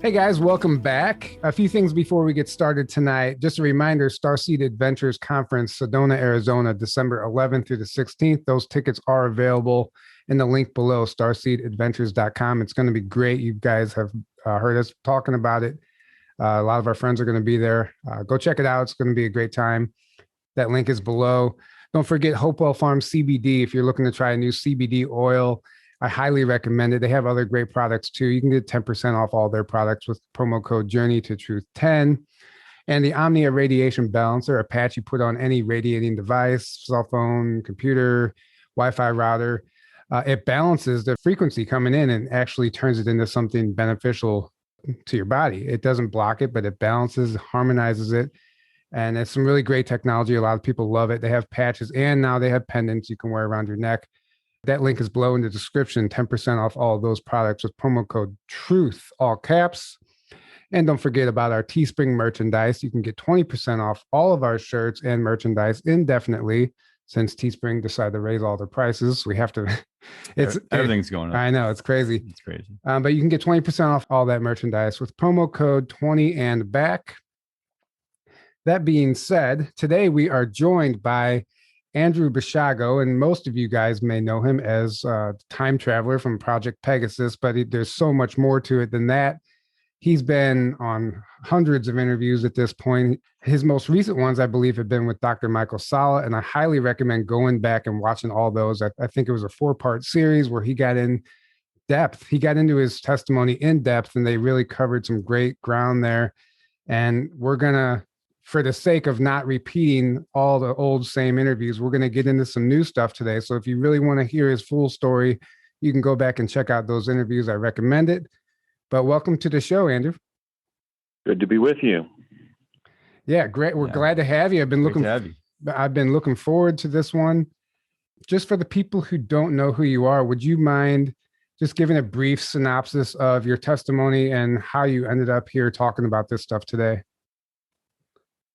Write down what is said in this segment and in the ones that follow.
Hey guys, welcome back. A few things before we get started tonight. Just a reminder, STARSEED Adventures Conference, Sedona, Arizona, December 11th through the 16th. Those tickets are available in the link below, starseedadventures.com. It's going to be great. You guys have heard us talking about it. A lot of our friends are going to be there. Go check it out. It's going to be a great time. That link is below. Don't forget Hopewell Farms CBD. If you're looking to try a new CBD oil, I highly recommend it. They have other great products too. You can get 10% off all their products with promo code Journey to Truth 10. And the Omnia Radiation Balancer, a patch you put on any radiating device, cell phone, computer, Wi-Fi router. It balances the frequency coming in and actually turns it into something beneficial to your body. It doesn't block it, but it balances, harmonizes it. And it's some really great technology. A lot of people love it. They have patches and now they have pendants you can wear around your neck. That link is below in the description, 10% off all of those products with promo code TRUTH, all caps. And don't forget about our Teespring merchandise. You can get 20% off all of our shirts and merchandise indefinitely since Teespring decided to raise all their prices. We have to, everything's going up. I know, it's crazy. It's crazy. But you can get 20% off all that merchandise with promo code 20 and back. That being said, today we are joined by Andrew Basiago, and most of you guys may know him as time traveler from Project Pegasus, but there's so much more to it than that. He's been on hundreds of interviews at this point. His most recent ones, I believe, have been with Dr. Michael Salla, and I highly recommend going back and watching all those. I think it was a 4-part series where he got in depth. He got into his testimony in depth, and they really covered some great ground there. And we're going to, for the sake of not repeating all the old same interviews, we're going to get into some new stuff today. So if you really want to hear his full story, you can go back and check out those interviews. I recommend it. But welcome to the show, Andrew. Good to be with you. Yeah, great. We're glad to have you. I've been looking forward to this one. Just for the people who don't know who you are, would you mind just giving a brief synopsis of your testimony and how you ended up here talking about this stuff today?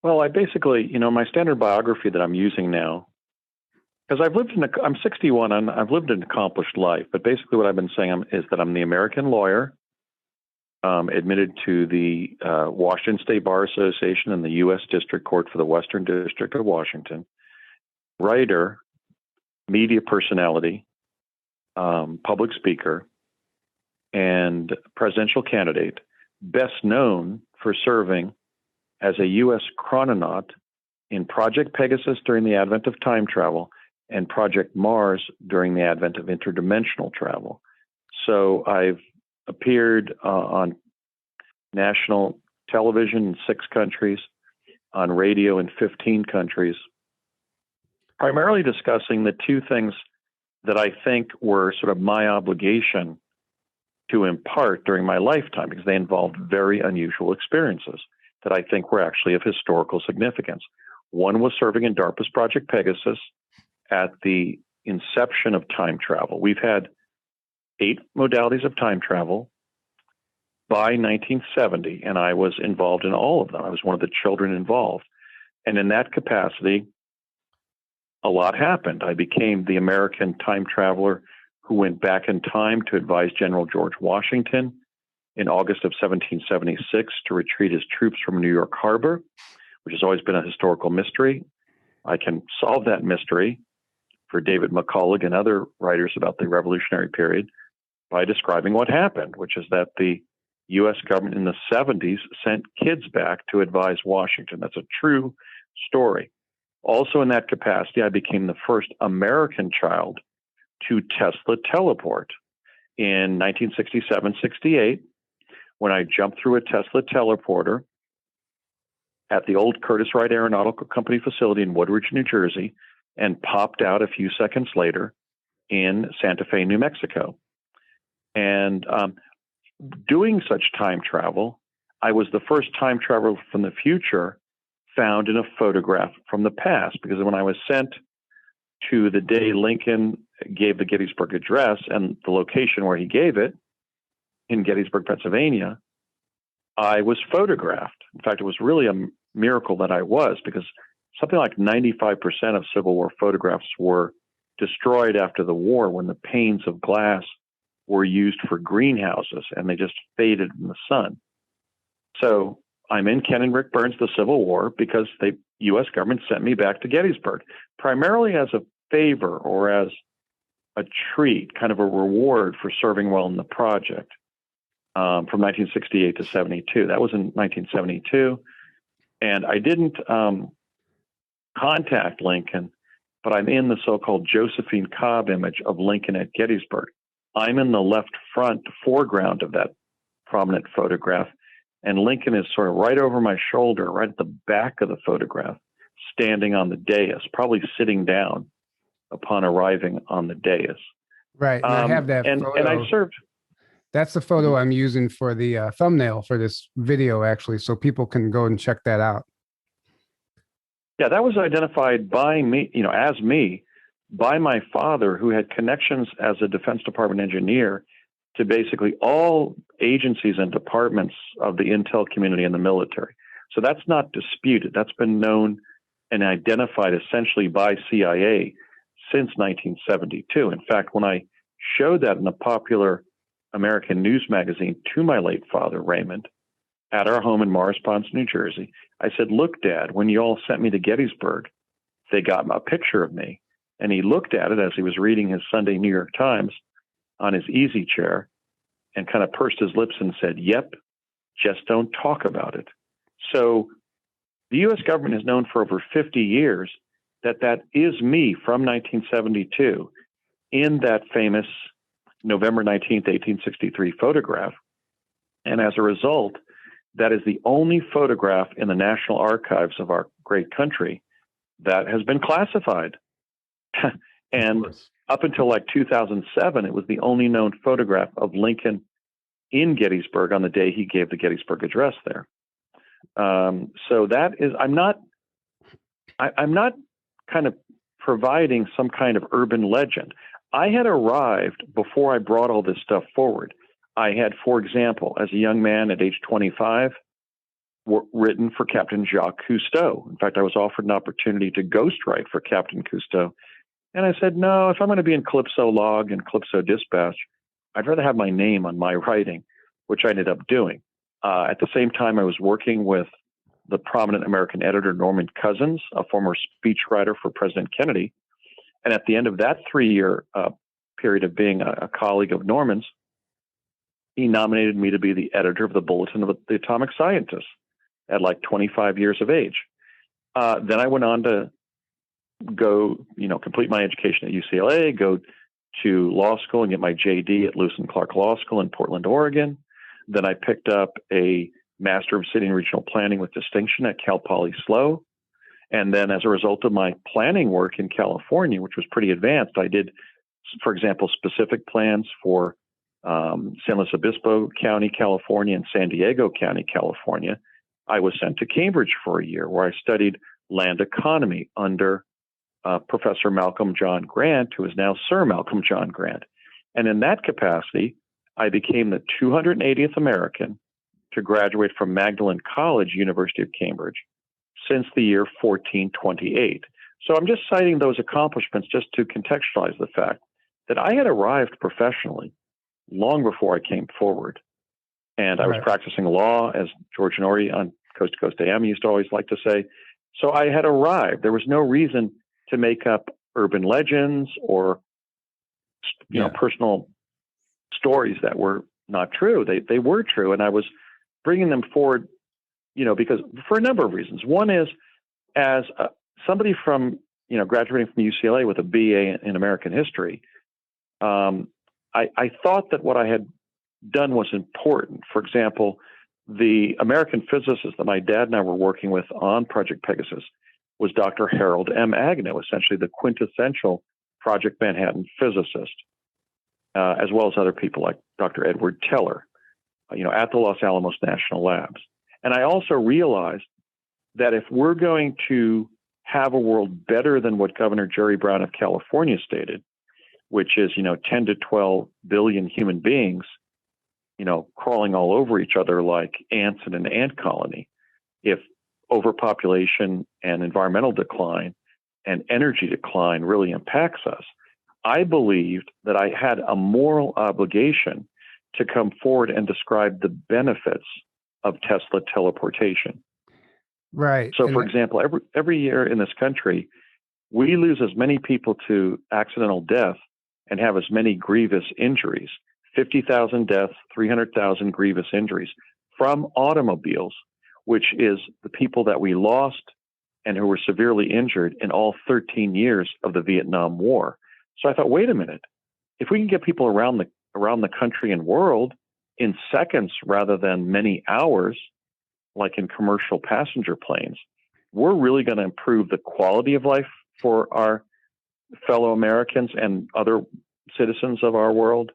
Well, I basically, my standard biography that I'm using now, because I'm 61 and I've lived an accomplished life, but basically what I've been saying is that I'm the American lawyer, admitted to the Washington State Bar Association and the U.S. District Court for the Western District of Washington, writer, media personality, public speaker, and presidential candidate, best known for serving as a U.S. chrononaut in Project Pegasus during the advent of time travel and Project Mars during the advent of interdimensional travel. So I've appeared on national television in 6 countries, on radio in 15 countries, primarily discussing the 2 things that I think were sort of my obligation to impart during my lifetime, because they involved very unusual experiences that I think were actually of historical significance. One was serving in DARPA's Project Pegasus at the inception of time travel. We've had 8 modalities of time travel by 1970, and I was involved in all of them. I was one of the children involved. And in that capacity, a lot happened. I became the American time traveler who went back in time to advise General George Washington in August of 1776 to retreat his troops from New York Harbor, which has always been a historical mystery. I can solve that mystery for David McCullough and other writers about the Revolutionary period by describing what happened, which is that the U.S. government in the 70s sent kids back to advise Washington. That's a true story. Also in that capacity, I became the first American child to Tesla teleport in 1967-68, when I jumped through a Tesla teleporter at the old Curtiss-Wright Aeronautical Company facility in Woodridge, New Jersey, and popped out a few seconds later in Santa Fe, New Mexico. And doing such time travel, I was the first time traveler from the future found in a photograph from the past, because when I was sent to the day Lincoln gave the Gettysburg Address and the location where he gave it, in Gettysburg, Pennsylvania, I was photographed. In fact, it was really a miracle that I was, because something like 95% of Civil War photographs were destroyed after the war when the panes of glass were used for greenhouses and they just faded in the sun. So I'm in Ken and Rick Burns' The Civil War because the U.S. government sent me back to Gettysburg, primarily as a favor or as a treat, kind of a reward for serving well in the project from 1968 to 72. That was in 1972. And I didn't contact Lincoln, but I'm in the so-called Josephine Cobb image of Lincoln at Gettysburg. I'm in the left front foreground of that prominent photograph, and Lincoln is sort of right over my shoulder, right at the back of the photograph, standing on the dais, probably sitting down upon arriving on the dais. Right, and I have that photo. And I served. That's the photo I'm using for the thumbnail for this video, actually, so people can go and check that out. Yeah, that was identified by me, as me, by my father, who had connections as a Defense Department engineer to basically all agencies and departments of the intel community and the military. So that's not disputed. That's been known and identified essentially by CIA since 1972. In fact, when I showed that in a popular American news magazine to my late father, Raymond, at our home in Morris Ponds, New Jersey, I said, "Look, Dad, when you all sent me to Gettysburg, they got a picture of me." And he looked at it as he was reading his Sunday New York Times on his easy chair and kind of pursed his lips and said, "Yep, just don't talk about it." So the U.S. government has known for over 50 years that that is me from 1972 in that famous November 19th, 1863 photograph. And as a result, that is the only photograph in the National Archives of our great country that has been classified. And up until like 2007, it was the only known photograph of Lincoln in Gettysburg on the day he gave the Gettysburg Address there. So that is, I'm not kind of providing some kind of urban legend. I had arrived before I brought all this stuff forward. I had, for example, as a young man at age 25, written for Captain Jacques Cousteau. In fact, I was offered an opportunity to ghostwrite for Captain Cousteau. And I said, no, if I'm going to be in Calypso Log and Calypso Dispatch, I'd rather have my name on my writing, which I ended up doing. At the same time, I was working with the prominent American editor, Norman Cousins, a former speechwriter for President Kennedy. And at the end of that 3-year period of being a colleague of Norman's, he nominated me to be the editor of the Bulletin of the Atomic Scientists at like 25 years of age. Then I went on to go, complete my education at UCLA, go to law school and get my JD at Lewis and Clark Law School in Portland, Oregon. Then I picked up a Master of City and Regional Planning with distinction at Cal Poly SLO. And then as a result of my planning work in California, which was pretty advanced, I did, for example, specific plans for San Luis Obispo County, California, and San Diego County, California. I was sent to Cambridge for a year where I studied land economy under Professor Malcolm John Grant, who is now Sir Malcolm John Grant. And in that capacity, I became the 280th American to graduate from Magdalen College, University of Cambridge, since the year 1428. So I'm just citing those accomplishments just to contextualize the fact that I had arrived professionally long before I came forward. And I was practicing law, as George Norrie on Coast to Coast AM used to always like to say. So I had arrived. There was no reason to make up urban legends or personal stories that were not true. They were true. And I was bringing them forward, because for a number of reasons. One is, as somebody from, graduating from UCLA with a BA in American history, I thought that what I had done was important. For example, the American physicist that my dad and I were working with on Project Pegasus was Dr. Harold M. Agnew, essentially the quintessential Project Manhattan physicist, as well as other people like Dr. Edward Teller, at the Los Alamos National Labs. And I also realized that if we're going to have a world better than what Governor Jerry Brown of California stated, which is, 10 to 12 billion human beings, crawling all over each other like ants in an ant colony, if overpopulation and environmental decline and energy decline really impacts us, I believed that I had a moral obligation to come forward and describe the benefits of Tesla teleportation. Right. So, for example, every year in this country, we lose as many people to accidental death and have as many grievous injuries, 50,000 deaths, 300,000 grievous injuries from automobiles, which is the people that we lost and who were severely injured in all 13 years of the Vietnam War. So I thought, wait a minute, if we can get people around the country and world in seconds rather than many hours, like in commercial passenger planes, we're really going to improve the quality of life for our fellow Americans and other citizens of our world.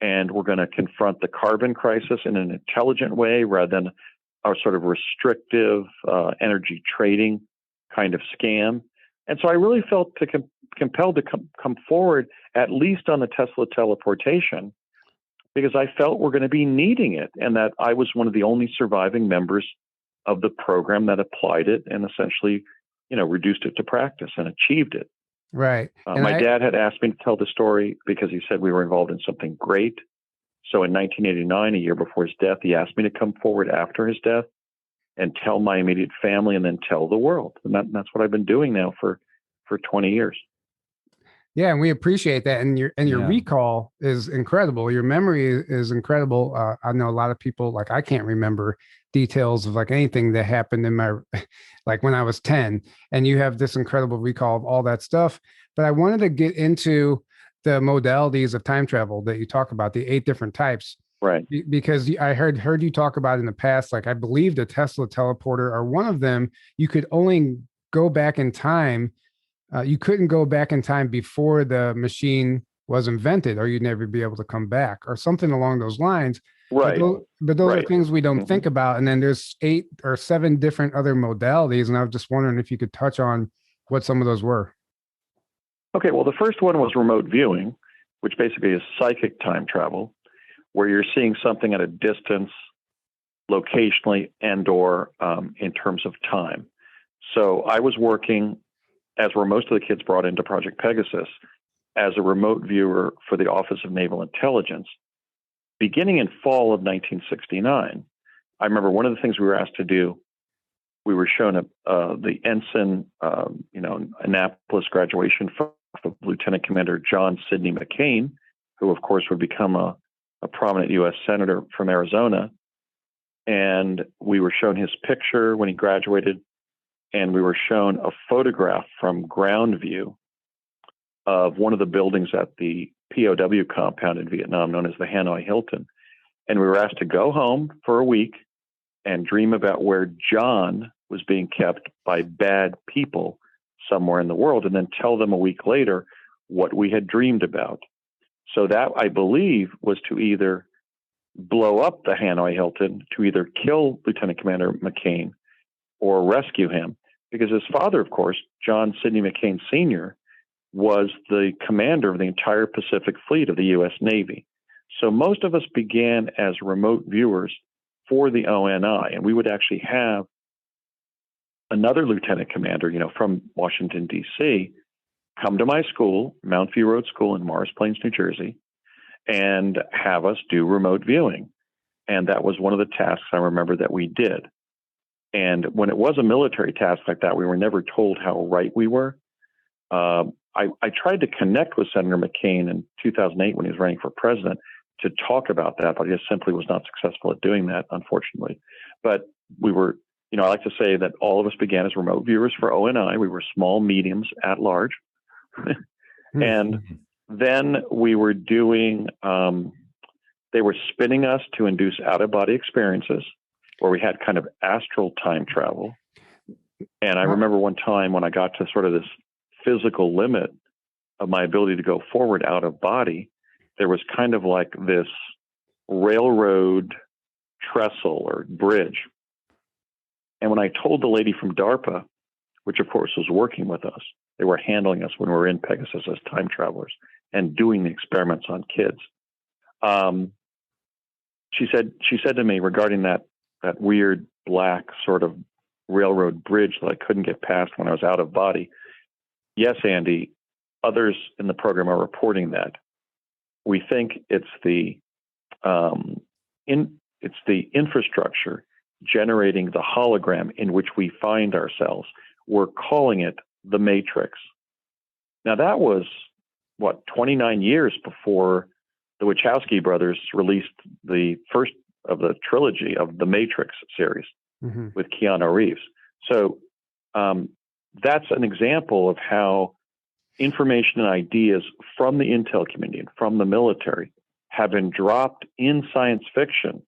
And we're going to confront the carbon crisis in an intelligent way rather than our sort of restrictive energy trading kind of scam. And so I really felt compelled to come forward, at least on the Tesla teleportation, because I felt we're going to be needing it, and that I was one of the only surviving members of the program that applied it and essentially, reduced it to practice and achieved it. Right. My dad had asked me to tell the story because he said we were involved in something great. So in 1989, a year before his death, he asked me to come forward after his death and tell my immediate family and then tell the world. And that's what I've been doing now for 20 years. Yeah, and we appreciate that. And your recall is incredible. Your memory is incredible. I know a lot of people, like, I can't remember details of like anything that happened in my, like when I was 10, and you have this incredible recall of all that stuff. But I wanted to get into the modalities of time travel that you talk about, the 8 different types. Right. Because I heard you talk about in the past, like I believe the Tesla teleporter or one of them, you could only go back in time. You couldn't go back in time before the machine was invented, or you'd never be able to come back, or something along those lines. Right. But those are things we don't think about. And then there's 8 or 7 different other modalities. And I was just wondering if you could touch on what some of those were. Okay. Well, the first one was remote viewing, which basically is psychic time travel, where you're seeing something at a distance, locationally and or in terms of time. So I was working, as were most of the kids brought into Project Pegasus, as a remote viewer for the Office of Naval Intelligence. Beginning in fall of 1969, I remember one of the things we were asked to do, we were shown the ensign, Annapolis graduation of Lieutenant Commander John Sidney McCain, who of course would become a prominent U.S. Senator from Arizona. And we were shown his picture when he graduated, and we were shown a photograph from ground view of one of the buildings at the POW compound in Vietnam known as the Hanoi Hilton. And we were asked to go home for a week and dream about where John was being kept by bad people somewhere in the world, and then tell them a week later what we had dreamed about. So that, I believe, was to either blow up the Hanoi Hilton, to either kill Lieutenant Commander McCain or rescue him, because his father, of course, John Sidney McCain Sr., was the commander of the entire Pacific Fleet of the U.S. Navy. So most of us began as remote viewers for the ONI, and we would actually have another lieutenant commander, from Washington, D.C., come to my school, Mount View Road School in Morris Plains, New Jersey, and have us do remote viewing. And that was one of the tasks I remember that we did. And when it was a military task like that, we were never told how right we were. I tried to connect with Senator McCain in 2008 when he was running for president to talk about that, but he just simply was not successful at doing that, unfortunately. But we were, I like to say that all of us began as remote viewers for ONI. We were small, mediums at large. And then we were doing, they were spinning us to induce out-of-body experiences where we had kind of astral time travel. And I remember one time when I got to sort of this physical limit of my ability to go forward out of body, there was kind of like this railroad trestle or bridge. And when I told the lady from DARPA, which of course was working with us, they were handling us when we were in Pegasus as time travelers and doing the experiments on kids. She said to me regarding that weird black sort of railroad bridge that I couldn't get past when I was out of body, "Yes, Andy, others in the program are reporting that. We think it's the infrastructure generating the hologram in which we find ourselves. We're calling it the Matrix. Now, that was, 29 years before the Wachowski brothers released the first of the trilogy of the Matrix series with Keanu Reeves. So that's an example of how information and ideas from the intel community and from the military have been dropped in science fiction,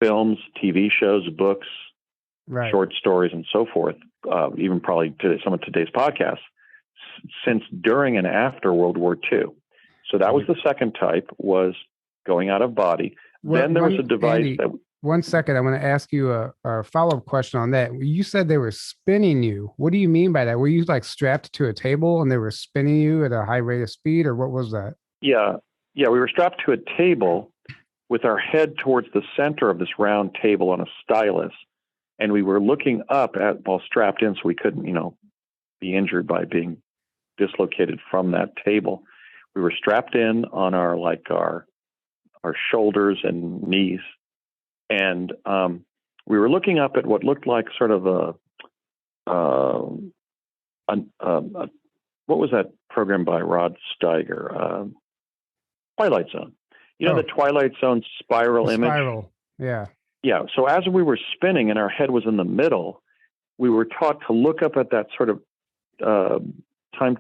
films, TV shows, books, short stories, and so forth, even probably to some of today's podcasts, since during and after World War II. So that was the second type, was going out of body. Then there was a device Andy, that... One second, I want to ask you a follow-up question on that. You said they were spinning you. What do you mean by that? Were you like strapped to a table and they were spinning you at a high rate of speed, or what was that? Yeah, we were strapped to a table with our head towards the center of this round table on a stylus, and we were looking up while strapped in, so we couldn't, be injured by being dislocated from that table. We were strapped in on our shoulders and knees, and we were looking up at what looked like sort of what was that program by Rod Steiger? Twilight Zone. The Twilight Zone spiral image? Spiral, yeah. Yeah, so as we were spinning and our head was in the middle, we were taught to look up at that sort of time...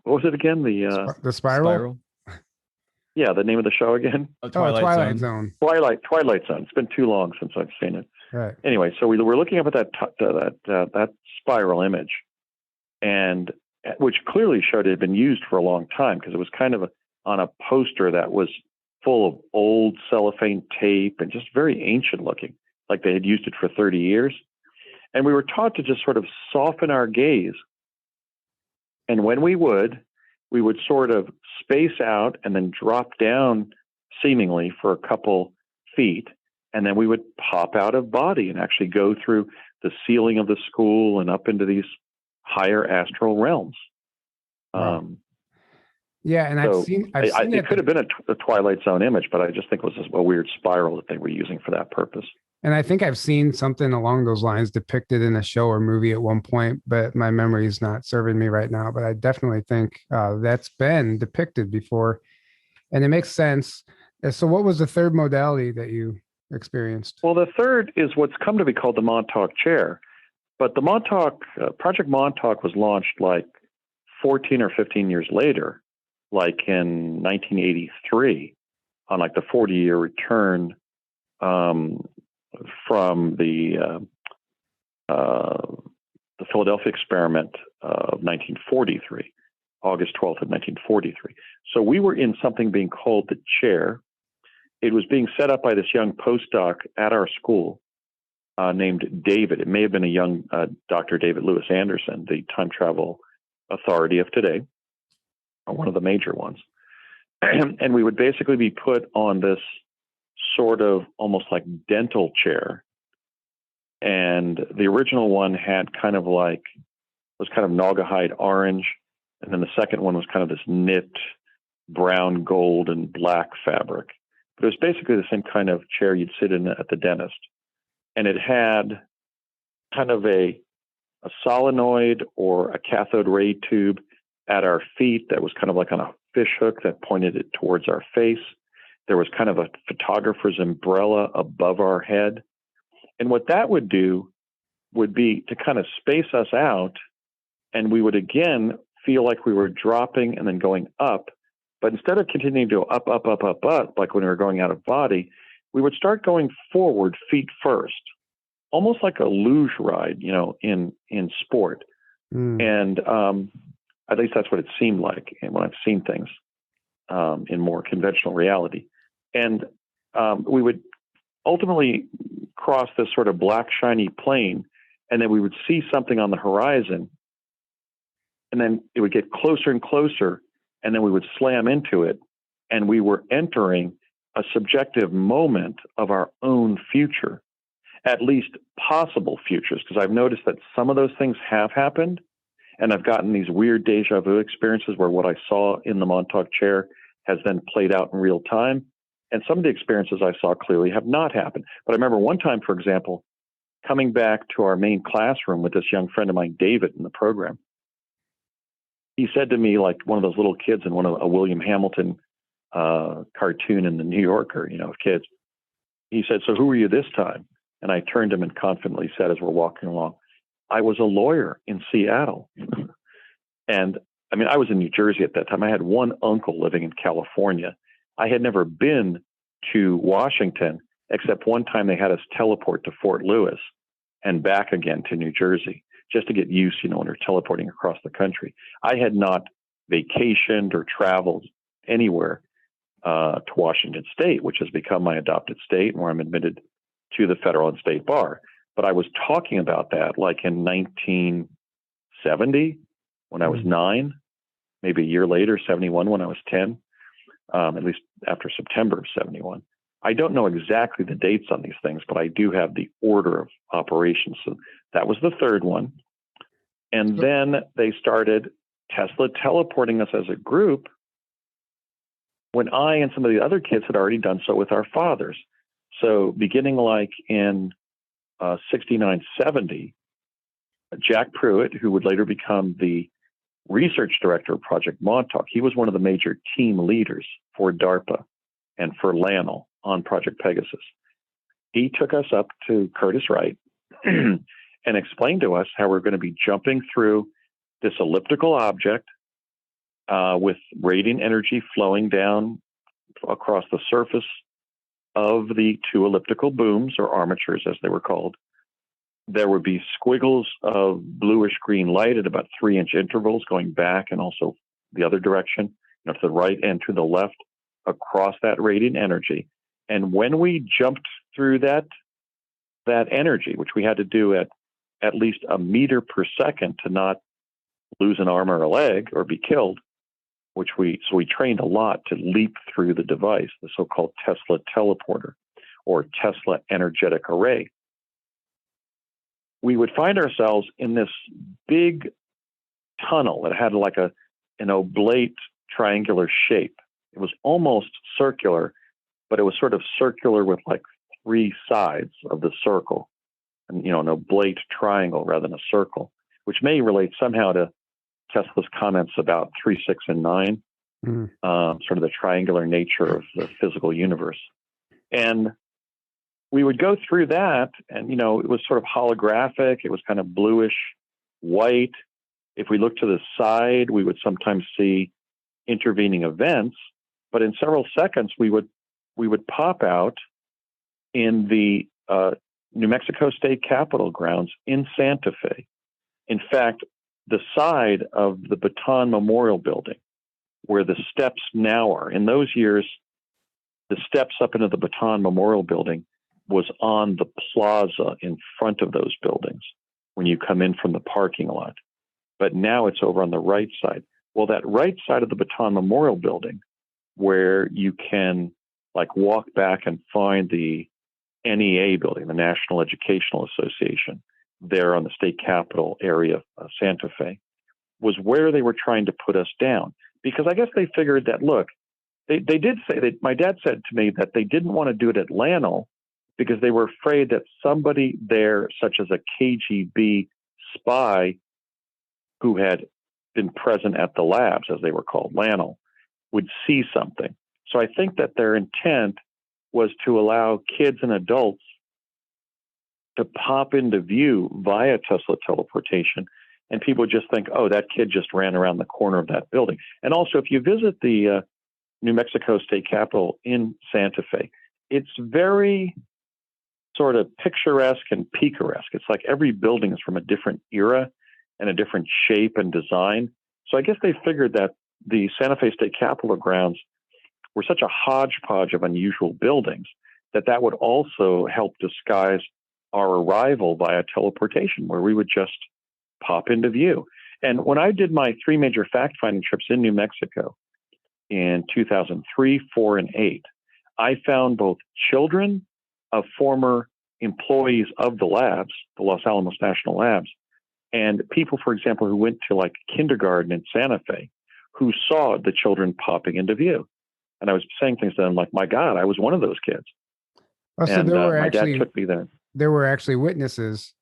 what was it again? The spiral? Yeah, the name of the show again? Twilight Zone. Twilight Zone. It's been too long since I've seen it. Right. Anyway, so we were looking up at that spiral image, and which clearly showed it had been used for a long time, because it was kind of on a poster that was full of old cellophane tape and just very ancient looking, like they had used it for 30 years. And we were taught to just sort of soften our gaze. And when we would sort of space out and then drop down seemingly for a couple feet. And then we would pop out of body and actually go through the ceiling of the school and up into these higher astral realms. Yeah, and so I've seen it could have been a Twilight Zone image, but I just think it was a weird spiral that they were using for that purpose. And I think I've seen something along those lines depicted in a show or movie at one point, but my memory is not serving me right now. But I definitely think that's been depicted before, and it makes sense. So what was the third modality that you experienced? Well, the third is what's come to be called the Montauk chair. But the Montauk, Project Montauk was launched like 14 or 15 years later, like in 1983, on like the 40-year return from the Philadelphia experiment of 1943, August 12th of 1943. So we were in something being called the chair. It was being set up by this young postdoc at our school named David. It may have been a young Dr. David Lewis Anderson, the time travel authority of today, or one of the major ones. And we would basically be put on this sort of almost like dental chair. And the original one had was kind of Naugahyde orange. And then the second one was kind of this knit brown, gold, and black fabric. But it was basically the same kind of chair you'd sit in at the dentist. And it had kind of a solenoid or a cathode ray tube at our feet that was kind of like on a fish hook that pointed it towards our face. There was kind of a photographer's umbrella above our head. And what that would do would be to kind of space us out, and we would again feel like we were dropping and then going up. But instead of continuing to go up, up, up, up, up, like when we were going out of body, we would start going forward feet first, almost like a luge ride, in sport. And at least that's what it seemed like when I've seen things in more conventional reality. And we would ultimately cross this sort of black, shiny plane, and then we would see something on the horizon, and then it would get closer and closer, and then we would slam into it, and we were entering a subjective moment of our own future, at least possible futures, because I've noticed that some of those things have happened, and I've gotten these weird deja vu experiences where what I saw in the Montauk chair has then played out in real time. And some of the experiences I saw clearly have not happened. But I remember one time, for example, coming back to our main classroom with this young friend of mine, David, in the program. He said to me, like one of those little kids in a William Hamilton cartoon in the New Yorker, of kids. He said, "So who were you this time?" And I turned to him and confidently said, as we're walking along, "I was a lawyer in Seattle." And I mean, I was in New Jersey at that time. I had one uncle living in California. I had never been to Washington, except one time they had us teleport to Fort Lewis and back again to New Jersey, just to get used, when you're teleporting across the country. I had not vacationed or traveled anywhere to Washington State, which has become my adopted state and where I'm admitted to the federal and state bar. But I was talking about that like in 1970 when I was 9, maybe a year later, 71 when I was 10, at least after September of 71. I don't know exactly the dates on these things, but I do have the order of operations. So that was the third one. And then they started Tesla teleporting us as a group when I and some of the other kids had already done so with our fathers. So beginning like in 69, 70, Jack Pruitt, who would later become the research director of Project Montauk, he was one of the major team leaders for DARPA and for LANL on Project Pegasus. He took us up to Curtiss Wright and explained to us how we're going to be jumping through this elliptical object with radiant energy flowing down across the surface of the two elliptical booms, or armatures as they were called. There would be squiggles of bluish green light at about 3-inch intervals going back and also the other direction, to the right and to the left across that radiant energy. And when we jumped through that energy, which we had to do at least a meter per second to not lose an arm or a leg or be killed, so we trained a lot to leap through the device, the so-called Tesla teleporter or Tesla energetic array. We would find ourselves in this big tunnel that had like an oblate triangular shape. It was almost circular, but it was sort of circular with like 3 sides of the circle, and an oblate triangle rather than a circle, which may relate somehow to Tesla's comments about 3, 6, and 9, sort of the triangular nature of the physical universe. And we would go through that, and, it was sort of holographic. It was kind of bluish white. If we looked to the side, we would sometimes see intervening events, but in several seconds, we would pop out in the New Mexico State Capitol grounds in Santa Fe. In fact, the side of the Baton Memorial Building, where the steps now are. In those years, the steps up into the Baton Memorial Building was on the plaza in front of those buildings when you come in from the parking lot. But now it's over on the right side. Well, that right side of the Baton Memorial Building, where you can walk back and find the NEA building, the National Educational Association, there on the state capitol area of Santa Fe, was where they were trying to put us down. Because I guess they figured that, look, they did say that my dad said to me that they didn't want to do it at LANL because they were afraid that somebody there, such as a KGB spy who had been present at the labs, as they were called, LANL, would see something. So I think that their intent was to allow kids and adults to pop into view via Tesla teleportation, and people would just think, oh, that kid just ran around the corner of that building. And also, if you visit the New Mexico State Capitol in Santa Fe, it's very sort of picturesque and picaresque. It's like every building is from a different era and a different shape and design. So I guess they figured that the Santa Fe State Capitol grounds were such a hodgepodge of unusual buildings that would also help disguise our arrival via teleportation, where we would just pop into view. And when I did my 3 major fact-finding trips in New Mexico in 2003, 4, and 8, I found both children of former employees of the labs, the Los Alamos National Labs, and people, for example, who went to kindergarten in Santa Fe, who saw the children popping into view. And I was saying things to them like, my God, I was one of those kids. Oh, so and my dad took me there. There were actually witnesses.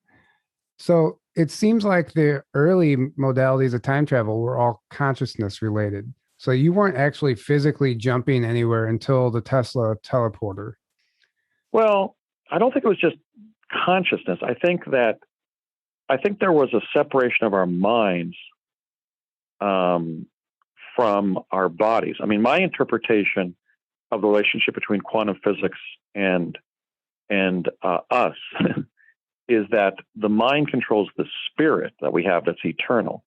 So it seems like the early modalities of time travel were all consciousness related. So you weren't actually physically jumping anywhere until the Tesla teleporter. Well, I don't think it was just consciousness. I think there was a separation of our minds from our bodies. I mean, my interpretation of the relationship between quantum physics and us is that the mind controls the spirit that we have that's eternal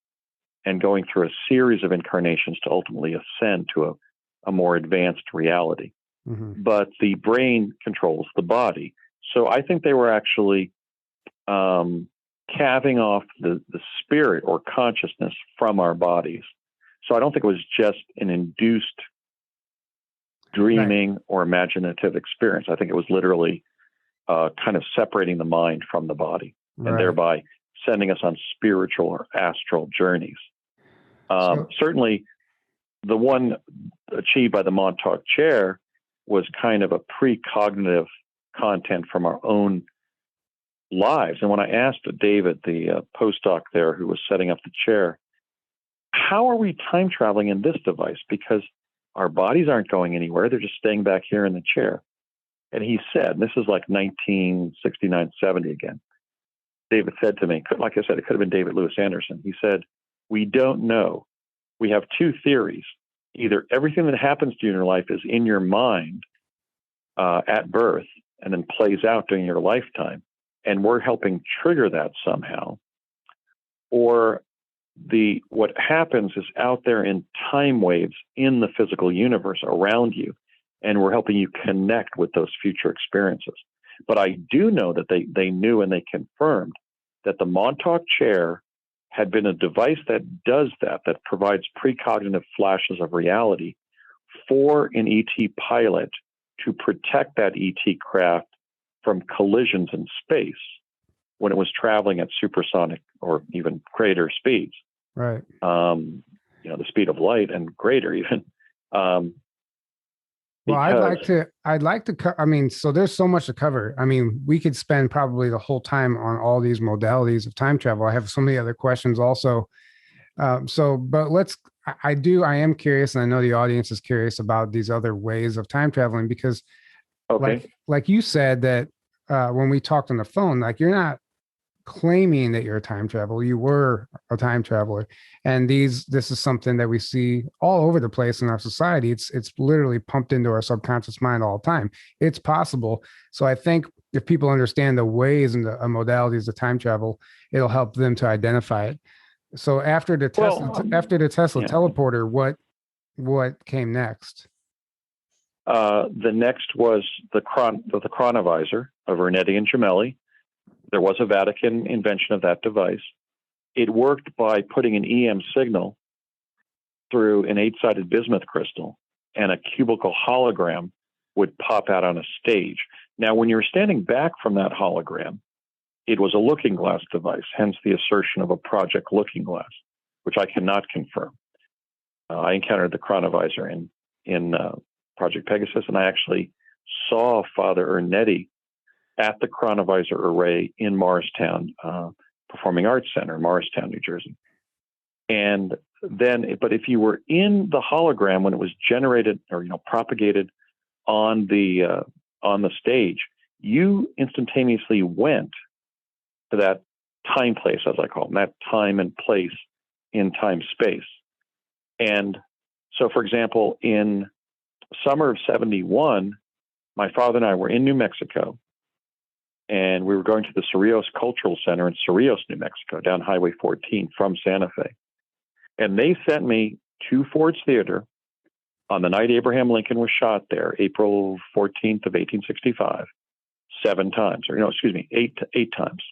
and going through a series of incarnations to ultimately ascend to a more advanced reality. Mm-hmm. But the brain controls the body. So I think they were actually calving off the spirit or consciousness from our bodies. So I don't think it was just an induced dreaming or imaginative experience. I think it was literally kind of separating the mind from the body and thereby sending us on spiritual or astral journeys. Certainly, the one achieved by the Montauk chair was kind of a precognitive content from our own lives. And when I asked David, the postdoc there who was setting up the chair, how are we time traveling in this device? Because our bodies aren't going anywhere. They're just staying back here in the chair. And he said, this is like 1969, 70 again. David said to me, like I said, it could have been David Lewis Anderson. He said, we don't know. We have two theories. Either everything that happens to you in your life is in your mind at birth and then plays out during your lifetime, and we're helping trigger that somehow, or what happens is out there in time waves in the physical universe around you, and we're helping you connect with those future experiences. But I do know that they knew and they confirmed that the Montauk chair had been a device that does that provides precognitive flashes of reality for an ET pilot to protect that ET craft from collisions in space when it was traveling at supersonic or even greater speeds. Right. The speed of light and greater even. Well, I'd like to, so there's so much to cover. I mean, we could spend probably the whole time on all these modalities of time travel. I have so many other questions also. But I am curious, and I know the audience is curious about these other ways of time traveling, because like you said that when we talked on the phone, like you're not claiming that you're a time traveler, you were a time traveler. And this is something that we see all over the place in our society. It's literally pumped into our subconscious mind all the time. It's possible. So I think if people understand the ways and the modalities of time travel, it'll help them to identify it. So after the Tesla teleporter, what came next? The next was the chronovisor of Ernetti and Gemelli. There was a Vatican invention of that device. It worked by putting an EM signal through an 8-sided bismuth crystal, and a cubical hologram would pop out on a stage. Now, when you're standing back from that hologram, it was a looking glass device, hence the assertion of a Project Looking Glass, which I cannot confirm. I encountered the chronovisor in Project Pegasus, and I actually saw Father Ernetti at the chronovisor array in Morristown Performing Arts Center in Morristown, New Jersey. And then, but if you were in the hologram when it was generated or propagated on the stage, you instantaneously went to that time place, as I call them, that time and place in time space. And so, for example, in summer of 71, my father and I were in New Mexico, and we were going to the Cerrillos Cultural Center in Cerrillos, New Mexico, down Highway 14 from Santa Fe. And they sent me to Ford's Theater on the night Abraham Lincoln was shot there, April 14th of 1865, 8 times.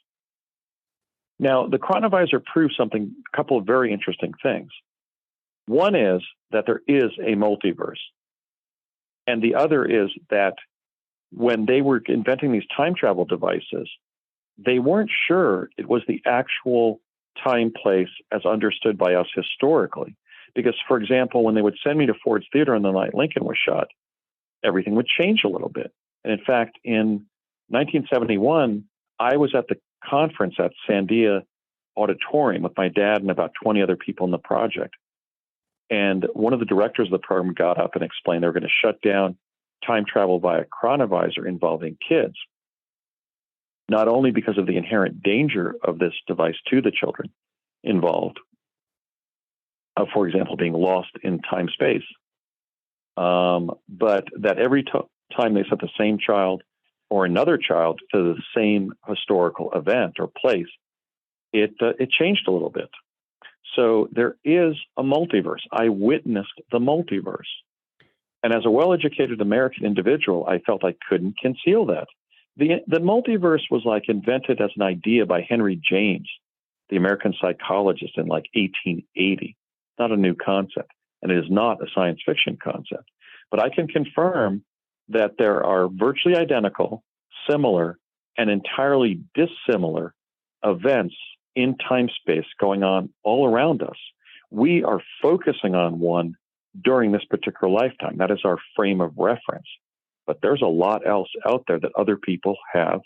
Now, the chronovisor proves a couple of very interesting things. One is that there is a multiverse. And the other is that when they were inventing these time travel devices, they weren't sure it was the actual time place as understood by us historically. Because, for example, when they would send me to Ford's Theater on the night Lincoln was shot, everything would change a little bit. And in fact, in 1971, I was at the conference at Sandia Auditorium with my dad and about 20 other people in the project. And one of the directors of the program got up and explained they were going to shut down time travel via chronovisor involving kids, not only because of the inherent danger of this device to the children involved, for example, being lost in time-space, but that every time they sent the same child or another child to the same historical event or place, it changed a little bit. So there is a multiverse. I witnessed the multiverse. And as a well-educated American individual, I felt I couldn't conceal that. The multiverse was like invented as an idea by Henry James, the American psychologist, in like 1880. Not a new concept, and it is not a science fiction concept. But I can confirm that there are virtually identical, similar, and entirely dissimilar events in time-space going on all around us. We are focusing on one during this particular lifetime. That is our frame of reference. But there's a lot else out there that other people have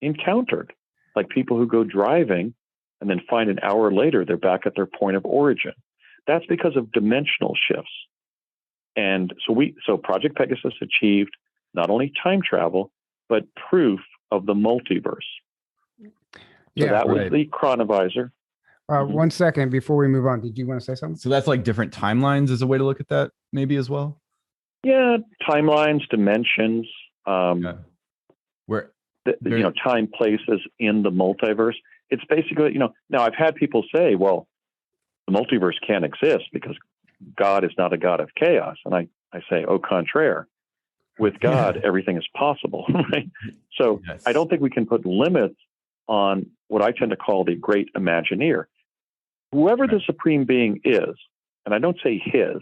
encountered, like people who go driving and then find an hour later they're back at their point of origin. That's because of dimensional shifts. And so Project Pegasus achieved not only time travel, but proof of the multiverse. So that was the chronovisor. 1 second before we move on. Did you want to say something? So that's like different timelines as a way to look at that, maybe as well? Yeah, timelines, dimensions, where time, places in the multiverse. It's basically, now I've had people say, well, the multiverse can't exist because God is not a God of chaos. And I say, au contraire. With God, everything is possible, right? So yes. I don't think we can put limits on what I tend to call the great Imagineer. Whoever the supreme being is, and I don't say his,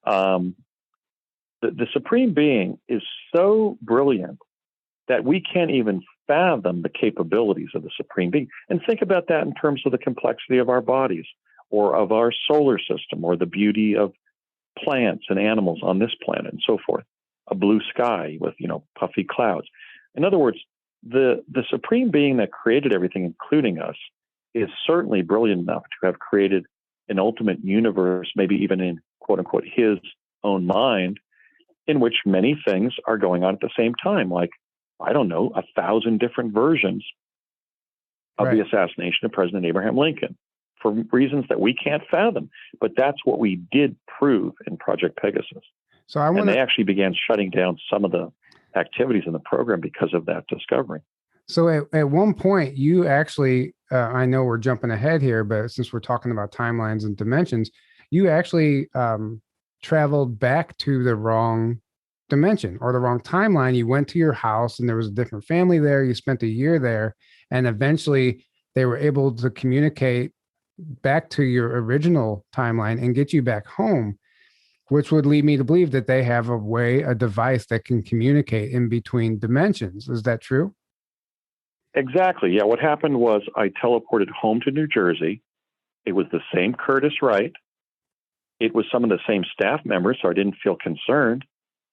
the supreme being is so brilliant that we can't even fathom the capabilities of the supreme being. And think about that in terms of the complexity of our bodies or of our solar system or the beauty of plants and animals on this planet and so forth. A blue sky with, puffy clouds. In other words, the supreme being that created everything, including us, is certainly brilliant enough to have created an ultimate universe, maybe even in quote unquote his own mind, in which many things are going on at the same time, like, I don't know, 1,000 different versions of the assassination of President Abraham Lincoln for reasons that we can't fathom. But that's what we did prove in Project Pegasus. So and they actually began shutting down some of the activities in the program because of that discovery. So at one point, you actually, I know we're jumping ahead here, but since we're talking about timelines and dimensions, you actually traveled back to the wrong dimension or the wrong timeline. You went to your house and there was a different family there. You spent a year there, and eventually they were able to communicate back to your original timeline and get you back home, which would lead me to believe that they have a device that can communicate in between dimensions. Is that true? Exactly. Yeah. What happened was I teleported home to New Jersey. It was the same Curtis Wright. It was some of the same staff members, so I didn't feel concerned.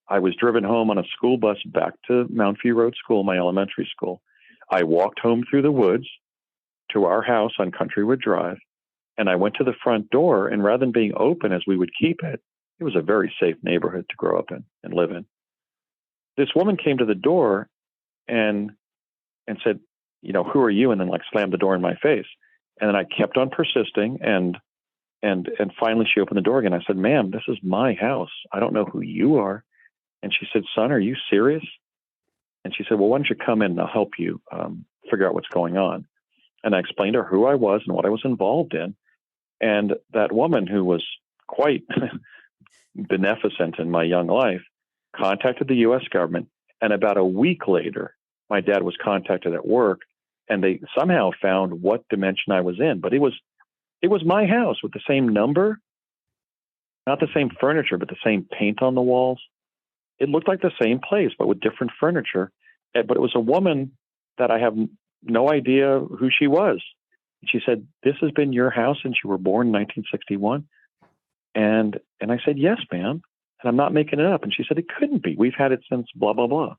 I was driven home on a school bus back to Mount View Road School, my elementary school. I walked home through the woods to our house on Countrywood Drive, and I went to the front door, and rather than being open as we would keep it, it was a very safe neighborhood to grow up in and live in. This woman came to the door and said, who are you? And then slammed the door in my face. And then I kept on persisting, and finally she opened the door again. I said, ma'am, this is my house. I don't know who you are. And she said, son, are you serious? And she said, well, why don't you come in and I'll help you figure out what's going on. And I explained to her who I was and what I was involved in. And that woman, who was quite beneficent in my young life, contacted the U.S. government. And about a week later, my dad was contacted at work, and they somehow found what dimension I was in. But it was my house with the same number, not the same furniture, but the same paint on the walls. It looked like the same place, but with different furniture. But it was a woman that I have no idea who she was. She said, this has been your house since you were born in 1961? And I said, yes, ma'am. And I'm not making it up. And she said, it couldn't be. We've had it since blah, blah, blah.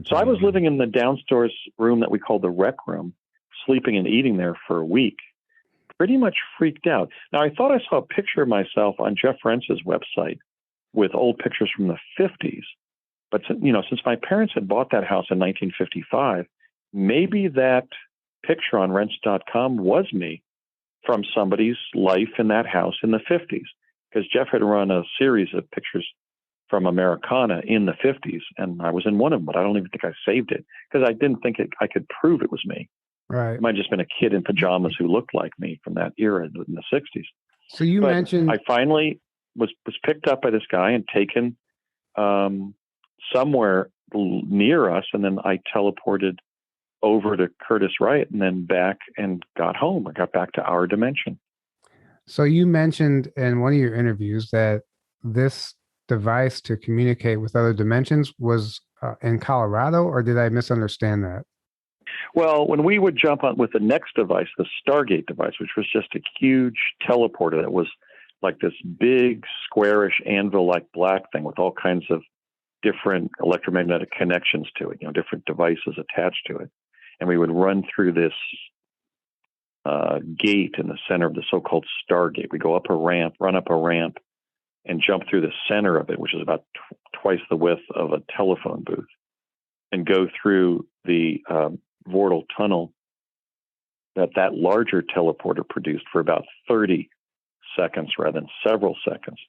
So I was living in the downstairs room that we called the rec room, sleeping and eating there for a week, pretty much freaked out. Now, I thought I saw a picture of myself on Jeff Rentz's website with old pictures from the 50s. But, since my parents had bought that house in 1955, maybe that picture on rents.com was me from somebody's life in that house in the 50s. Because Jeff had run a series of pictures from Americana in the 50s, and I was in one of them, but I don't even think I saved it because I didn't think I could prove it was me. Right. It might have just been a kid in pajamas who looked like me from that era in the 60s. So you mentioned... I finally was picked up by this guy and taken somewhere near us, and then I teleported over to Curtis Wright and then back and got home. I got back to our dimension. So you mentioned in one of your interviews that this device to communicate with other dimensions was in Colorado, or did I misunderstand that? Well, when we would jump on with the next device, the Stargate device, which was just a huge teleporter that was like this big squarish anvil-like black thing with all kinds of different electromagnetic connections to it, different devices attached to it. And we would run through this gate in the center of the so-called Stargate. We go up a ramp, run up a ramp, and jump through the center of it, which is about twice the width of a telephone booth, and go through the vortal tunnel that larger teleporter produced for about 30 seconds rather than several seconds.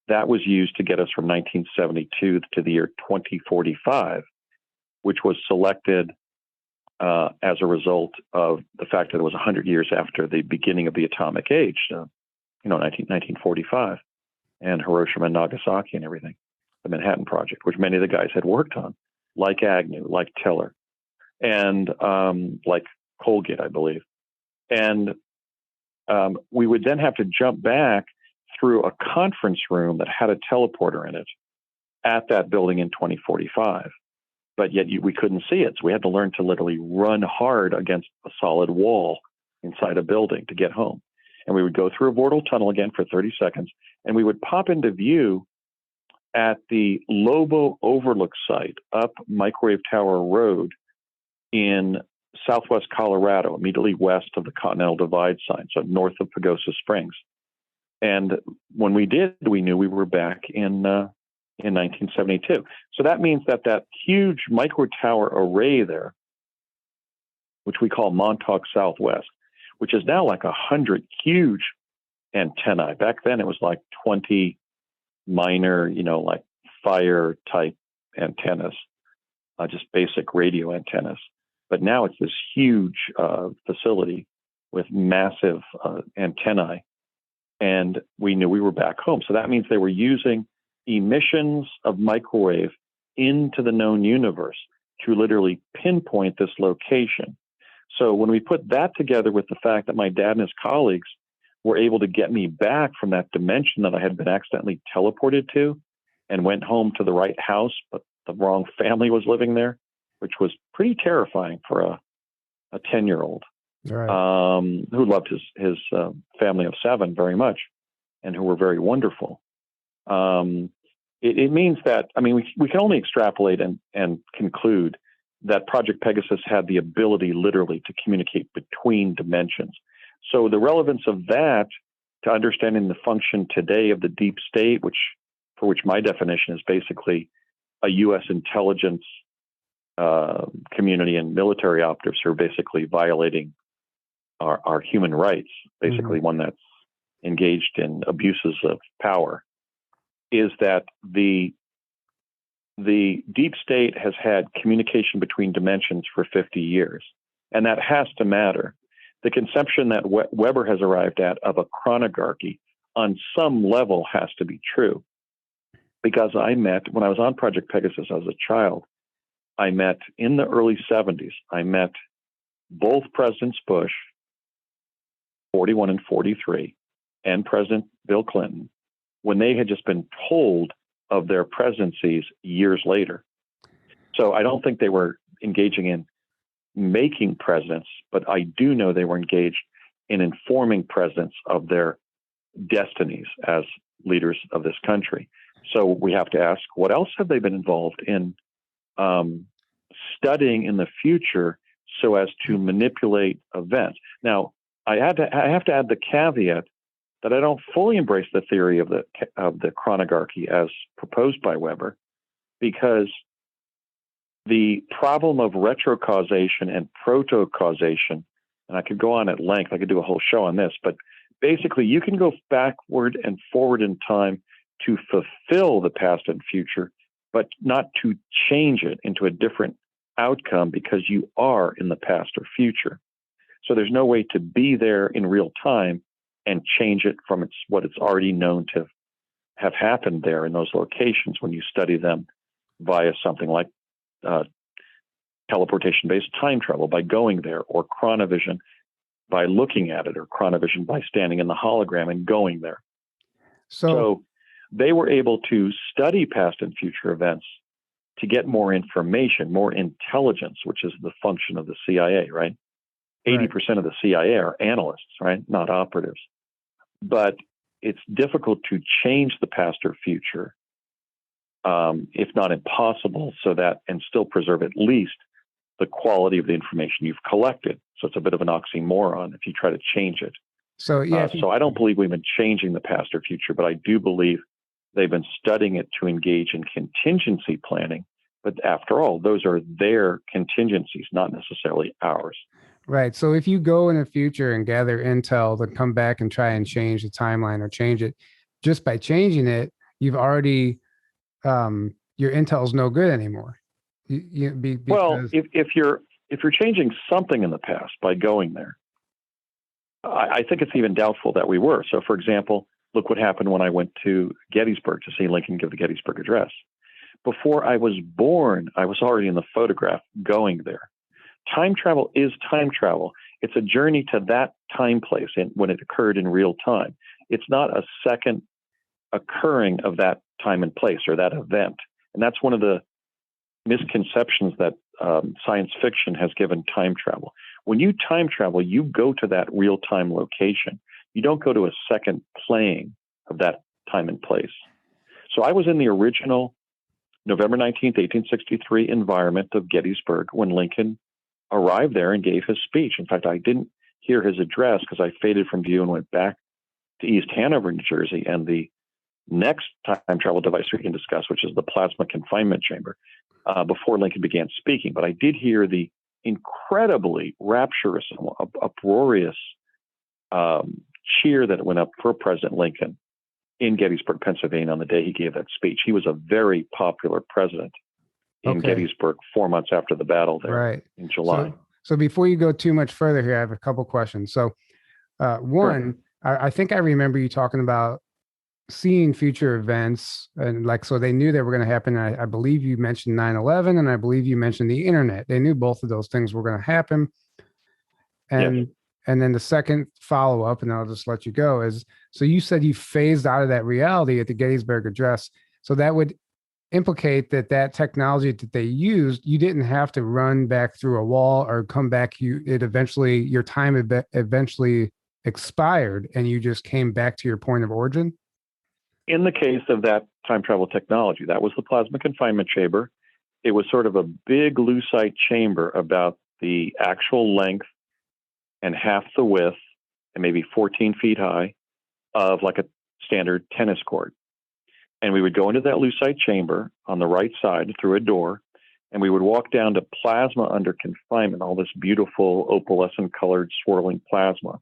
That was used to get us from 1972 to the year 2045, which was selected as a result of the fact that it was 100 years after the beginning of the atomic age, 1945, and Hiroshima and Nagasaki and everything, the Manhattan Project, which many of the guys had worked on, like Agnew, like Teller, and like Colgate, I believe. And we would then have to jump back through a conference room that had a teleporter in it at that building in 2045. But yet we couldn't see it. So we had to learn to literally run hard against a solid wall inside a building to get home. And we would go through a vortal tunnel again for 30 seconds, and we would pop into view at the Lobo Overlook site up Microwave Tower Road in southwest Colorado, immediately west of the Continental Divide sign, so north of Pagosa Springs. And when we did, we knew we were back in 1972. So that means that huge micro tower array there, which we call Montauk Southwest, which is now like 100 huge antennae. Back then it was like 20 minor, like fire type antennas, just basic radio antennas. But now it's this huge facility with massive antennae. And we knew we were back home. So that means they were using emissions of microwave into the known universe to literally pinpoint this location. So when we put that together with the fact that my dad and his colleagues were able to get me back from that dimension that I had been accidentally teleported to and went home to the right house, but the wrong family was living there, which was pretty terrifying for a 10-year-old. Right. Who loved his family of 7 very much and who were very wonderful. It means that, we can only extrapolate and conclude that Project Pegasus had the ability literally to communicate between dimensions. So the relevance of that to understanding the function today of the deep state, for which my definition is basically a U.S. intelligence community and military operatives who are basically violating our human rights, basically one that's engaged in abuses of power, is that the deep state has had communication between dimensions for 50 years. And that has to matter. The conception that Weber has arrived at of a chronarchy on some level has to be true. Because when I was on Project Pegasus as a child, I met in the early 70s, I met both Presidents Bush, 41 and 43, and President Bill Clinton, when they had just been told of their presidencies years later. So I don't think they were engaging in making presidents, but I do know they were engaged in informing presidents of their destinies as leaders of this country. So we have to ask, what else have they been involved in studying in the future so as to manipulate events? Now, I have to add the caveat that I don't fully embrace the theory of the chronarchy as proposed by Weber, because the problem of retrocausation and protocausation, and I could go on at length, I could do a whole show on this, but basically you can go backward and forward in time to fulfill the past and future, but not to change it into a different outcome because you are in the past or future. So there's no way to be there in real time and change it from what it's already known to have happened there in those locations when you study them via something like teleportation-based time travel by going there, or chronovision by looking at it, or chronovision by standing in the hologram and going there. So they were able to study past and future events to get more information, more intelligence, which is the function of the CIA, right? 80% of the CIA are analysts, right? Not operatives. But it's difficult to change the past or future, if not impossible, so that, and still preserve at least the quality of the information you've collected. So it's a bit of an oxymoron if you try to change it. So yeah. So I don't believe we've been changing the past or future, but I do believe they've been studying it to engage in contingency planning. But after all, those are their contingencies, not necessarily ours. Right. So if you go in the future and gather intel, then come back and try and change the timeline or change it, just by changing it, you've already, your intel is no good anymore. Well, if you're changing something in the past by going there, I think it's even doubtful that we were. So, for example, look what happened when I went to Gettysburg to see Lincoln give the Gettysburg Address. Before I was born, I was already in the photograph going there. Time travel is time travel. It's a journey to that time place when it occurred in real time. It's not a second occurring of that time and place or that event. And that's one of the misconceptions that science fiction has given time travel. When you time travel, you go to that real-time location. You don't go to a second playing of that time and place. So I was in the original November 19th, 1863 environment of Gettysburg when Lincoln arrived there and gave his speech. In fact, I didn't hear his address because I faded from view and went back to East Hanover, New Jersey, and the next time travel device we can discuss, which is the plasma confinement chamber, before Lincoln began speaking. But I did hear the incredibly rapturous and uproarious cheer that went up for President Lincoln in Gettysburg, Pennsylvania on the day he gave that speech. He was a very popular president in Gettysburg 4 months after the battle there in July. So before you go too much further here, I have a couple questions. So one, sure. I think I remember you talking about seeing future events, and so they knew they were going to happen. I believe you mentioned 9/11, and I believe you mentioned the internet. They knew both of those things were going to happen. And then the second follow-up, and I'll just let you go, is, so you said you phased out of that reality at the Gettysburg Address. So that would implicate that technology that they used, you didn't have to run back through a wall or come back. Your time eventually expired, and you just came back to your point of origin. In the case of that time travel technology, that was the plasma confinement chamber. It was sort of a big lucite chamber about the actual length and half the width, and maybe 14 feet high, of like a standard tennis court. And we would go into that lucite chamber on the right side through a door, and we would walk down to plasma under confinement, all this beautiful opalescent colored swirling plasma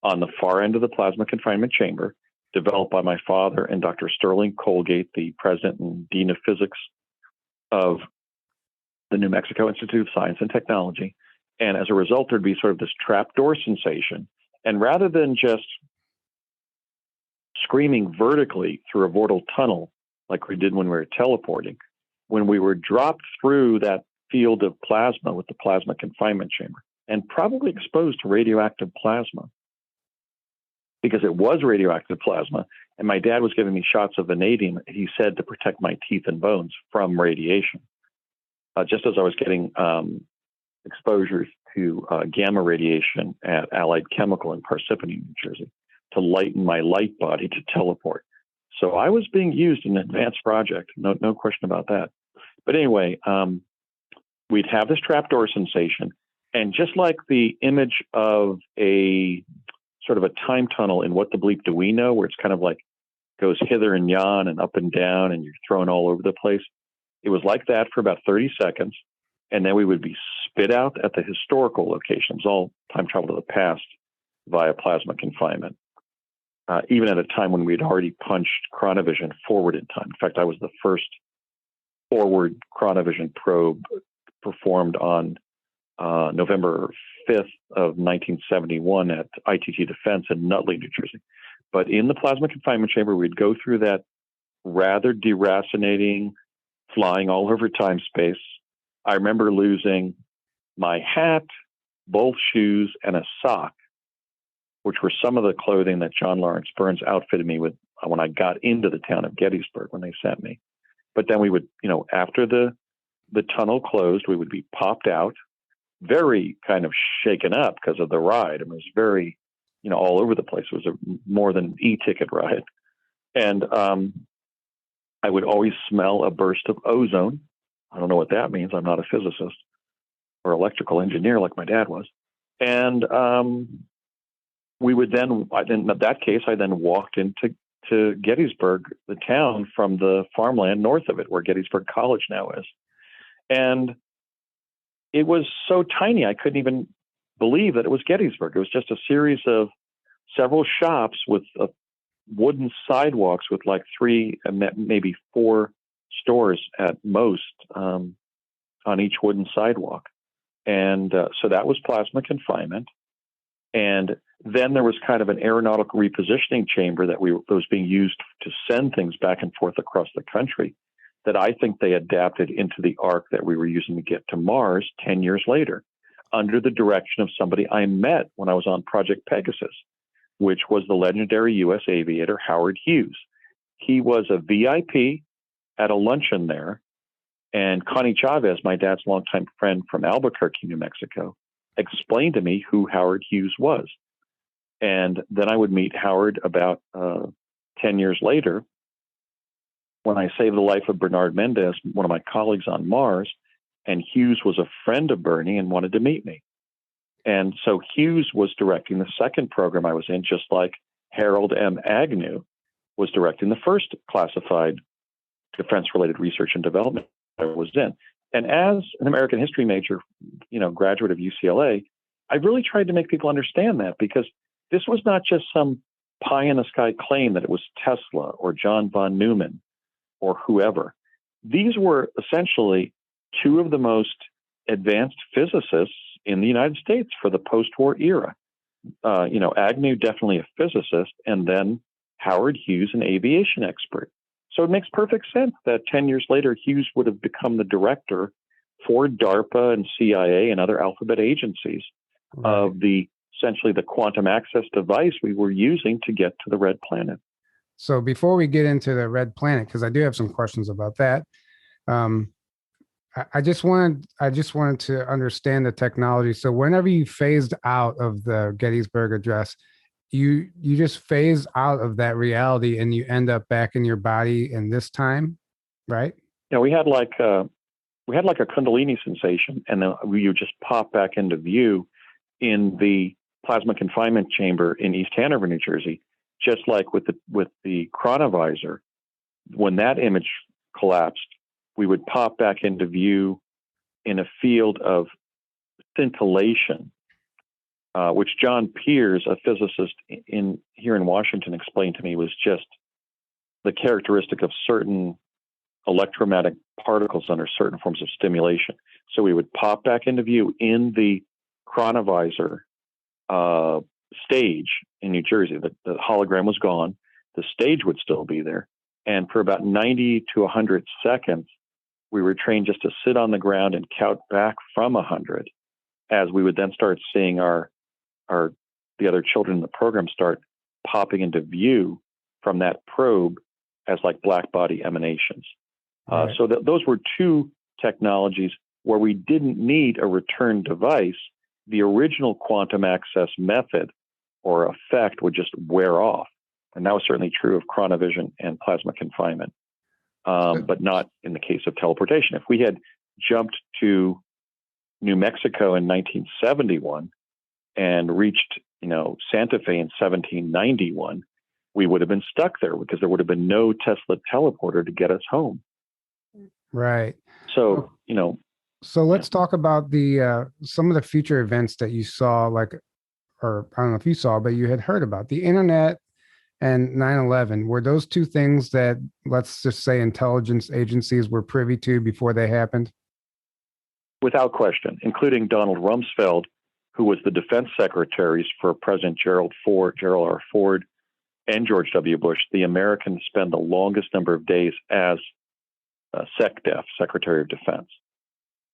on the far end of the plasma confinement chamber, developed by my father and Dr. Sterling Colgate, the president and dean of physics of the New Mexico Institute of Science and Technology. And as a result, there'd be sort of this trapdoor sensation. And rather than just screaming vertically through a vortal tunnel like we did when we were teleporting, when we were dropped through that field of plasma with the plasma confinement chamber, and probably exposed to radioactive plasma, because it was radioactive plasma, and my dad was giving me shots of vanadium, he said, to protect my teeth and bones from radiation. Just as I was getting exposures to gamma radiation at Allied Chemical in Parsippany, New Jersey, to lighten my light body to teleport. So I was being used in an advanced project, no question about that. But anyway, we'd have this trapdoor sensation, and just like the image of a sort of a time tunnel in What the Bleep Do We Know, where it's kind of like goes hither and yon and up and down, and you're thrown all over the place. It was like that for about 30 seconds, and then we would be spit out at the historical locations, all time travel to the past via plasma confinement. Even at a time when we'd already punched chronovision forward in time. In fact, I was the first forward chronovision probe performed on November 5th of 1971 at ITT Defense in Nutley, New Jersey. But in the plasma confinement chamber, we'd go through that rather deracinating, flying all over time space. I remember losing my hat, both shoes, and a sock, which were some of the clothing that John Lawrence Burns outfitted me with when I got into the town of Gettysburg when they sent me. But then we would, after the tunnel closed, we would be popped out, very kind of shaken up because of the ride. It was very, all over the place. It was more than an e-ticket ride. And I would always smell a burst of ozone. I don't know what that means. I'm not a physicist or electrical engineer like my dad was. And we would then, in that case, I then walked into Gettysburg, the town, from the farmland north of it, where Gettysburg College now is. And it was so tiny, I couldn't even believe that it was Gettysburg. It was just a series of several shops with wooden sidewalks with like 3, maybe 4 stores at most on each wooden sidewalk. And so that was plasma confinement. And then there was kind of an aeronautical repositioning chamber that was being used to send things back and forth across the country, that I think they adapted into the arc that we were using to get to Mars 10 years later, under the direction of somebody I met when I was on Project Pegasus, which was the legendary U.S. aviator Howard Hughes. He was a VIP at a luncheon there, and Connie Chavez, my dad's longtime friend from Albuquerque, New Mexico, explained to me who Howard Hughes was. And then I would meet Howard about 10 years later when I saved the life of Bernard Mendez, one of my colleagues on Mars, and Hughes was a friend of Bernie and wanted to meet me. And so Hughes was directing the second program I was in, just like Harold M. Agnew was directing the first classified defense-related research and development I was in. And as an American history major, graduate of UCLA, I really tried to make people understand that, because this was not just some pie-in-the-sky claim that it was Tesla or John von Neumann or whoever. These were essentially 2 of the most advanced physicists in the United States for the post-war era. Agnew, definitely a physicist, and then Howard Hughes, an aviation expert. So it makes perfect sense that 10 years later, Hughes would have become the director for DARPA and CIA and other alphabet agencies of essentially the quantum access device we were using to get to the red planet. So before we get into the red planet, because I do have some questions about that, I just wanted to understand the technology. So whenever you phased out of the Gettysburg Address, you just phase out of that reality and you end up back in your body in this time, right? Yeah, we had like a Kundalini sensation, and then you just pop back into view in the plasma confinement chamber in East Hanover, New Jersey, just like with the chronovisor. When that image collapsed, we would pop back into view in a field of scintillation, which John Peers, a physicist here in Washington, explained to me was just the characteristic of certain electromagnetic particles under certain forms of stimulation. So we would pop back into view in the chronovisor stage in New Jersey. The hologram was gone. The stage would still be there. And for about 90 to 100 seconds, we were trained just to sit on the ground and count back from 100, as we would then start seeing the other children in the program start popping into view from that probe as like black body emanations. Right. So those were 2 technologies where we didn't need a return device. The original quantum access method or effect would just wear off. And that was certainly true of chronovision and plasma confinement, but not in the case of teleportation. If we had jumped to New Mexico in 1971 and reached, Santa Fe in 1791, we would have been stuck there because there would have been no Tesla teleporter to get us home. Right. So, So let's talk about the some of the future events that you saw, or I don't know if you saw, but you had heard about the internet and 9/11. Were those two things that, let's just say, intelligence agencies were privy to before they happened? Without question, including Donald Rumsfeld, who was the defense secretaries for President Gerald R. Ford, and George W. Bush. The Americans spend the longest number of days as SecDef, Secretary of Defense.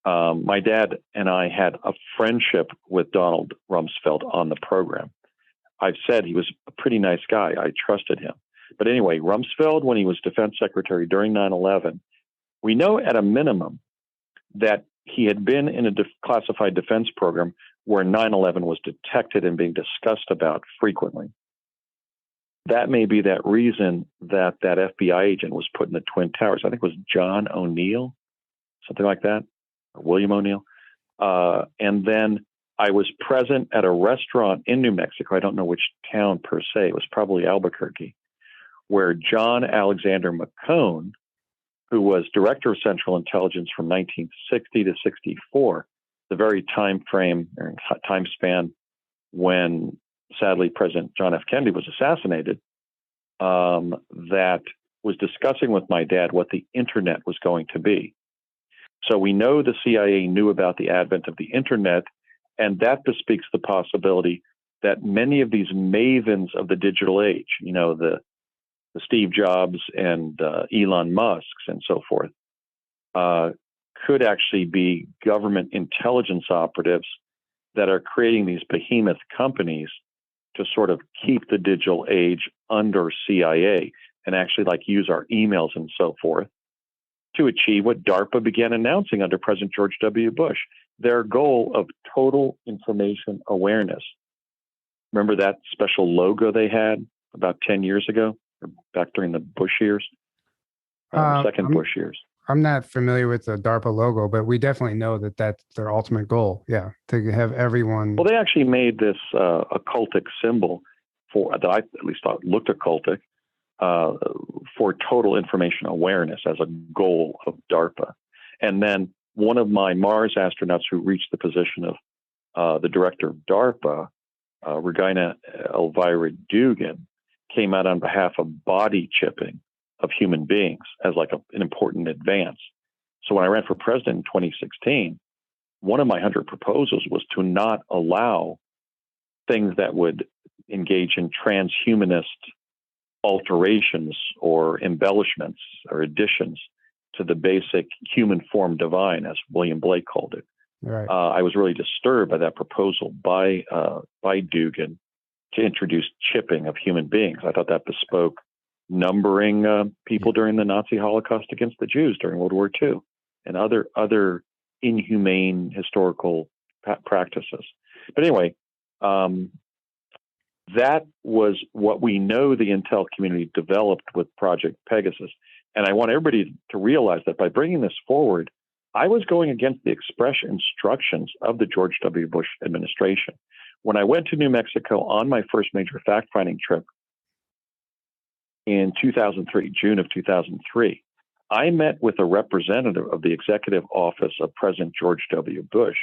My dad and I had a friendship with Donald Rumsfeld on the program. I've said he was a pretty nice guy. I trusted him. But anyway, Rumsfeld, when he was defense secretary during 9/11, we know at a minimum that he had been in a classified defense program where 9/11 was detected and being discussed about frequently. That may be that reason that FBI agent was put in the Twin Towers. I think it was John O'Neill, something like that, or William O'Neill. And then I was present at a restaurant in New Mexico. I don't know which town per se. It was probably Albuquerque, where John Alexander McCone, who was director of Central Intelligence from 1960 to 64, the very time span when, sadly, President John F. Kennedy was assassinated, that was discussing with my dad what the internet was going to be. So we know the CIA knew about the advent of the internet, and that bespeaks the possibility that many of these mavens of the digital age, the Steve Jobs and Elon Musks and so forth, could actually be government intelligence operatives that are creating these behemoth companies to sort of keep the digital age under CIA and actually use our emails and so forth to achieve what DARPA began announcing under President George W. Bush, their goal of total information awareness. Remember that special logo they had about 10 years ago, or back during the Bush years, Bush years? I'm not familiar with the DARPA logo, but we definitely know that that's their ultimate goal. Yeah, to have everyone. Well, they actually made this occultic symbol that I at least thought looked occultic for total information awareness as a goal of DARPA. And then one of my Mars astronauts who reached the position of the director of DARPA, Regina Elvira Dugan, came out on behalf of body chipping of human beings as an important advance. So when I ran for president in 2016, one of my 100 proposals was to not allow things that would engage in transhumanist alterations or embellishments or additions to the basic human form divine, as William Blake called it. Right. I was really disturbed by that proposal by Dugan to introduce chipping of human beings. I thought that bespoke numbering people during the Nazi Holocaust against the Jews during World War II and other inhumane historical practices. But anyway, that was what we know the intel community developed with Project Pegasus. And I want everybody to realize that by bringing this forward, I was going against the express instructions of the George W. Bush administration. When I went to New Mexico on my first major fact-finding trip in 2003, June of 2003, I met with a representative of the executive office of President George W. Bush,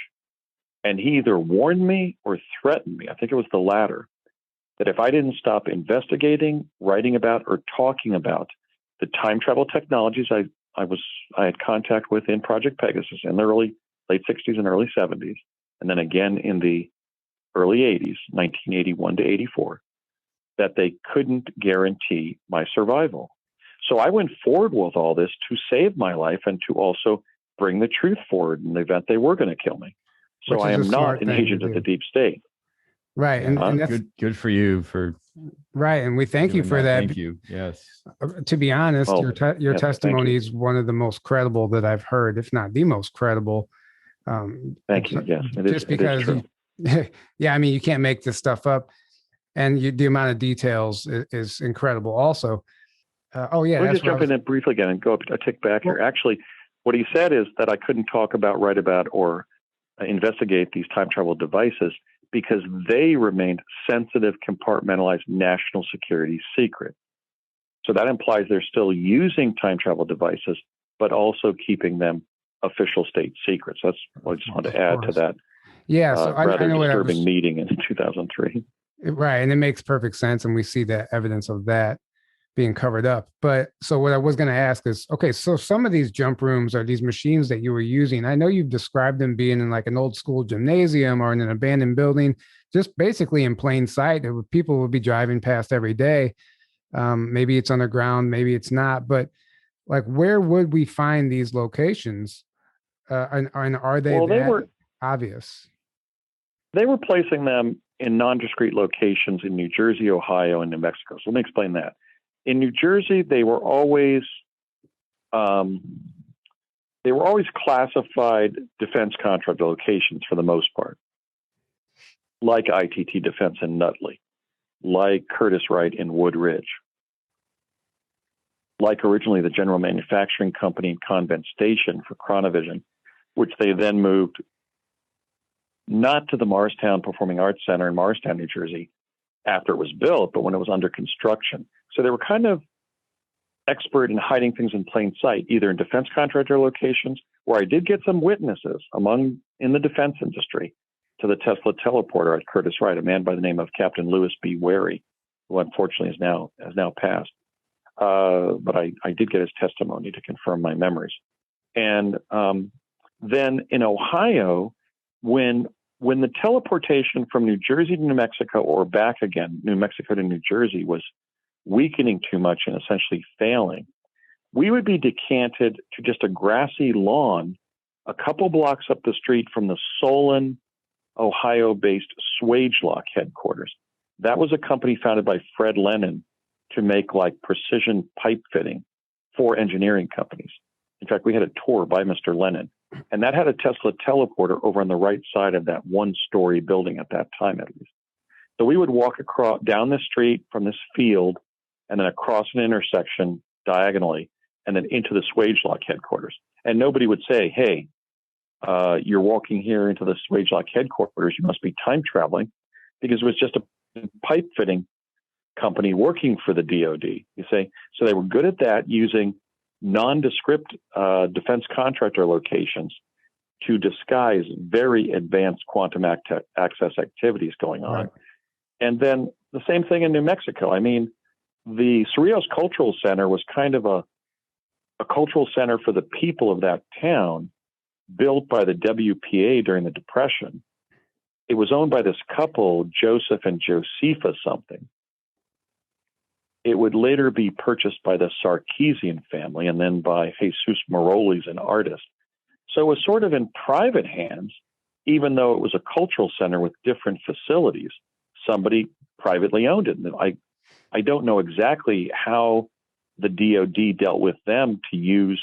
and he either warned me or threatened me, I think it was the latter, that if I didn't stop investigating, writing about, or talking about the time travel technologies I had contact with in Project Pegasus in the late 60s and early 70s, and then again in the early 80s, 1981 to 84, that they couldn't guarantee my survival. So I went forward with all this to save my life and to also bring the truth forward in the event they were going to kill me. So I am not an agent of the deep state. Right. Yeah, and that's good for you for. Right. And we thank you for that. Thank you. Yes. To be honest, your testimony is one of the most credible that I've heard, if not the most credible. Thank you. Yes. Just because, yeah, I mean, you can't make this stuff up. And the amount of details is incredible also. Let me just jump in briefly again and go a tick back here. Actually, what he said is that I couldn't talk about, write about, or investigate these time travel devices because they remained sensitive, compartmentalized national security secret. So that implies they're still using time travel devices, but also keeping them official state secrets. That's what I just wanted to add to that. Yeah, so rather I know disturbing meeting in 2003. Right, and it makes perfect sense, and we see the evidence of that being covered up. But so what I was going to ask is, okay, so some of these jump rooms are these machines that you were using. I know you've described them being in like an old school gymnasium or in an abandoned building, just basically in plain sight. People would be driving past every day. Maybe it's underground, maybe it's not. But like, where would we find these locations? And are they obvious? They were placing them in non-discrete locations in New Jersey, Ohio, and New Mexico. So let me explain that. In New Jersey, they were always classified defense contractor locations for the most part, like ITT Defense in Nutley, like Curtiss-Wright in Wood Ridge, like originally the General Manufacturing Company in Convent Station for Chronovision, which they then moved not to the Morristown Performing Arts Center in Morristown, New Jersey, after it was built, but when it was under construction. So they were kind of expert in hiding things in plain sight, either in defense contractor locations, where I did get some witnesses in the defense industry to the Tesla teleporter at Curtiss-Wright, a man by the name of Captain Lewis B. Wary, who unfortunately has now passed. But I did get his testimony to confirm my memories. And then in Ohio, when the teleportation from New Jersey to New Mexico or back again, New Mexico to New Jersey, was weakening too much and essentially failing, we would be decanted to just a grassy lawn a couple blocks up the street from the Solon, Ohio-based Swagelok headquarters. That was a company founded by Fred Lennon to make like precision pipe fitting for engineering companies. In fact, we had a tour by Mr. Lennon, and that had a Tesla teleporter over on the right side of that one-story building at that time, at least. So we would walk down the street from this field and then across an intersection diagonally and then into the Swagelok headquarters. And nobody would say, hey, you're walking here into the Swagelok headquarters, you must be time traveling, because it was just a pipe fitting company working for the DoD. You say, so they were good at that, using nondescript defense contractor locations to disguise very advanced quantum access activities going on. Right. And then the same thing in New Mexico. I mean, the Cerrillos Cultural Center was kind of a cultural center for the people of that town, built by the WPA during the Depression. It was owned by this couple, Joseph and Josepha something. It would later be purchased by the Sarkeesian family and then by Jesus Morales, an artist. So it was sort of in private hands, even though it was a cultural center with different facilities. Somebody privately owned it. And I don't know exactly how the DoD dealt with them to use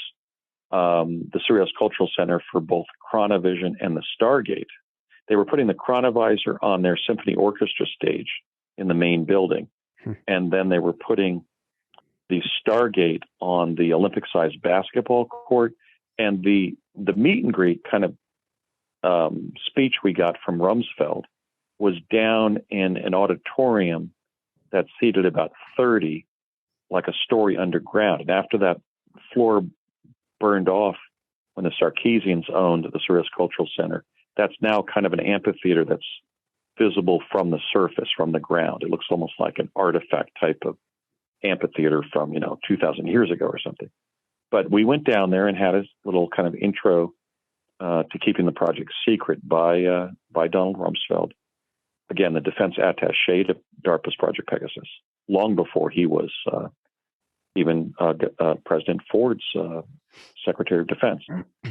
the Cerrillos Cultural Center for both Chronovision and the Stargate. They were putting the Chronovisor on their symphony orchestra stage in the main building. And then they were putting the Stargate on the Olympic-sized basketball court. And the meet and greet kind of speech we got from Rumsfeld was down in an auditorium that seated about 30, like a story underground. And after that floor burned off when the Sarkeesians owned the Cerrillos Cultural Center, that's now kind of an amphitheater that's visible from the surface, from the ground. It looks almost like an artifact type of amphitheater from, 2,000 years ago or something. But we went down there and had a little kind of intro to keeping the project secret by Donald Rumsfeld. Again, the defense attaché to DARPA's Project Pegasus, long before he was even President Ford's Secretary of Defense.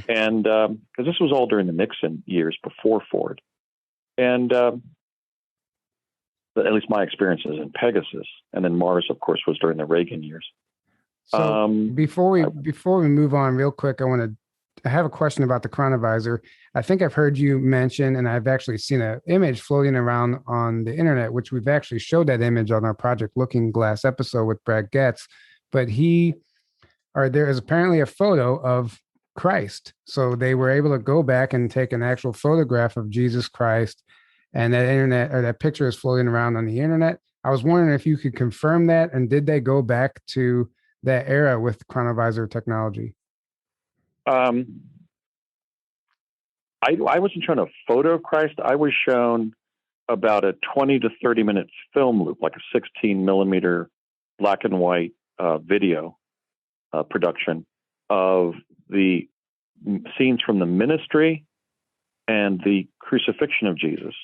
And because this was all during the Nixon years before Ford. And at least my experiences in Pegasus, and then Mars, of course, was during the Reagan years. So before we move on real quick, I want to I have a question about the chronovisor. I think I've heard you mention, and I've actually seen an image floating around on the internet, which we've actually showed that image on our Project Looking Glass episode with Brad Getz. But there is apparently a photo of Christ. So they were able to go back and take an actual photograph of Jesus Christ, and that picture is floating around on the internet. I was wondering if you could confirm that, and did they go back to that era with chronovisor technology? I wasn't shown a photo of Christ. I was shown about a 20 to 30 minute film loop, like a 16 millimeter black and white video production of the scenes from the ministry and the crucifixion of Jesus.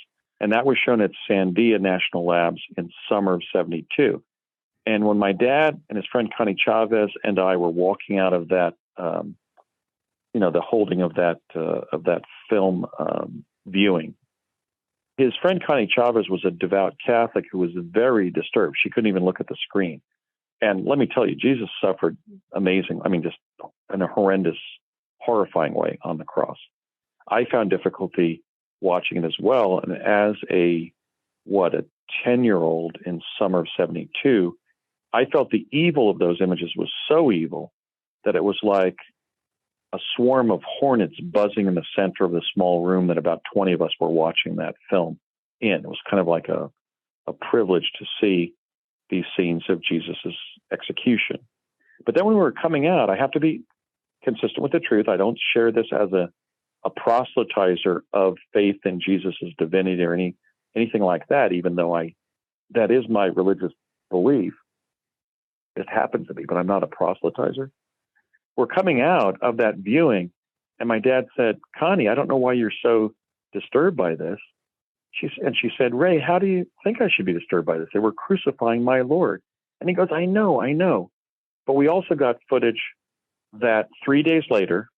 And that was shown at Sandia National Labs in summer of 72. And when my dad and his friend Connie Chavez and I were walking out of that, the holding of that film viewing, his friend Connie Chavez was a devout Catholic who was very disturbed. She couldn't even look at the screen. And let me tell you, Jesus suffered just in a horrendous, horrifying way on the cross. I found difficulty watching it as well. And as a 10-year-old in summer of 72, I felt the evil of those images was so evil that it was like a swarm of hornets buzzing in the center of the small room that about 20 of us were watching that film in. It was kind of like a privilege to see these scenes of Jesus's execution. But then when we were coming out, I have to be consistent with the truth. I don't share this as a proselytizer of faith in Jesus's divinity or anything like that, even though that is my religious belief. It happens to be, but I'm not a proselytizer. We're coming out of that viewing, and my dad said, "Connie, I don't know why you're so disturbed by this." She said, "Ray, how do you think I should be disturbed by this? They were crucifying my Lord." And he goes, I know. But we also got footage that 3 days later,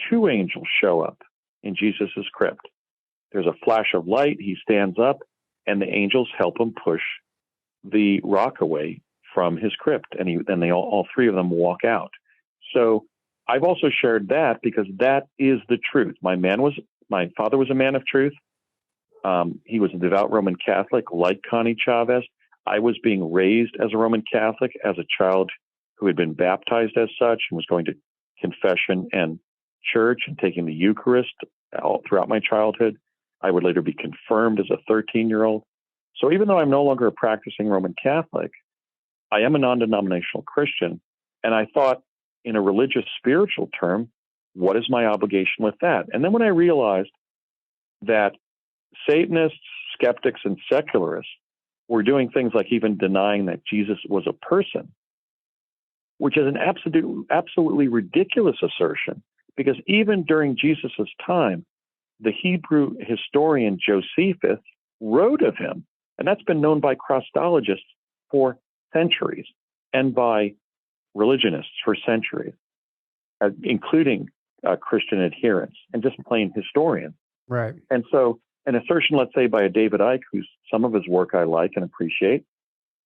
2 angels show up in Jesus's crypt. There's a flash of light. He stands up, and the angels help him push the rock away from his crypt. And then all 3 of them walk out. So I've also shared that because that is the truth. My father was a man of truth. He was a devout Roman Catholic, like Connie Chavez. I was being raised as a Roman Catholic as a child who had been baptized as such and was going to confession and church and taking the Eucharist all throughout my childhood. I would later be confirmed as a 13-year-old. So even though I'm no longer a practicing Roman Catholic, I am a non-denominational Christian. And I thought, in a religious spiritual term, what is my obligation with that? And then when I realized that Satanists, skeptics, and secularists were doing things like even denying that Jesus was a person, which is an absolutely ridiculous assertion, because even during Jesus's time, the Hebrew historian Josephus wrote of him, and that's been known by Christologists for centuries and by religionists for centuries, including Christian adherents and just plain historians. Right. And so an assertion, let's say, by a David Icke, who's some of his work I like and appreciate,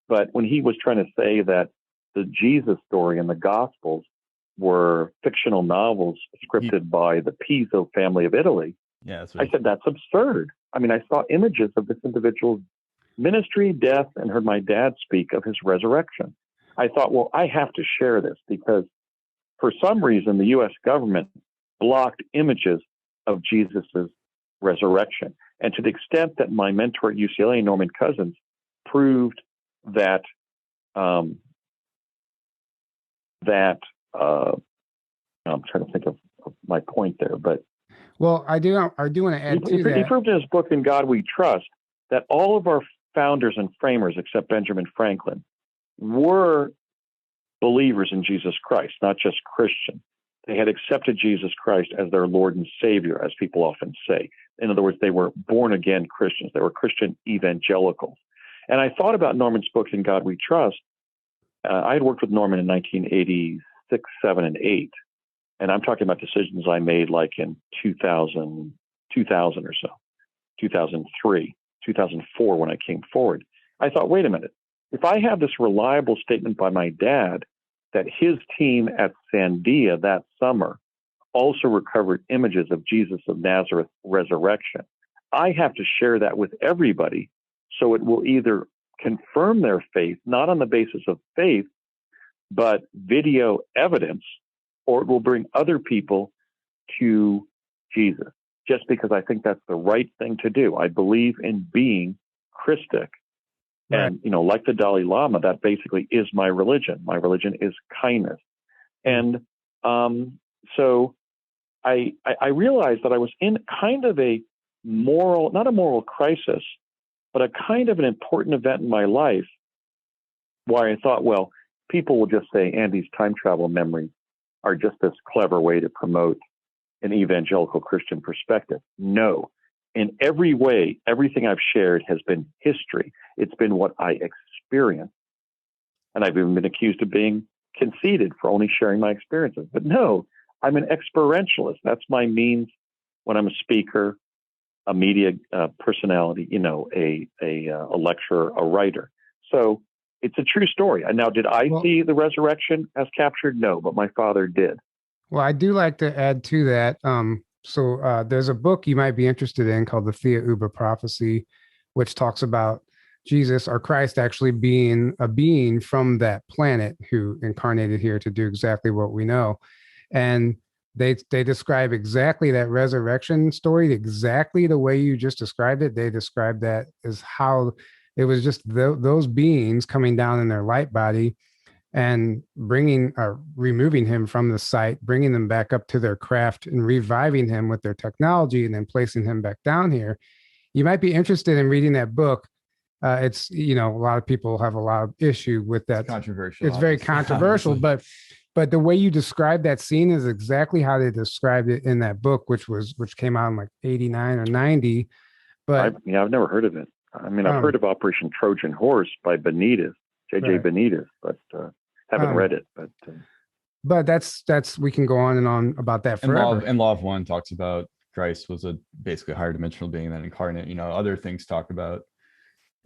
but when he was trying to say that the Jesus story and the Gospels were fictional novels scripted by the Piso family of Italy, I said, that's absurd. I mean, I saw images of this individual's ministry, death, and heard my dad speak of his resurrection. I thought, well, I have to share this because for some reason, the U.S. government blocked images of Jesus's resurrection. And to the extent that my mentor at UCLA, Norman Cousins, proved that I'm trying to think of my point there, but I do want to add to that. He proved in his book, In God We Trust, that all of our founders and framers, except Benjamin Franklin, were believers in Jesus Christ, not just Christian. They had accepted Jesus Christ as their Lord and Savior, as people often say. In other words, they were born-again Christians. They were Christian evangelicals. And I thought about Norman's book, In God We Trust. I had worked with Norman in 1986, 7, and 8. And I'm talking about decisions I made like in 2000 or so, 2003, 2004 when I came forward. I thought, wait a minute. If I have this reliable statement by my dad that his team at Sandia that summer also recovered images of Jesus of Nazareth resurrection. I have to share that with everybody, so it will either confirm their faith, not on the basis of faith, but video evidence, or it will bring other people to Jesus, just because I think that's the right thing to do. I believe in being Christic. Right. And, like the Dalai Lama, that basically is my religion. My religion is kindness. And so I realized that I was in kind of a moral, not a moral crisis, but a kind of an important event in my life where I thought, well, people will just say Andy's time travel memories are just this clever way to promote an evangelical Christian perspective. No. In every way, everything I've shared has been history. It's been what I experienced. And I've even been accused of being conceited for only sharing my experiences. But no, I'm an experientialist. That's my means when I'm a speaker, a media personality, a lecturer, a writer. So it's a true story. And now, did I see the resurrection as captured? No, but my father did. Well, I do like to add to that. So there's a book you might be interested in called The Thea Uber Prophecy, which talks about Jesus or Christ actually being a being from that planet who incarnated here to do exactly what we know. And they describe exactly that resurrection story, exactly the way you just described it. They describe that as how it was just those beings coming down in their light body and removing him from the site, bringing them back up to their craft and reviving him with their technology and then placing him back down here. You might be interested in reading that book. It's, a lot of people have a lot of issue with that. It's controversial. It's very controversial, but the way you describe that scene is exactly how they described it in that book, which came out in like 89 or 90. But I've never heard of it. I mean, I've heard of Operation Trojan Horse by Benitez, J.J. Right. Benitez, but haven't read it. But that's we can go on and on about that forever. And Law of One talks about Christ was basically a higher dimensional being than incarnate. Other things talk about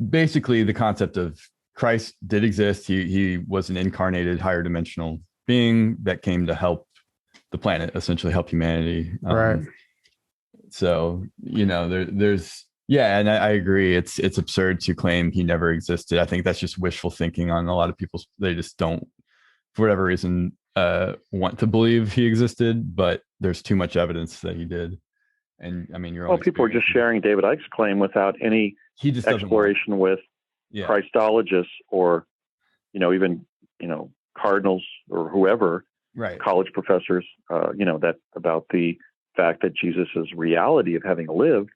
basically the concept of Christ did exist. He was an incarnated higher dimensional being that came to help the planet, essentially help humanity. Right. So, there's, yeah, and I agree. It's absurd to claim he never existed. I think that's just wishful thinking on a lot of people's, they just don't, for whatever reason, want to believe he existed, but there's too much evidence that he did. And I mean, people are just sharing David Icke's claim without any exploration with Christologists or, even, cardinals or whoever, right? College professors, that about the fact that Jesus's reality of having lived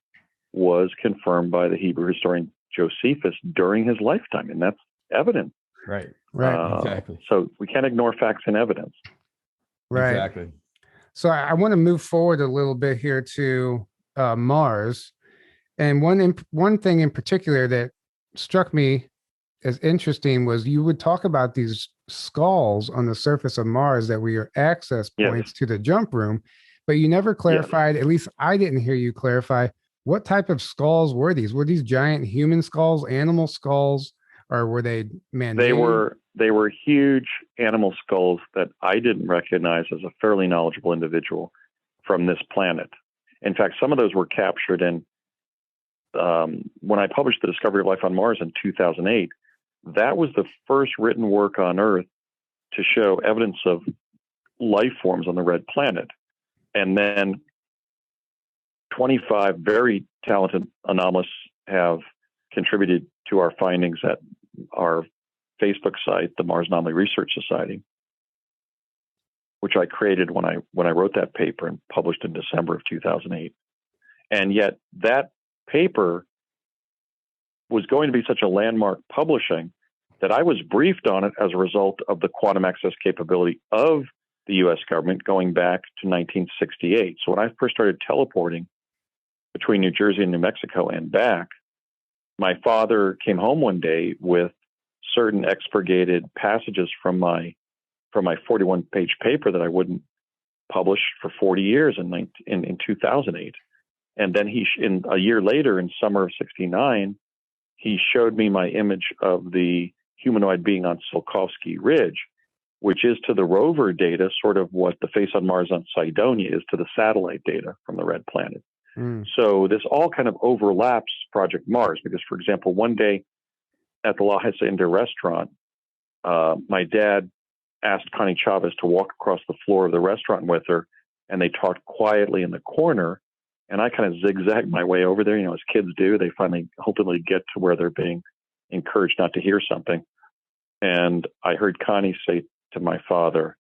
was confirmed by the Hebrew historian Josephus during his lifetime, and that's evidence. Right. Exactly. So we can't ignore facts and evidence. Right. Exactly. So I want to move forward a little bit here to Mars, and one thing in particular that struck me as interesting was you would talk about these skulls on the surface of Mars that were your access points to the jump room, but you never clarified, at least I didn't hear you clarify, what type of skulls were these? Were these giant human skulls, animal skulls, or were they man-made? They were huge animal skulls that I didn't recognize as a fairly knowledgeable individual from this planet. In fact, some of those were captured in when I published The Discovery of Life on Mars in 2008. That was the first written work on Earth to show evidence of life forms on the red planet. And then 25 very talented anomalists have contributed to our findings at our Facebook site, the Mars Anomaly Research Society, which I created when I wrote that paper and published in December of 2008. And yet that paper was going to be such a landmark publishing that I was briefed on it as a result of the quantum access capability of the U.S. government going back to 1968. So when I first started teleporting between New Jersey and New Mexico and back, my father came home one day with certain expurgated passages from my 41-page paper that I wouldn't publish for 40 years in 2008. And then a year later, in summer of '69, he showed me my image of the humanoid being on Tsiolkovsky Ridge, which is to the rover data sort of what the face on Mars on Cydonia is to the satellite data from the red planet. So this all kind of overlaps Project Mars because, for example, one day at the La Hacienda restaurant, my dad asked Connie Chavez to walk across the floor of the restaurant with her, and they talked quietly in the corner. And I kind of zigzagged my way over there, as kids do. They finally hopefully get to where they're being encouraged not to hear something. And I heard Connie say to my father,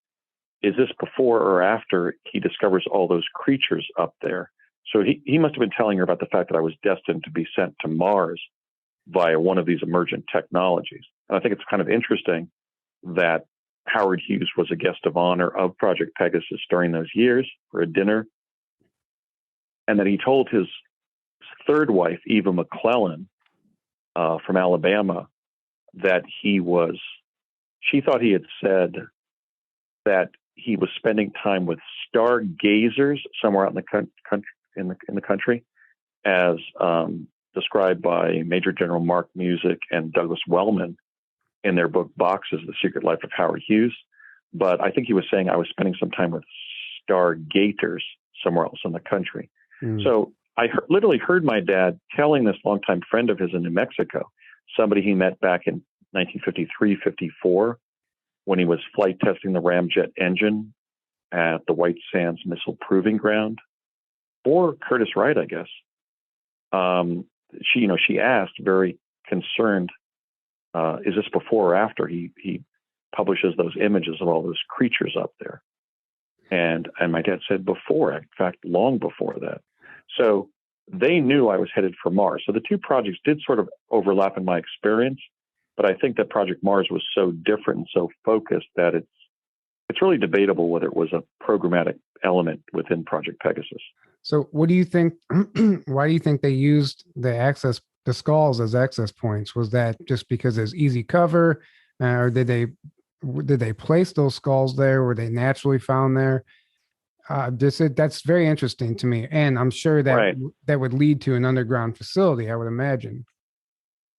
is this before or after he discovers all those creatures up there? So he must have been telling her about the fact that I was destined to be sent to Mars via one of these emergent technologies. And I think it's kind of interesting that Howard Hughes was a guest of honor of Project Pegasus during those years for a dinner. And that he told his third wife, Eva McClellan, from Alabama, that she thought he had said that he was spending time with stargazers somewhere out in the country, as described by Major General Mark Music and Douglas Wellman in their book Boxes: The Secret Life of Howard Hughes. But I think he was saying I was spending some time with stargaters somewhere else in the country. So I literally heard my dad telling this longtime friend of his in New Mexico, somebody he met back in 1953, 54, when he was flight testing the ramjet engine at the White Sands Missile Proving Ground, or Curtis Wright, I guess. She asked, very concerned, is this before or after he publishes those images of all those creatures up there? And my dad said before, in fact, long before that. So they knew I was headed for Mars. So the two projects did sort of overlap in my experience, but I think that Project Mars was so different and so focused that it's really debatable whether it was a programmatic element within Project Pegasus. So what do you think, why do you think they used the skulls as access points? Was that just because there's easy cover, or did they place those skulls there? Were they naturally found there? That's very interesting to me, and I'm sure that that would lead to an underground facility, I would imagine.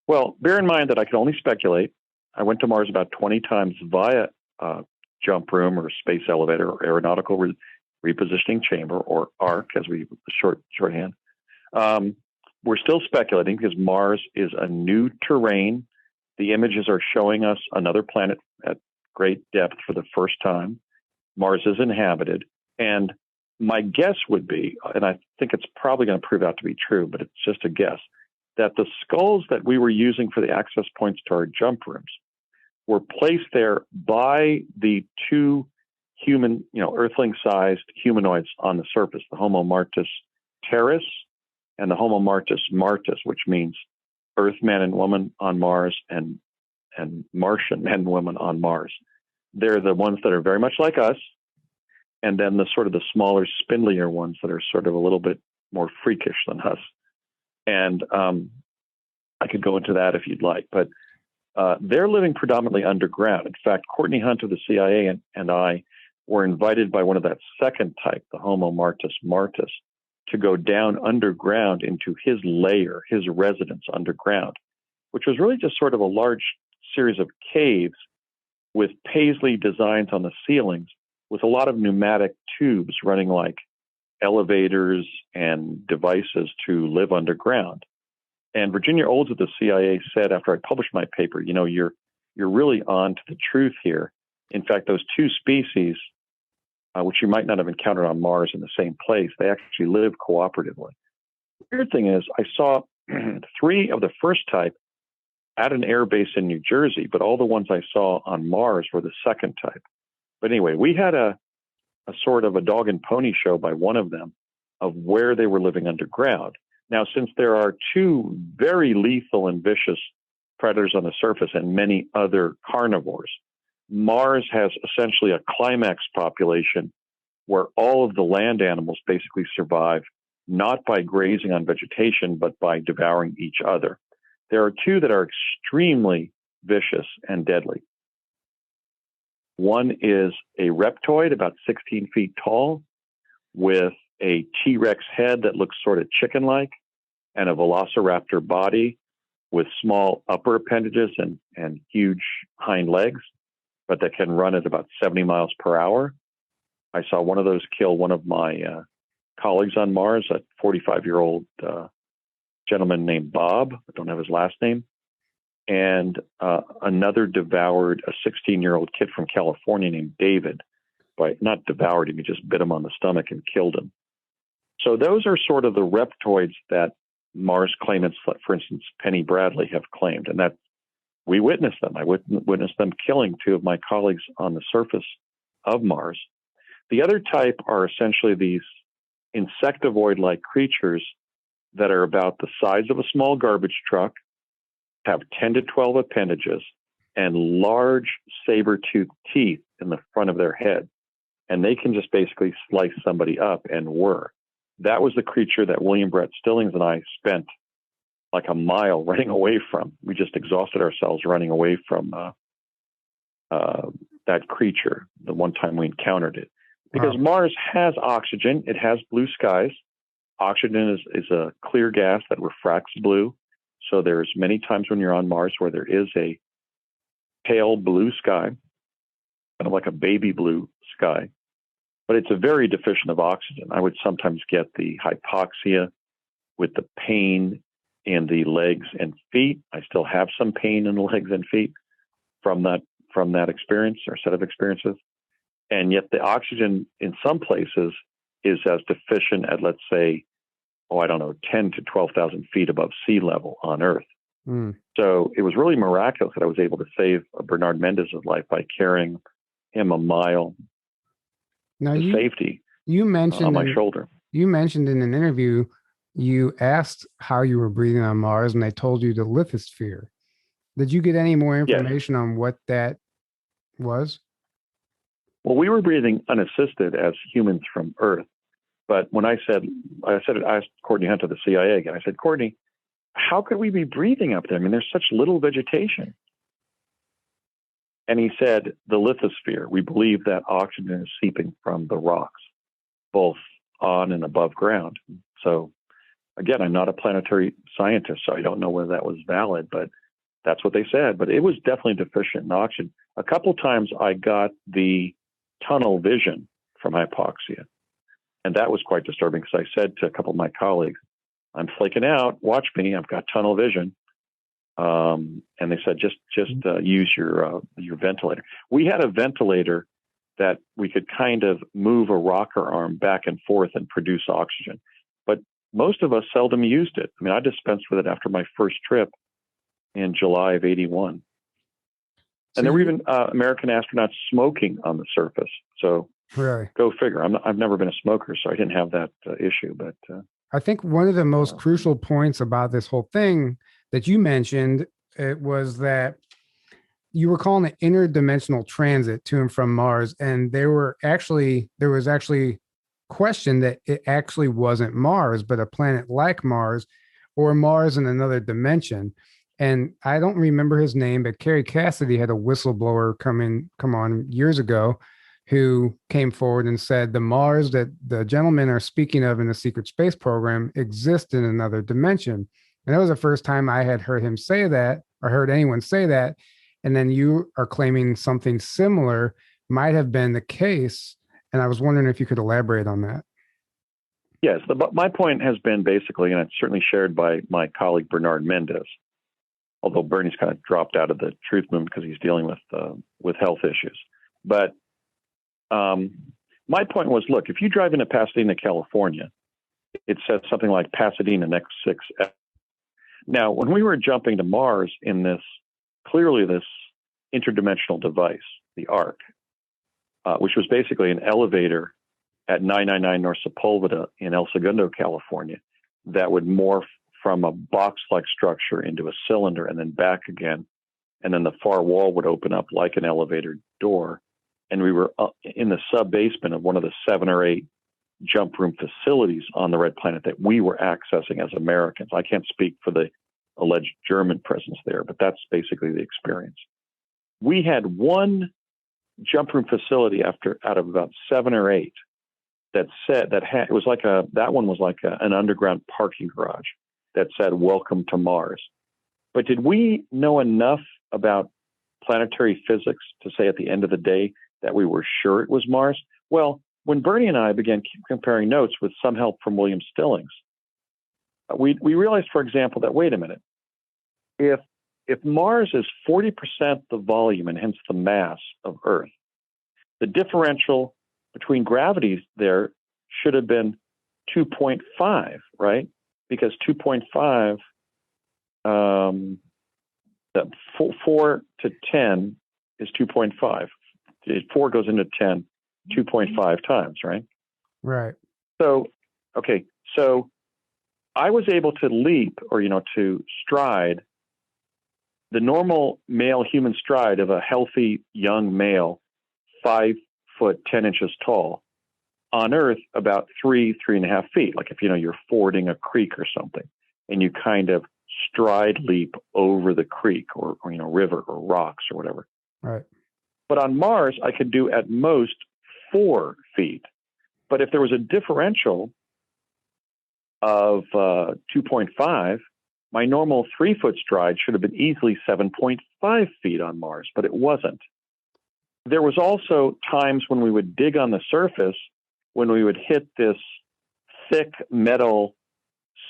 Well, bear in mind that I can only speculate. I went to Mars about 20 times via jump room or space elevator or aeronautical repositioning chamber, or ARC as we shorthand. We're still speculating because Mars is a new terrain. The images are showing us another planet at great depth for the first time. Mars is inhabited. And my guess would be, and I think it's probably going to prove out to be true, but it's just a guess, that the skulls that we were using for the access points to our jump rooms were placed there by the two human, Earthling-sized humanoids on the surface, the Homo martis terris and the Homo martis martis, which means Earth man and woman on Mars and Martian men and women on Mars. They're the ones that are very much like us. And then the sort of the smaller, spindlier ones that are sort of a little bit more freakish than us. And I could go into that if you'd like, but they're living predominantly underground. In fact, Courtney Hunt of the CIA and I were invited by one of that second type, the Homo martis martis, to go down underground into his lair, his residence underground, which was really just sort of a large series of caves with paisley designs on the ceilings, with a lot of pneumatic tubes running like elevators and devices to live underground. And Virginia Olds of the CIA said after I published my paper, you're really on to the truth here. In fact, those two species, which you might not have encountered on Mars in the same place, they actually live cooperatively. The weird thing is I saw 3 of the first type at an air base in New Jersey, but all the ones I saw on Mars were the second type. But anyway, we had a sort of a dog and pony show by one of them of where they were living underground. Now, since there are 2 very lethal and vicious predators on the surface and many other carnivores, Mars has essentially a climax population where all of the land animals basically survive, not by grazing on vegetation, but by devouring each other. There are 2 that are extremely vicious and deadly. One is a reptoid about 16 feet tall with a T-Rex head that looks sort of chicken-like and a velociraptor body with small upper appendages and huge hind legs. but that can run at about 70 miles per hour. I saw one of those kill one of my colleagues on Mars, a 45-year-old gentleman named Bob. I don't have his last name. And another devoured a 16-year-old kid from California named David. But not devoured him, he just bit him on the stomach and killed him. So those are sort of the reptoids that Mars claimants, for instance, Penny Bradley, have claimed, and that we witnessed them. I witnessed them killing two of my colleagues on the surface of Mars. The other type are essentially these insectivoid-like creatures that are about the size of a small garbage truck, have 10 to 12 appendages, and large saber-toothed teeth in the front of their head. And they can just basically slice somebody up, and were. That was the creature that William Brett Stillings and I spent like a mile running away from. We just exhausted ourselves running away from that creature the one time we encountered it. Because Mars has oxygen. It has blue skies. Oxygen is a clear gas that refracts blue. So there's many times when you're on Mars where there is a pale blue sky, kind of like a baby blue sky. But it's a very deficient of oxygen. I would sometimes get the hypoxia with the pain in the legs and feet. I still have some pain in the legs and feet from that experience or set of experiences. And yet the oxygen in some places is as deficient at, let's say, 10 to 12,000 feet above sea level on Earth. So it was really miraculous that I was able to save Bernard Mendez's life by carrying him a mile to safety on my shoulder. You mentioned in an interview, you asked how you were breathing on Mars, and they told you the lithosphere. Did you get any more information on what that was? Well, we were breathing unassisted as humans from Earth. But when I asked Courtney Hunter, the CIA again, I said, Courtney, how could we be breathing up there? I mean, there's such little vegetation. And he said, the lithosphere. We believe that oxygen is seeping from the rocks, both on and above ground. So, again, I'm not a planetary scientist, so I don't know whether that was valid, but that's what they said. But it was definitely deficient in oxygen. A couple times I got the tunnel vision from hypoxia. And that was quite disturbing because I said to a couple of my colleagues, I'm flaking out. Watch me. I've got tunnel vision. And they said, just use your ventilator. We had a ventilator that we could kind of move a rocker arm back and forth and produce oxygen. But most of us seldom used it. I mean, I dispensed with it after my first trip in July of 81. And there were even American astronauts smoking on the surface. So really, go figure. I've never been a smoker, so I didn't have that issue. But I think one of the most crucial points about this whole thing that you mentioned, it was that you were calling it interdimensional transit to and from Mars. And there was actually question that it actually wasn't Mars, but a planet like Mars, or Mars in another dimension. And I don't remember his name, but Kerry Cassidy had a whistleblower come on years ago who came forward and said the Mars that the gentlemen are speaking of in the secret space program exists in another dimension. And that was the first time I had heard him say that, or heard anyone say that. And then you are claiming something similar might have been the case. And I was wondering if you could elaborate on that. Yes, my point has been basically, and it's certainly shared by my colleague Bernard Mendez, although Bernie's kind of dropped out of the truth movement because he's dealing with health issues. But my point was, look, if you drive into Pasadena, California, it says something like Pasadena next 6F. Now, when we were jumping to Mars in this interdimensional device, the ARC, which was basically an elevator at 999 North Sepulveda in El Segundo, California, that would morph from a box-like structure into a cylinder and then back again. And then the far wall would open up like an elevator door. And we were in the sub-basement of one of the 7 or 8 jump room facilities on the Red Planet that we were accessing as Americans. I can't speak for the alleged German presence there, but that's basically the experience. We had one jump room facility out of about 7 or 8 that said it was like an underground parking garage that said "Welcome to Mars." But did we know enough about planetary physics to say at the end of the day that we were sure it was Mars? Well, when Bernie and I began comparing notes with some help from William Stillings, we realized, for example, that, wait a minute, if Mars is 40% the volume and hence the mass of Earth, the differential between gravities there should have been 2.5, right? Because 2.5, 4 to 10 is 2.5. 4 goes into 10, 2.5 times, right? Right. So, okay, so I was able to leap, or, to stride the normal male human stride of a healthy young male, 5 foot 10 inches tall, on Earth about 3.5 feet. Like if you're fording a creek or something, and you kind of stride leap over the creek or river or rocks or whatever. Right. But on Mars, I could do at most 4 feet. But if there was a differential of 2.5, my normal 3 foot stride should have been easily 7.5 feet on Mars, but it wasn't. There was also times when we would dig on the surface, when we would hit this thick metal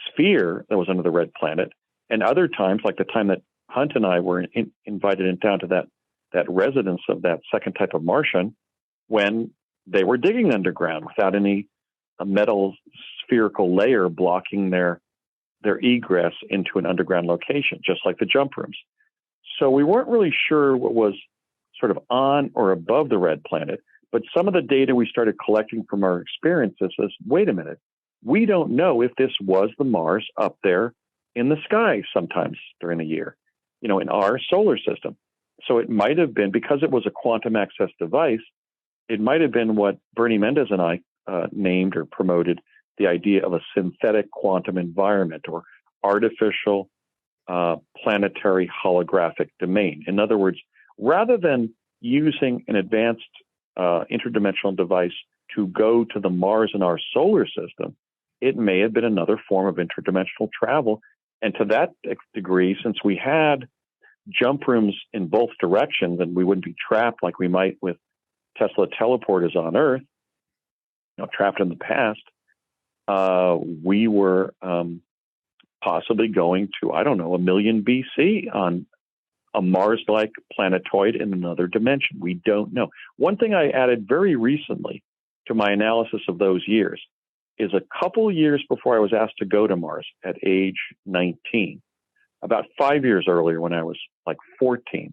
sphere that was under the red planet, and other times, like the time that Hunt and I were invited down to that residence of that second type of Martian, when they were digging underground without any metal spherical layer blocking their egress into an underground location, just like the jump rooms. So we weren't really sure what was sort of on or above the red planet, but some of the data we started collecting from our experiences is, wait a minute, we don't know if this was the Mars up there in the sky sometimes during the year, in our solar system. So it might have been, because it was a quantum access device, it might have been what Bernie Mendez and I named or promoted the idea of a synthetic quantum environment, or artificial planetary holographic domain. In other words, rather than using an advanced interdimensional device to go to the Mars in our solar system, it may have been another form of interdimensional travel. And to that degree, since we had jump rooms in both directions and we wouldn't be trapped like we might with Tesla teleporters on Earth, trapped in the past, we were possibly going to, I don't know, 1 million BC on a Mars-like planetoid in another dimension. We don't know. One thing I added very recently to my analysis of those years is a couple years before I was asked to go to Mars at age 19, about 5 years earlier when I was like 14,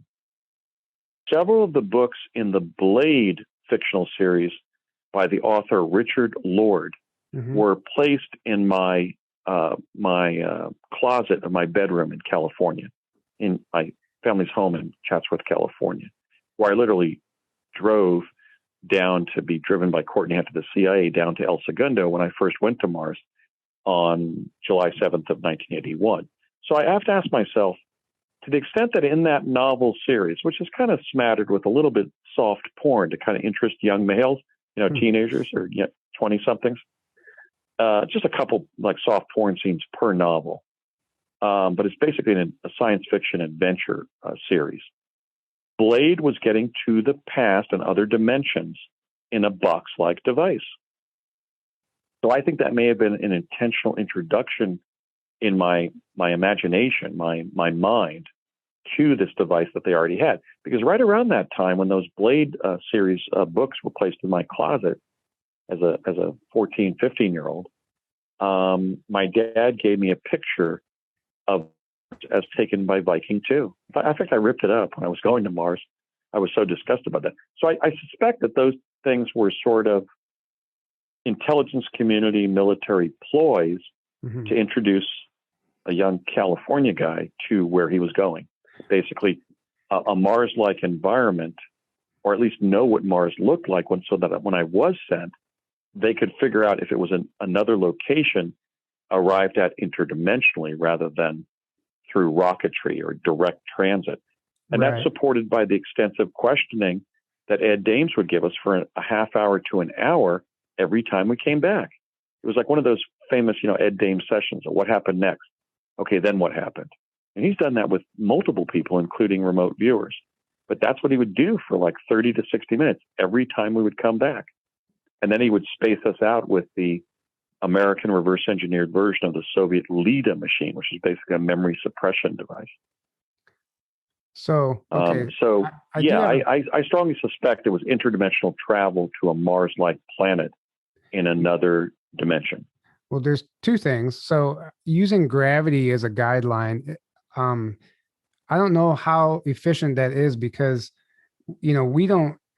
several of the books in the Blade fictional series by the author Richard Lord were placed in my closet of my bedroom in California, in my family's home in Chatsworth, California, where I literally drove down to be driven by Courtney Hunt to the CIA down to El Segundo when I first went to Mars on July 7th of 1981. So I have to ask myself, to the extent that in that novel series, which is kind of smattered with a little bit soft porn to kind of interest young males, teenagers or 20-somethings, just a couple like soft porn scenes per novel. But it's basically a science fiction adventure series. Blade was getting to the past and other dimensions in a box-like device. So I think that may have been an intentional introduction in my imagination, my mind, to this device that they already had. Because right around that time, when those Blade series books were placed in my closet as a 14, 15-year-old, my dad gave me a picture of as taken by Viking 2. In fact, I ripped it up when I was going to Mars. I was so disgusted about that. So I suspect that those things were sort of intelligence community military ploys to introduce a young California guy to where he was going. Basically, a Mars-like environment, or at least know what Mars looked like, so that when I was sent, they could figure out if it was another location arrived at interdimensionally rather than through rocketry or direct transit. And that's supported by the extensive questioning that Ed Dames would give us for a half hour to an hour every time we came back. It was like one of those famous, Ed Dames sessions of what happened next. Okay, then what happened? And he's done that with multiple people, including remote viewers. But that's what he would do for like 30 to 60 minutes every time we would come back. And then he would space us out with the American reverse engineered version of the Soviet LIDA machine, which is basically a memory suppression device. So, okay. I strongly suspect it was interdimensional travel to a Mars-like planet in another dimension. Well, there's two things. So using gravity as a guideline, I don't know how efficient that is because,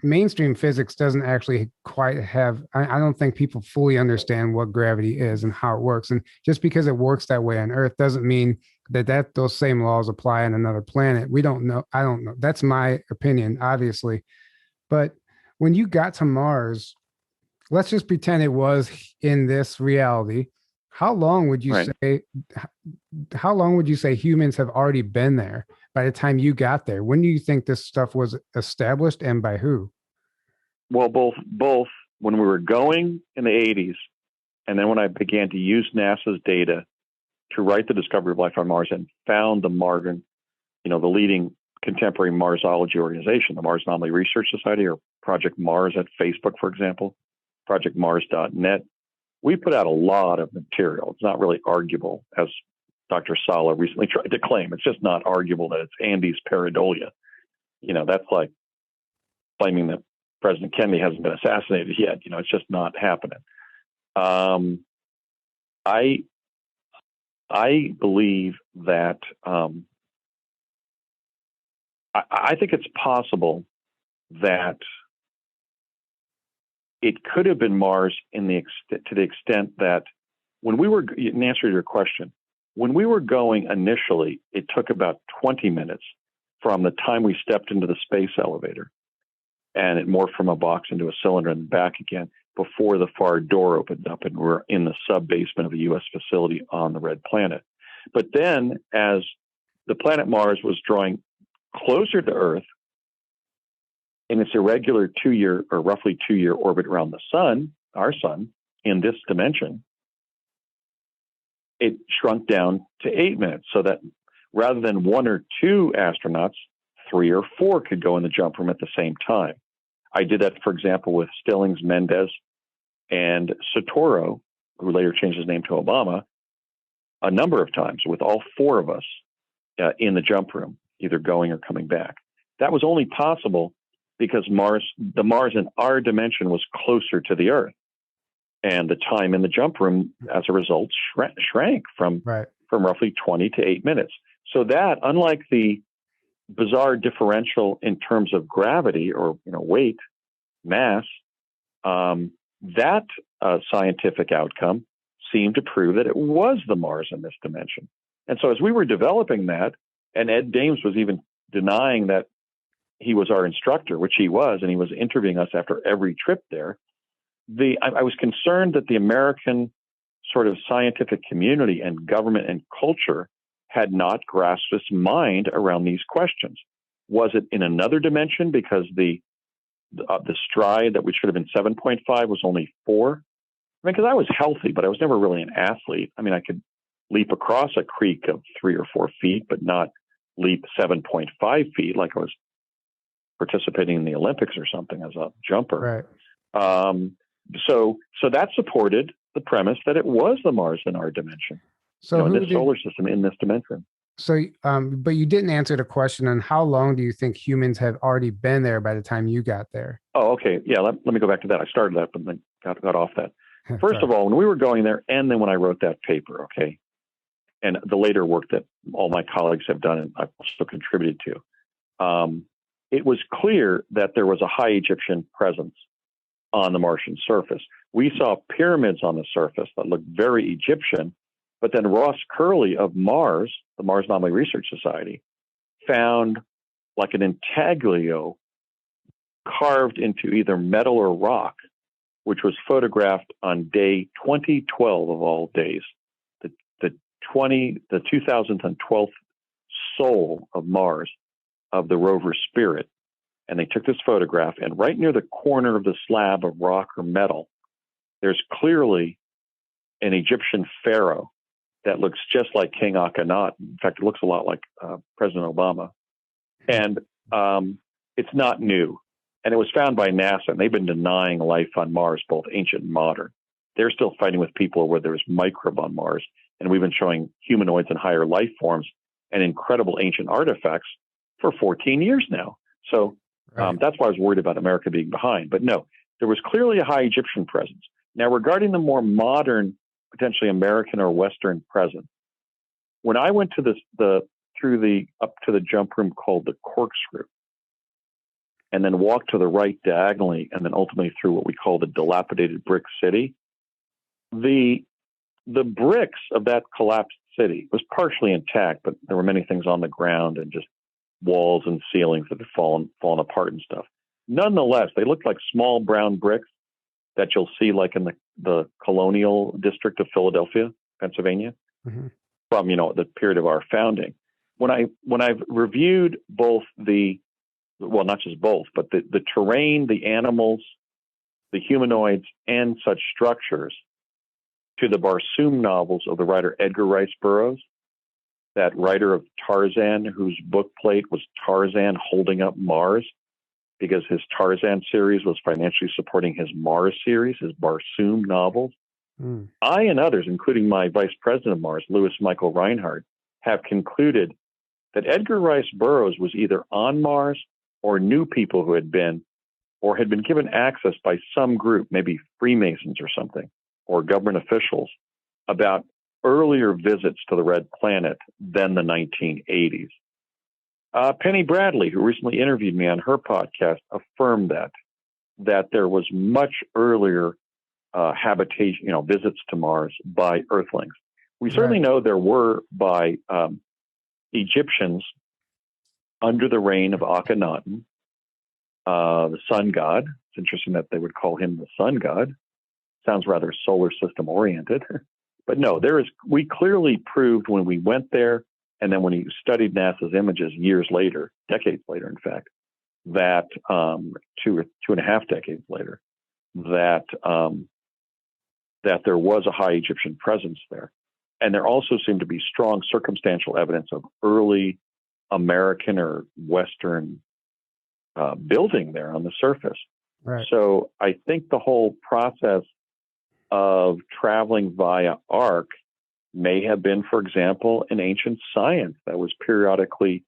mainstream physics doesn't actually quite have, I don't think people fully understand what gravity is and how it works. And just because it works that way on Earth doesn't mean that those same laws apply on another planet. We don't know. I don't know. That's my opinion, obviously. But when you got to Mars, let's just pretend it was in this reality. How long would you say humans have already been there by the time you got there? When do you think this stuff was established and by who? Well, both when we were going in the 80s and then when I began to use NASA's data to write the discovery of life on Mars and found the Martian, the leading contemporary Marsology organization, the Mars Anomaly Research Society, or Project Mars at Facebook, for example, projectmars.net. We put out a lot of material. It's not really arguable, as Dr. Sala recently tried to claim. It's just not arguable that it's Andes pareidolia. That's like claiming that President Kennedy hasn't been assassinated yet. It's just not happening. I believe that I think it's possible that it could have been Mars to the extent that when we were, in answer to your question, when we were going initially, it took about 20 minutes from the time we stepped into the space elevator and it morphed from a box into a cylinder and back again before the far door opened up and we're in the sub-basement of a U.S. facility on the red planet. But then as the planet Mars was drawing closer to Earth in its irregular roughly 2-year orbit around the sun, our sun, in this dimension, it shrunk down to 8 minutes so that rather than 1 or 2 astronauts, 3 or 4 could go in the jump room at the same time. I did that, for example, with Stillings, Mendez, and Sotoro, who later changed his name to Obama, a number of times with all 4 of us in the jump room, either going or coming back. That was only possible because the Mars in our dimension was closer to the Earth. And the time in the jump room, as a result, shrank from roughly 20 to 8 minutes. So that, unlike the bizarre differential in terms of gravity or weight, mass, that scientific outcome seemed to prove that it was the Mars in this dimension. And so as we were developing that, and Ed Dames was even denying that he was our instructor, which he was, and he was interviewing us after every trip there, I was concerned that the American sort of scientific community and government and culture had not grasped its mind around these questions. Was it in another dimension because the stride that we should have been 7.5 was only 4? I mean, because I was healthy, but I was never really an athlete. I mean, I could leap across a creek of 3 or 4 feet, but not leap 7.5 feet like I was participating in the Olympics or something as a jumper. Right. So that supported the premise that it was the Mars in our dimension. So in this solar system, in this dimension. So, but you didn't answer the question on how long do you think humans have already been there by the time you got there? Oh, okay. Yeah, let me go back to that. I started that, but then got off that. First of all, when we were going there, and then when I wrote that paper, okay, and the later work that all my colleagues have done and I've also contributed to, it was clear that there was a high Egyptian presence on the Martian surface. We saw pyramids on the surface that looked very Egyptian, but then Ross Curley of Mars, the Mars Anomaly Research Society, found like an intaglio carved into either metal or rock, which was photographed on day 2012 of all days, the 2012th soul of Mars, of the rover Spirit. And they took this photograph, and right near the corner of the slab of rock or metal, there's clearly an Egyptian pharaoh that looks just like King Akhenaten. In fact, it looks a lot like President Obama. And it's not new. And it was found by NASA, and they've been denying life on Mars, both ancient and modern. They're still fighting with people where there's microbe on Mars, and we've been showing humanoids and higher life forms and incredible ancient artifacts for 14 years now. So that's why I was worried about America being behind. But no, there was clearly a high Egyptian presence. Now, regarding the more modern, potentially American or Western presence, when I went to up to the jump room called the Corkscrew, and then walked to the right diagonally, and then ultimately through what we call the dilapidated brick city, the bricks of that collapsed city was partially intact, but there were many things on the ground and just walls and ceilings that had fallen apart and stuff. Nonetheless, they looked like small brown bricks that you'll see like in the colonial district of Philadelphia, Pennsylvania, from, the period of our founding. When I've reviewed both not just both, but the terrain, the animals, the humanoids, and such structures to the Barsoom novels of the writer Edgar Rice Burroughs, that writer of Tarzan, whose book plate was Tarzan holding up Mars, because his Tarzan series was financially supporting his Mars series, his Barsoom novels. I and others, including my vice president of Mars, Louis Michael Reinhardt, have concluded that Edgar Rice Burroughs was either on Mars or knew people who had been given access by some group, maybe Freemasons or something, or government officials, about earlier visits to the Red Planet than the 1980s. Penny Bradley, who recently interviewed me on her podcast, affirmed that there was much earlier habitation, visits to Mars by Earthlings. We certainly know there were by Egyptians under the reign of Akhenaten, the sun god. It's interesting that they would call him the sun god. Sounds rather solar system oriented. But no, we clearly proved when we went there, and then when you studied NASA's images years later, decades later, in fact, that 2.5 decades later, that there was a high Egyptian presence there. And there also seemed to be strong circumstantial evidence of early American or Western building there on the surface. Right. So I think the whole process of traveling via arc may have been, for example, an ancient science that was periodically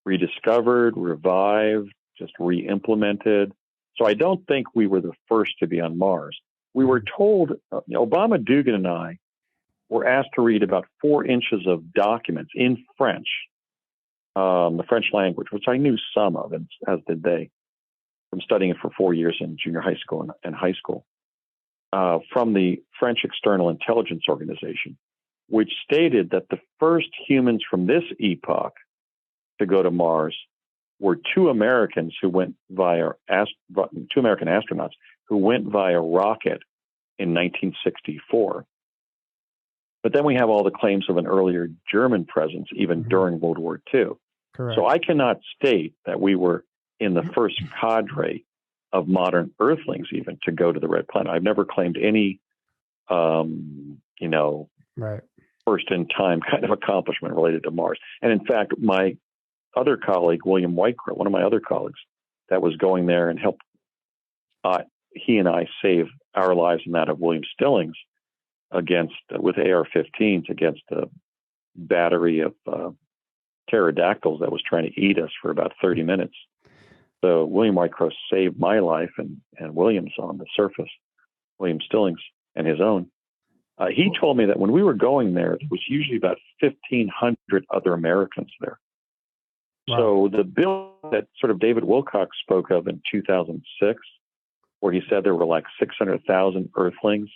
rediscovered, revived, just re-implemented. So I don't think we were the first to be on Mars. We were told, Obama Dugan and I were asked to read about 4 inches of documents in French, the French language, which I knew some of, and as did they, from studying it for 4 years in junior high school and high school, from the French External Intelligence Organization, which stated that the first humans from this epoch to go to Mars were 2 Americans who went via 2 American astronauts who went via rocket in 1964. But then we have all the claims of an earlier German presence, even during World War II. Correct. So I cannot state that we were in the first cadre of modern Earthlings even to go to the Red Planet. I've never claimed any, first in time kind of accomplishment related to Mars. And in fact, my other colleague, William Whitecrow, one of my other colleagues that was going there and helped, he and I save our lives and that of William Stillings with AR-15s against a battery of pterodactyls that was trying to eat us for about 30 minutes. So William Whitecrow saved my life and William's on the surface, William Stillings and his own. He told me that when we were going there was usually about 1,500 other Americans there. Wow. So the bill that sort of David Wilcock spoke of in 2006, where he said there were like 600,000 Earthlings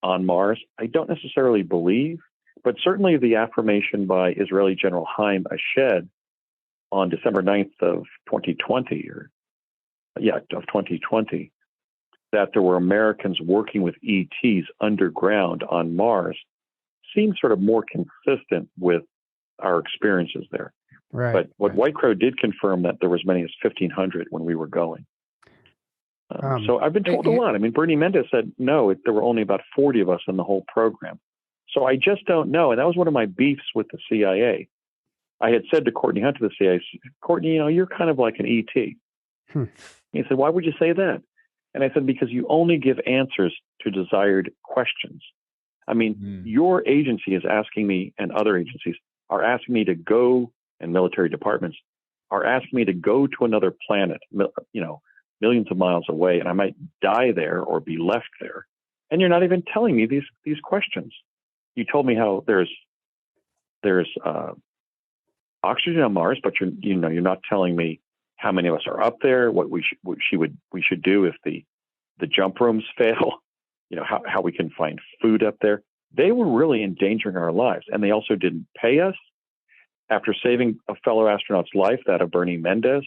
on Mars, I don't necessarily believe, but certainly the affirmation by Israeli General Haim Eshed on December 9th of 2020, that there were Americans working with ETs underground on Mars seems sort of more consistent with our experiences there. Right. But what Whitecrow did confirm that there was as many as 1,500 when we were going. So I've been told a lot. I mean, Bernie Mendez said, no, there were only about 40 of us in the whole program. So I just don't know. And that was one of my beefs with the CIA. I had said to Courtney Hunt to the CIA, Courtney, you're kind of like an ET. He said, why would you say that? And I said, because you only give answers to desired questions. I mean, your agency is asking me, and other agencies are asking me to go, and military departments are asking me to go to another planet, millions of miles away, and I might die there or be left there. And you're not even telling me these questions. You told me how there's oxygen on Mars, but you're not telling me how many of us are up there, what we should do if the jump rooms fail, how we can find food up there. They were really endangering our lives, and they also didn't pay us. After saving a fellow astronaut's life, that of Bernie Mendez,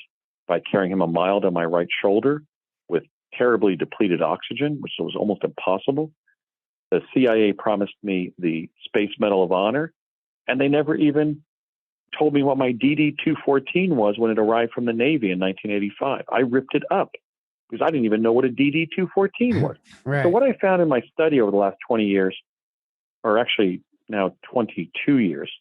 by carrying him a mile to my right shoulder with terribly depleted oxygen, which was almost impossible, the CIA promised me the Space Medal of Honor, and they never even told me what my DD-214 was when it arrived from the Navy in 1985. I ripped it up because I didn't even know what a DD-214 was. Right. So what I found in my study over the last 20 years, or actually now 22 years,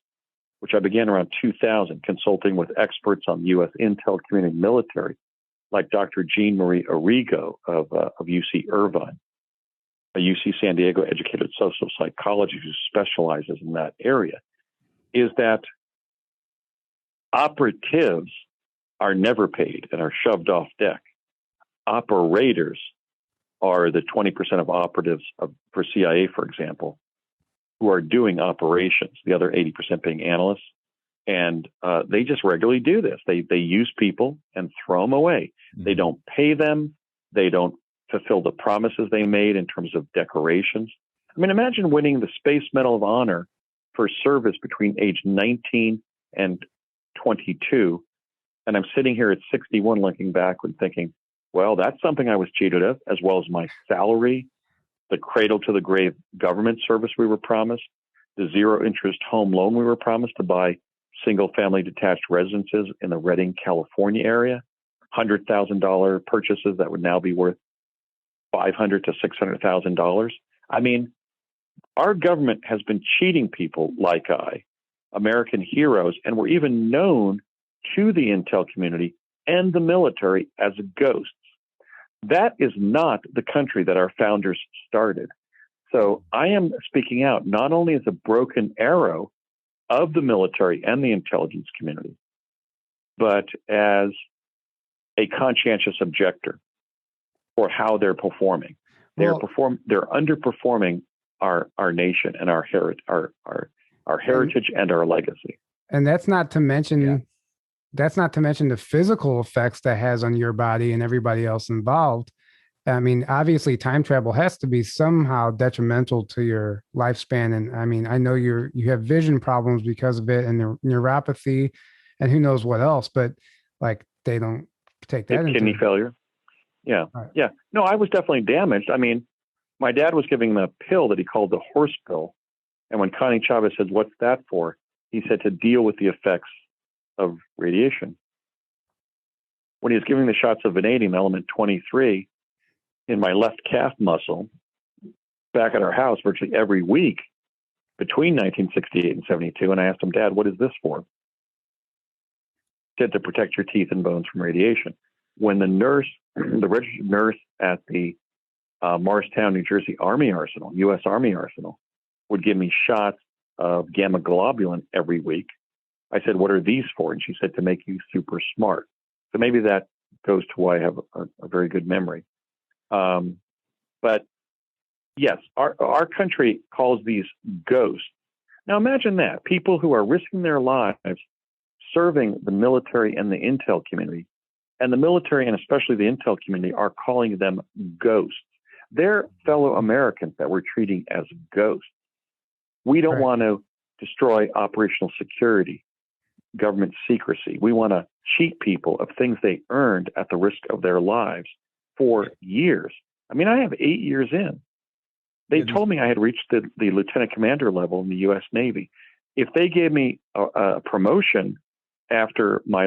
which I began around 2000, consulting with experts on the U.S. intel community and military, like Dr. Jean Marie Arrigo of UC Irvine, a UC San Diego educated social psychologist who specializes in that area, is that operatives are never paid and are shoved off deck. Operators are the 20% of operatives for CIA, for example, who are doing operations, the other 80% being analysts. And they just regularly do this. They use people and throw them away. They don't pay them. They don't fulfill the promises they made in terms of decorations. I mean, imagine winning the Space Medal of Honor for service between age 19 and 22. And I'm sitting here at 61 looking back and thinking, well, that's something I was cheated of, as well as my salary, the cradle to the grave government service we were promised, the zero interest home loan we were promised to buy single family detached residences in the Redding, California area, $100,000 purchases that would now be worth $500,000 to $600,000. I mean, our government has been cheating people like American heroes, and we're even known to the intel community and the military as ghosts. That is not the country that our founders started. So I am speaking out not only as a broken arrow of the military and the intelligence community, but as a conscientious objector for how they're performing. They're underperforming our nation and our heritage and our legacy. And that's not to mention the physical effects that has on your body and everybody else involved. I mean, obviously time travel has to be somehow detrimental to your lifespan. And I mean, I know you have vision problems because of it and neuropathy and who knows what else, but like they don't take that into kidney failure. Yeah. Right. Yeah. No, I was definitely damaged. I mean, my dad was giving him a pill that he called the horse pill. And when Connie Chavez said, "What's that for?" he said, to deal with the effects of radiation. When he was giving the shots of vanadium element 23 in my left calf muscle back at our house virtually every week between 1968 and 72, and I asked him, "Dad, what is this for?" He said, "To protect your teeth and bones from radiation." When the nurse, the registered nurse at the Morristown, New Jersey Army Arsenal, U.S. Army Arsenal, would give me shots of gamma globulin every week, I said, "What are these for?" And she said, "To make you super smart." So maybe that goes to why I have a very good memory. But yes, our country calls these ghosts. Now imagine that. People who are risking their lives serving the military and the intel community, and the military and especially the intel community are calling them ghosts. They're fellow Americans that we're treating as ghosts. We don't want to destroy operational security, government secrecy. We want to cheat people of things they earned at the risk of their lives for years. I mean, I have 8 years in. They told me I had reached the lieutenant commander level in the U.S. Navy. If they gave me a promotion after my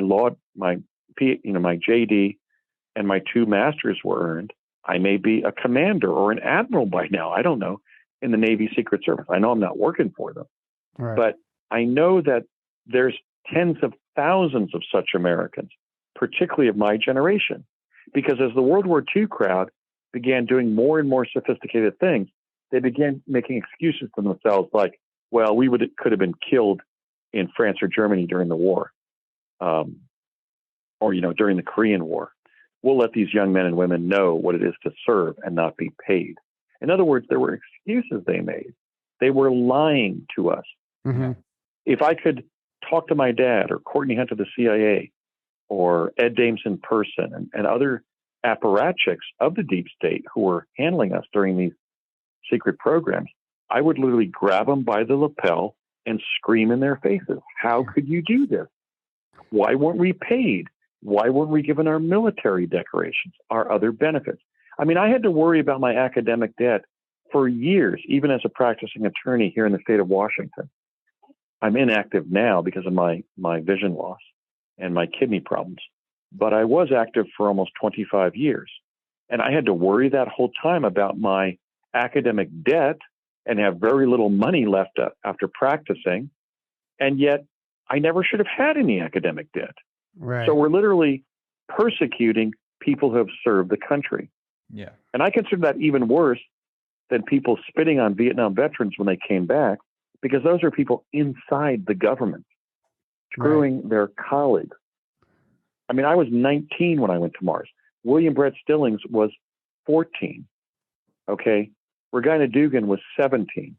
JD and my 2 masters were earned, I may be a commander or an admiral by now. I don't know, in the Navy Secret Service. I know I'm not working for them, but I know that there's tens of thousands of such Americans, particularly of my generation. Because as the World War II crowd began doing more and more sophisticated things, they began making excuses to themselves like, well, we could have been killed in France or Germany during the war, or, during the Korean War. We'll let these young men and women know what it is to serve and not be paid. In other words, there were excuses they made. They were lying to us. Mm-hmm. If I could talk to my dad or Courtney Hunt of the CIA or Ed Dames in person and other apparatchiks of the deep state who were handling us during these secret programs, I would literally grab them by the lapel and scream in their faces, how could you do this? Why weren't we paid? Why weren't we given our military decorations, our other benefits? I mean, I had to worry about my academic debt for years, even as a practicing attorney here in the state of Washington. I'm inactive now because of my vision loss and my kidney problems. But I was active for almost 25 years. And I had to worry that whole time about my academic debt and have very little money left after practicing. And yet I never should have had any academic debt. Right. So we're literally persecuting people who have served the country. Yeah. And I consider that even worse than people spitting on Vietnam veterans when they came back, because those are people inside the government screwing their colleagues. I mean, I was 19 when I went to Mars. William Brett Stillings was 14. Okay. Regina Dugan was 17.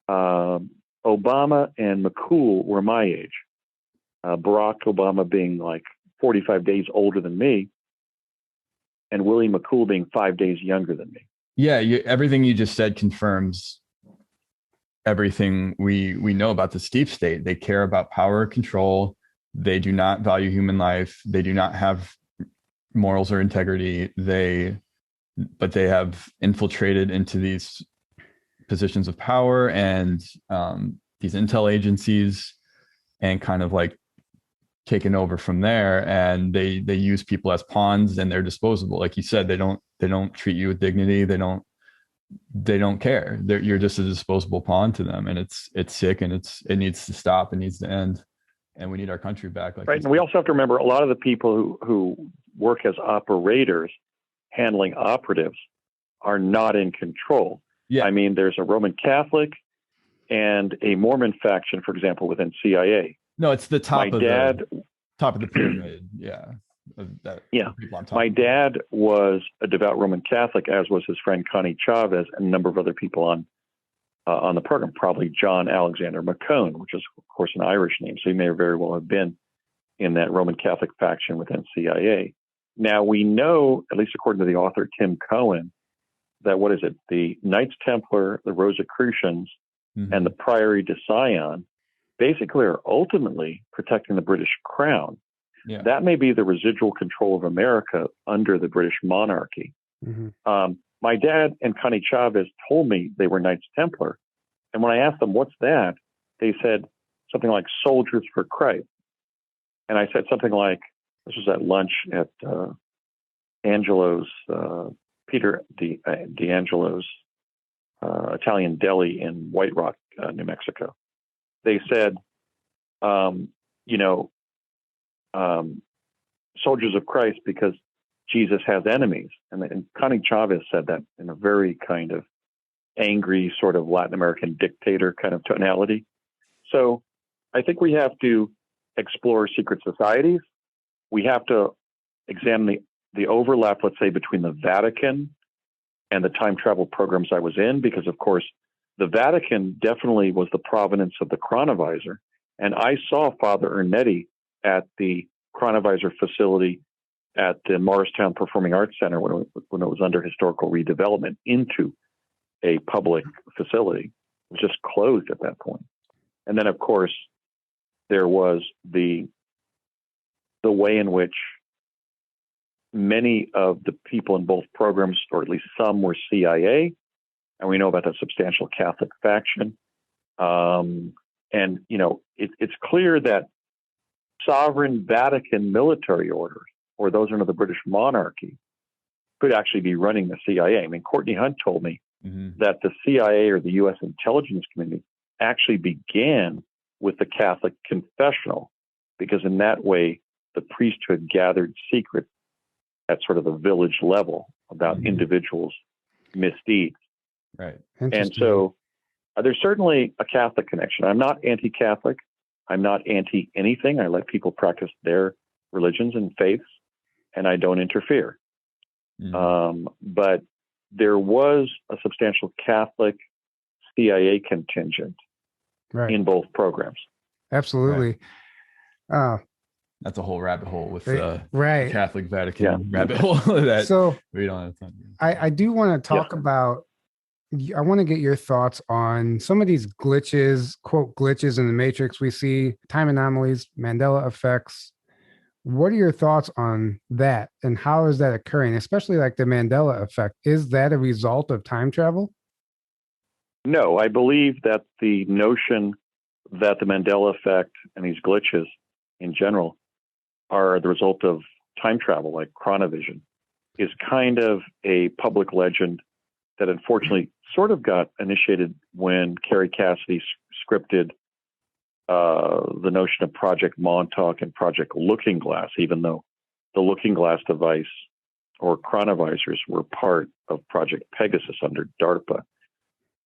Obama and McCool were my age. Barack Obama being like 45 days older than me, and Willie McCool being 5 days younger than me. Yeah, everything you just said confirms everything we know about the deep state. They care about power control. They do not value human life. They do not have morals or integrity. But they have infiltrated into these positions of power and these intel agencies, and kind of like taken over from there. And they use people as pawns, and they're disposable. Like you said, they don't treat you with dignity. They don't care. You're just a disposable pawn to them, and it's sick, and it needs to stop. It needs to end, and we need our country back. Like, right. And we also have to remember a lot of the people who work as operators handling operatives are not in control. Yeah. I mean, there's a Roman Catholic and a Mormon faction, for example, within CIA. No, it's the top of the pyramid. Yeah. My dad was a devout Roman Catholic, as was his friend Connie Chavez and a number of other people on the program, probably John Alexander McCone, which is, of course, an Irish name. So he may very well have been in that Roman Catholic faction within CIA. Now, we know, at least according to the author Tim Cohen, that the Knights Templar, the Rosicrucians, and the Priory de Sion basically are ultimately protecting the British crown. Yeah. That may be the residual control of America under the British monarchy. Mm-hmm. My dad and Connie Chavez told me they were Knights Templar. And when I asked them, what's that? They said something like Soldiers for Christ. And I said something like, this was at lunch at Angelo's, Peter D'Angelo's Italian deli in White Rock, New Mexico. They said, soldiers of Christ because Jesus has enemies. And Connie Chavez said that in a very kind of angry sort of Latin American dictator kind of tonality. So I think we have to explore secret societies. We have to examine the overlap, let's say, between the Vatican and the time travel programs I was in, because, of course, the Vatican definitely was the provenance of the chronovisor. And I saw Father Ernetti at the chronovisor facility at the Morristown Performing Arts Center when it was under historical redevelopment into a public facility. It was just closed at that point. And then, of course, there was the way in which many of the people in both programs, or at least some, were CIA, and we know about the substantial Catholic faction. It's clear that sovereign Vatican military orders, or those under the British monarchy, could actually be running the CIA. I mean, Courtney Hunt told me that the CIA, or the U.S. intelligence community, actually began with the Catholic confessional because in that way, the priesthood gathered secrets at sort of the village level about individuals' misdeeds. Right. And so there's certainly a Catholic connection. I'm not anti-Catholic. I'm not anti-anything. I let people practice their religions and faiths, and I don't interfere. But there was a substantial Catholic CIA contingent in both programs. Absolutely. That's a whole rabbit hole with right. Catholic Vatican rabbit hole that so we don't have time. I do want to talk about, I want to get your thoughts on some of these glitches, quote, glitches in the matrix we see, time anomalies, Mandela effects. What are your thoughts on that? And how is that occurring? Especially like the Mandela effect. Is that a result of time travel? No, I believe that the notion that the Mandela effect and these glitches in general are the result of time travel, like chronovision, is kind of a public legend that unfortunately sort of got initiated when Carrie Cassidy scripted the notion of Project Montauk and Project Looking Glass, even though the Looking Glass device or chronovisors were part of Project Pegasus under DARPA.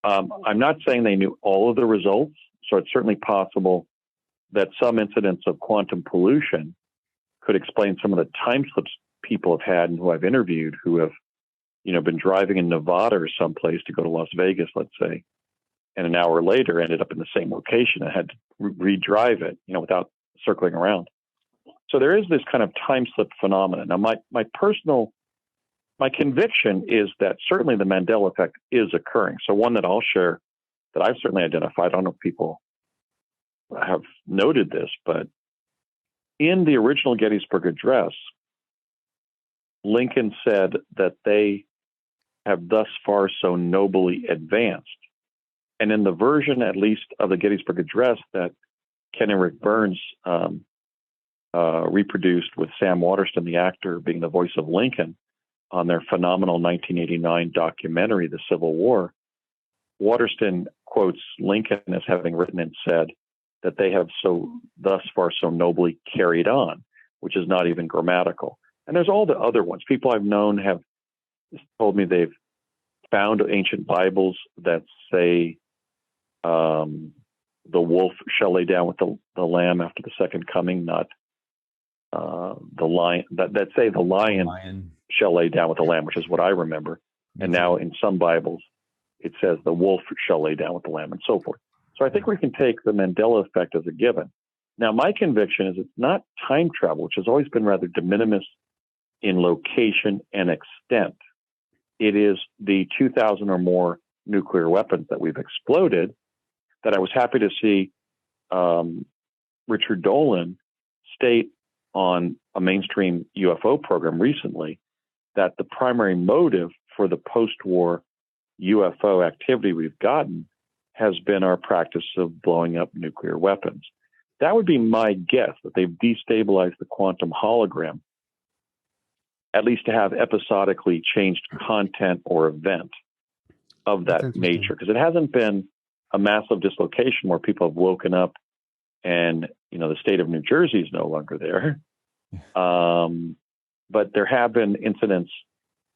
I'm not saying they knew all of the results, so it's certainly possible that some incidents of quantum pollution could explain some of the time slips people have had and who I've interviewed who have, been driving in Nevada or someplace to go to Las Vegas, let's say, and an hour later ended up in the same location and had to redrive it, without circling around. So there is this kind of time slip phenomenon. Now, my conviction is that certainly the Mandela effect is occurring. So one that I'll share that I've certainly identified, I don't know if people have noted this, but in the original Gettysburg Address, Lincoln said that they have thus far so nobly advanced. And in the version, at least, of the Gettysburg Address that Ken and Rick Burns reproduced with Sam Waterston, the actor, being the voice of Lincoln, on their phenomenal 1989 documentary, The Civil War, Waterston quotes Lincoln as having written and said that they have thus far so nobly carried on, which is not even grammatical. And there's all the other ones. People I've known have told me they've found ancient Bibles that say the wolf shall lay down with the lamb after the second coming, not the lion, that say the lion shall lay down with the lamb, which is what I remember. And now in some Bibles, it says the wolf shall lay down with the lamb, and so forth. So I think we can take the Mandela effect as a given. Now, my conviction is it's not time travel, which has always been rather de minimis in location and extent. It is the 2,000 or more nuclear weapons that we've exploded that I was happy to see Richard Dolan state on a mainstream UFO program recently that the primary motive for the post-war UFO activity we've gotten has been our practice of blowing up nuclear weapons. That would be my guess, that they've destabilized the quantum hologram, at least to have episodically changed content or event of that nature. Because it hasn't been a massive dislocation where people have woken up and, the state of New Jersey is no longer there. But there have been incidents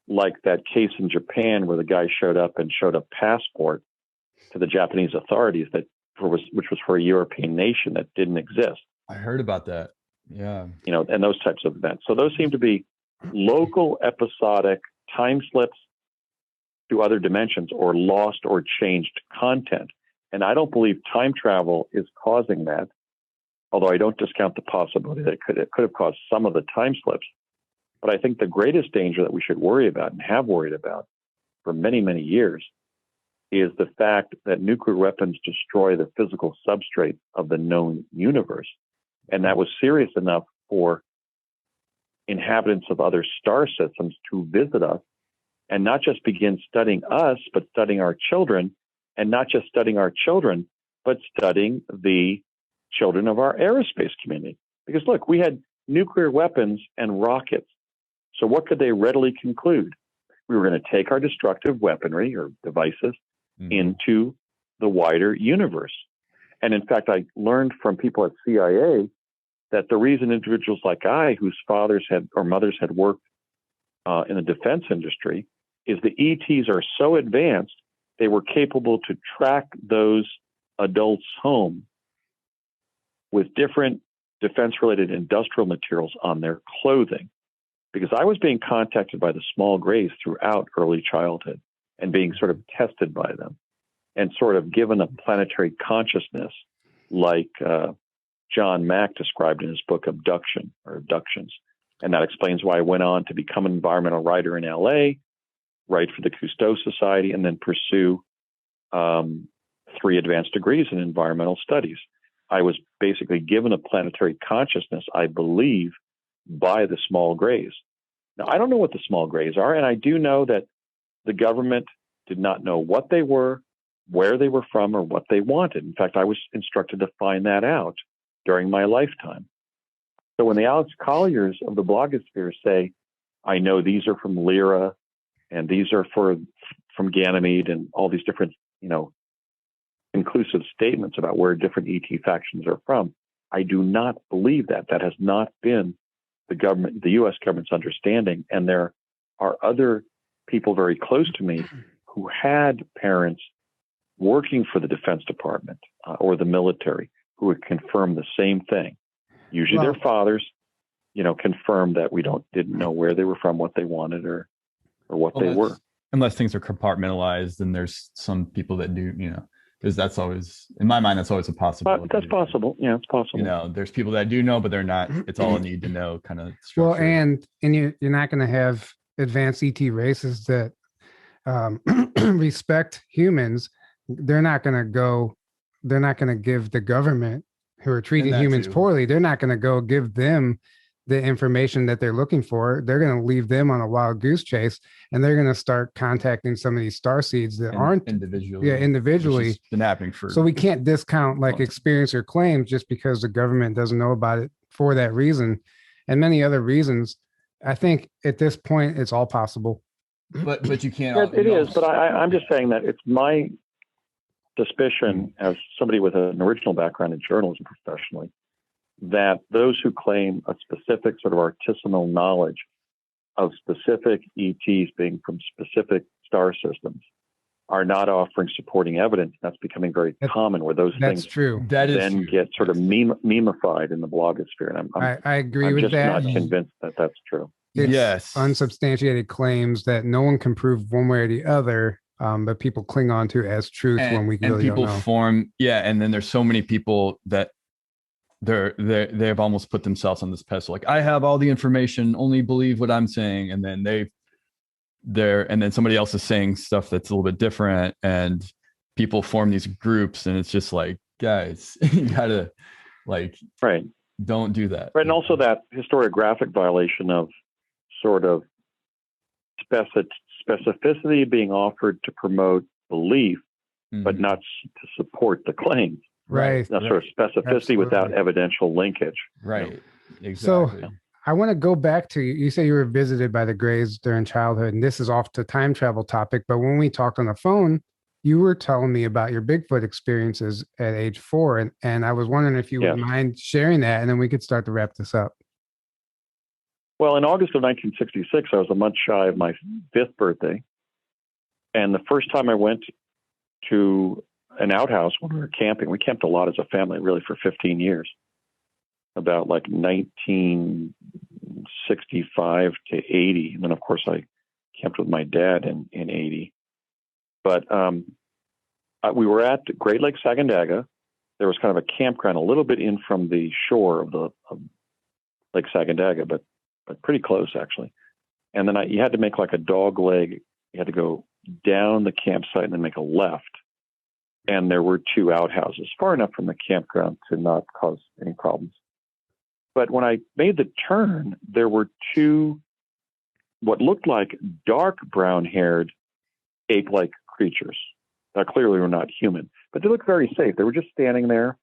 like that case in Japan where the guy showed up and showed a passport to the Japanese authorities which was for a European nation that didn't exist. I heard about that. Yeah. And those types of events. So those seem to be local, episodic time slips to other dimensions or lost or changed content. And I don't believe time travel is causing that, although I don't discount the possibility that it could have caused some of the time slips. But I think the greatest danger that we should worry about and have worried about for many, many years is the fact that nuclear weapons destroy the physical substrate of the known universe. And that was serious enough for inhabitants of other star systems to visit us and not just begin studying us, but studying our children, and not just studying our children, but studying the children of our aerospace community. Because look, we had nuclear weapons and rockets. So what could they readily conclude? We were going to take our destructive weaponry or devices into the wider universe. And in fact, I learned from people at CIA that the reason individuals like I, whose fathers had or mothers had worked in the defense industry, is the ETs are so advanced, they were capable to track those adults home with different defense-related industrial materials on their clothing. Because I was being contacted by the small grays throughout early childhood and being sort of tested by them and sort of given a planetary consciousness like John Mack described in his book Abduction or Abductions. And that explains why I went on to become an environmental writer in LA, write for the Cousteau Society, and then pursue 3 advanced degrees in environmental studies. I was basically given a planetary consciousness, I believe, by the small grays. Now, I don't know what the small grays are, and I do know that the government did not know what they were, where they were from, or what they wanted. In fact, I was instructed to find that out during my lifetime. So when the Alex Colliers of the blogosphere say, I know these are from Lyra, and these are from Ganymede, and all these different, inclusive statements about where different ET factions are from, I do not believe that. That has not been the U.S. government's understanding. And there are other people very close to me who had parents working for the Defense Department or the military who would confirm the same thing. Usually their fathers, confirmed that we didn't know where they were from, what they wanted, or what they were. Unless things are compartmentalized, and there's some people that do, because that's always, in my mind, that's always a possibility. That's possible. Yeah, it's possible. There's people that do know, but they're not. It's all a need to know kind of structure. Well, and you're not going to have advanced ET races that respect humans. They're not going to give the government who are treating humans poorly. They're not going to go give them the information that they're looking for. They're going to leave them on a wild goose chase, and they're going to start contacting some of these starseeds that aren't individually. Yeah, individually. Been happening for. So we can't discount experience or claims just because the government doesn't know about it for that reason, and many other reasons. I think at this point it's all possible. But you can't. It is. But I'm just saying that it's my suspicion, as somebody with an original background in journalism professionally, that those who claim a specific sort of artisanal knowledge of specific ETs being from specific star systems are not offering supporting evidence. That's becoming very common, where those things then get sort of memeified in the blogosphere. And I agree with that. I'm just not convinced that that's true. It's unsubstantiated claims that no one can prove one way or the other, but people cling on to as truth when we really don't know. And then there's so many people that they've almost put themselves on this pedestal, like, I have all the information, only believe what I'm saying, and then and then somebody else is saying stuff that's a little bit different, and people form these groups, and it's just like, guys, you gotta don't do that. Right. And also that historiographic violation of sort of specificity being offered to promote belief, but not to support the claims. Right. That sort of specificity without evidential linkage. Right. Exactly. So I want to go back to, you say you were visited by the Greys during childhood, and this is off the time travel topic, but when we talked on the phone, you were telling me about your Bigfoot experiences at age 4. And I was wondering if you would mind sharing that, and then we could start to wrap this up. Well, in August of 1966, I was a month shy of my 5th birthday. And the first time I went to an outhouse when we were camping, we camped a lot as a family, really, for 15 years, about 1965 to 80. And then, of course, I camped with my dad in 80. But we were at Great Lake Sagandaga. There was kind of a campground a little bit in from the shore of Lake Sagandaga, but pretty close, actually. And then you had to make like a dog leg. You had to go down the campsite and then make a left. And there were 2 outhouses, far enough from the campground to not cause any problems. But when I made the turn, there were 2 what looked like dark brown-haired ape-like creatures. Now, clearly were not human, but they looked very safe. They were just standing there.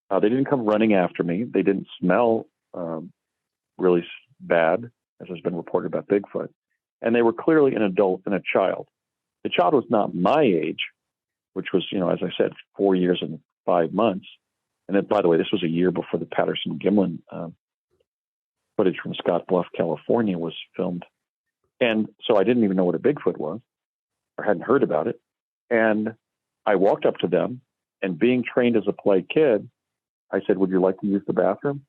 They didn't come running after me. They didn't smell really bad, as has been reported about Bigfoot. And they were clearly an adult and a child. The child was not my age, which was, as I said, 4 years and 5 months. And then, by the way, this was a year before the Patterson-Gimlin footage from Scott Bluff, California was filmed. And so I didn't even know what a Bigfoot was or hadn't heard about it. And I walked up to them, and being trained as a polite kid, I said, would you like to use the bathroom?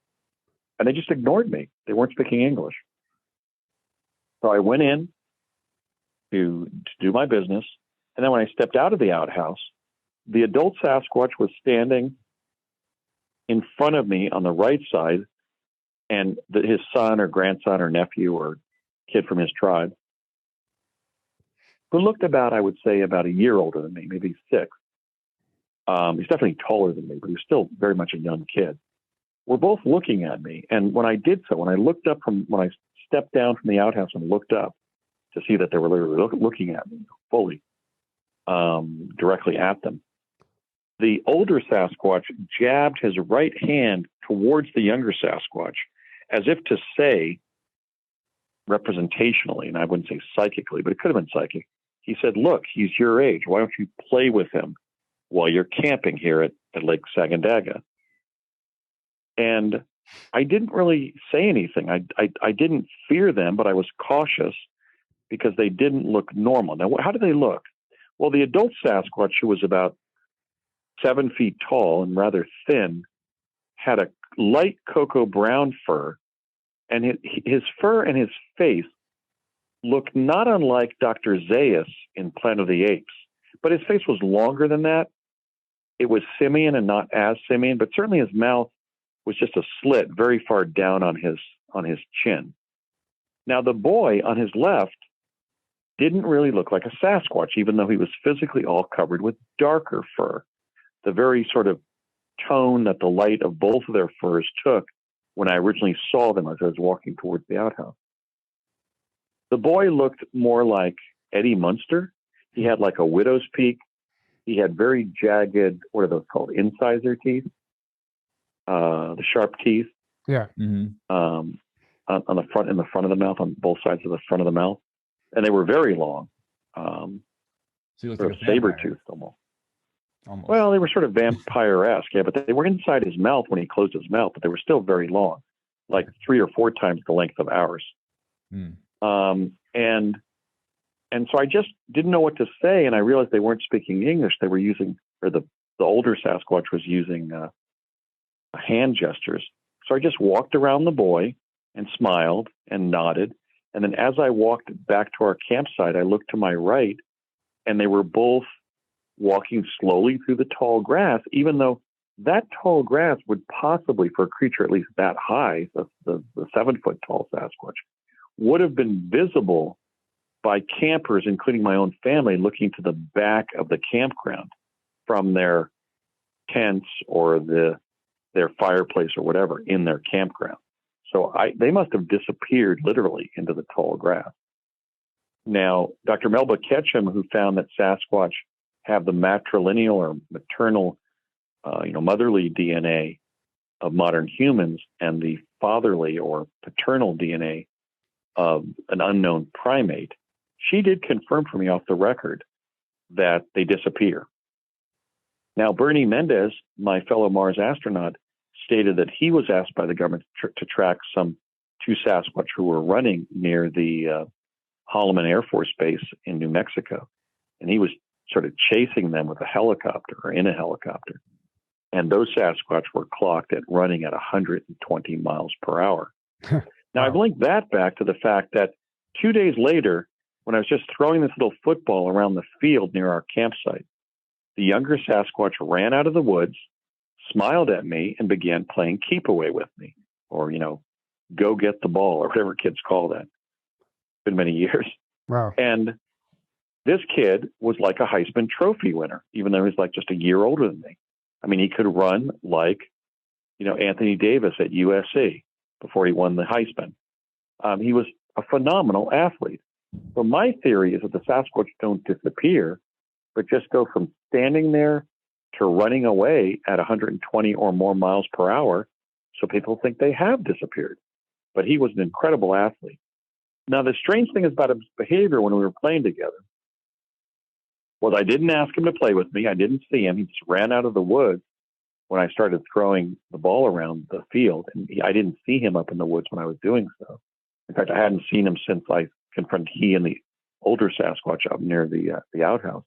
And they just ignored me. They weren't speaking English. So I went in to do my business. And then when I stepped out of the outhouse, the adult Sasquatch was standing in front of me on the right side, and his son or grandson or nephew or kid from his tribe, who looked about, I would say, about a year older than me, maybe 6. He's definitely taller than me, but he was still very much a young kid. We're both looking at me. And when I did so, when I stepped down from the outhouse and looked up to see that they were literally looking at me fully, directly at them, the older Sasquatch jabbed his right hand towards the younger Sasquatch as if to say, representationally, and I wouldn't say psychically, but it could have been psychic. He said, look, he's your age. Why don't you play with him while you're camping here at Lake Sagandaga? And I didn't really say anything. I didn't fear them, but I was cautious because they didn't look normal. Now, how do they look? Well, the adult Sasquatch, who was about 7 feet tall and rather thin, had a light cocoa brown fur, and his fur and his face looked not unlike Dr. Zaius in Planet of the Apes, but his face was longer than that. It was simian and not as simian, but certainly his mouth was just a slit very far down on his chin. Now, the boy on his left didn't really look like a Sasquatch, even though he was physically all covered with darker fur, the very sort of tone that the light of both of their furs took when I originally saw them as I was walking towards the outhouse. The boy looked more like Eddie Munster. He had like a widow's peak. He had very jagged, what are those called? Incisor teeth, the sharp teeth. Yeah. On the front, in the front of the mouth, on both sides of the front of the mouth, and they were very long. So you looked sort like of saber-toothed almost. Almost. Well, they were sort of vampire-esque, yeah, but they were inside his mouth when he closed his mouth, but they were still very long, like 3 or 4 times the length of ours. And so I just didn't know what to say, and I realized they weren't speaking English. They were using, or the older Sasquatch was using hand gestures. So I just walked around the boy and smiled and nodded. And then as I walked back to our campsite, I looked to my right, and they were both walking slowly through the tall grass, even though that tall grass would possibly, for a creature at least that high, the 7-foot tall Sasquatch, would have been visible by campers, including my own family, looking to the back of the campground from their tents or their fireplace or whatever in their campground. So they must have disappeared literally into the tall grass. Now, Dr. Melba Ketchum, who found that Sasquatch have the matrilineal or maternal, motherly DNA of modern humans and the fatherly or paternal DNA of an unknown primate, she did confirm for me off the record that they disappear. Now, Bernie Mendez, my fellow Mars astronaut, stated that he was asked by the government to track some 2 Sasquatch who were running near the Holloman Air Force Base in New Mexico. And he was sort of chasing them with a helicopter or in a helicopter. And those Sasquatch were clocked at running at 120 miles per hour. Now, I've linked that back to the fact that 2 days later, when I was just throwing this little football around the field near our campsite, the younger Sasquatch ran out of the woods, smiled at me, and began playing keep away with me, or, go get the ball, or whatever kids call that. It's been many years. Wow. And this kid was like a Heisman Trophy winner, even though he's like just a year older than me. I mean, he could run like, Anthony Davis at USC before he won the Heisman. He was a phenomenal athlete. So my theory is that the Sasquatch don't disappear, but just go from standing there to running away at 120 or more miles per hour. So people think they have disappeared. But he was an incredible athlete. Now, the strange thing about his behavior when we were playing together was I didn't ask him to play with me. I didn't see him. He just ran out of the woods. when I started throwing the ball around the field. And I didn't see him up in the woods when I was doing so. In fact, I hadn't seen him since I confronted he and the older Sasquatch up near the outhouse.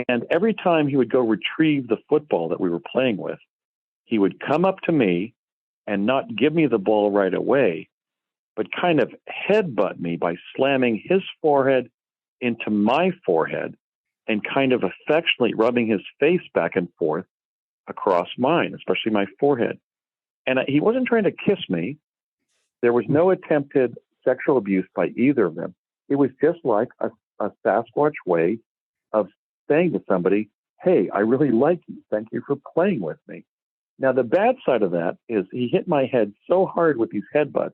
And every time he would go retrieve the football that we were playing with, he would come up to me and not give me the ball right away, but kind of headbutt me by slamming his forehead into my forehead and kind of affectionately rubbing his face back and forth across mine, especially my forehead. And he wasn't trying to kiss me. There was no attempted sexual abuse by either of them. It was just like a Sasquatch way of saying to somebody, hey, I really like you. Thank you for playing with me. Now, the bad side of that is he hit my head so hard with these headbutts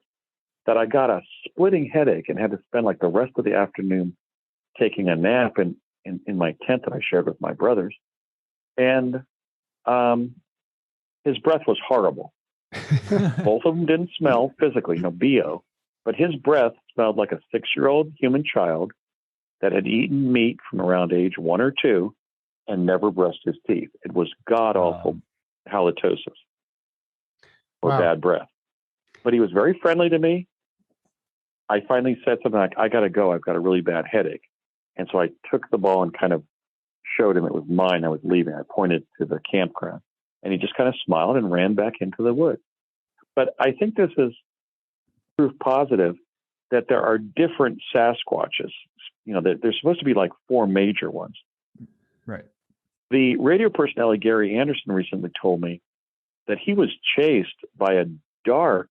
that I got a splitting headache and had to spend like the rest of the afternoon taking a nap in my tent that I shared with my brothers. And his breath was horrible. Both of them didn't smell physically, BO, but his breath smelled like a 6-year-old human child that had eaten meat from around age 1 or 2 and never brushed his teeth. It was god-awful halitosis or bad breath. But he was very friendly to me. I finally said something like, I got to go. I've got a really bad headache. And so I took the ball and kind of showed him it was mine. I was leaving. I pointed to the campground. And he just kind of smiled and ran back into the woods. But I think this is proof positive that there are different Sasquatches. There's supposed to be like 4 major ones. Right. The radio personality Gary Anderson recently told me that he was chased by a dark,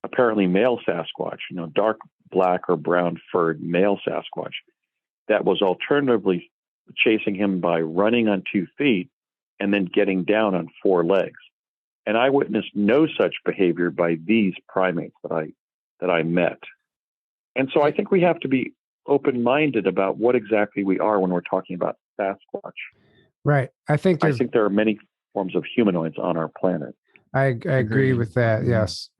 apparently male Sasquatch, dark black or brown furred male Sasquatch that was alternatively chasing him by running on 2 feet and then getting down on 4 legs. And I witnessed no such behavior by these primates that I met. And so I think we have to be open-minded about what exactly we are when we're talking about Sasquatch. Right. I think there are many forms of humanoids on our planet. I agree with that. Yes.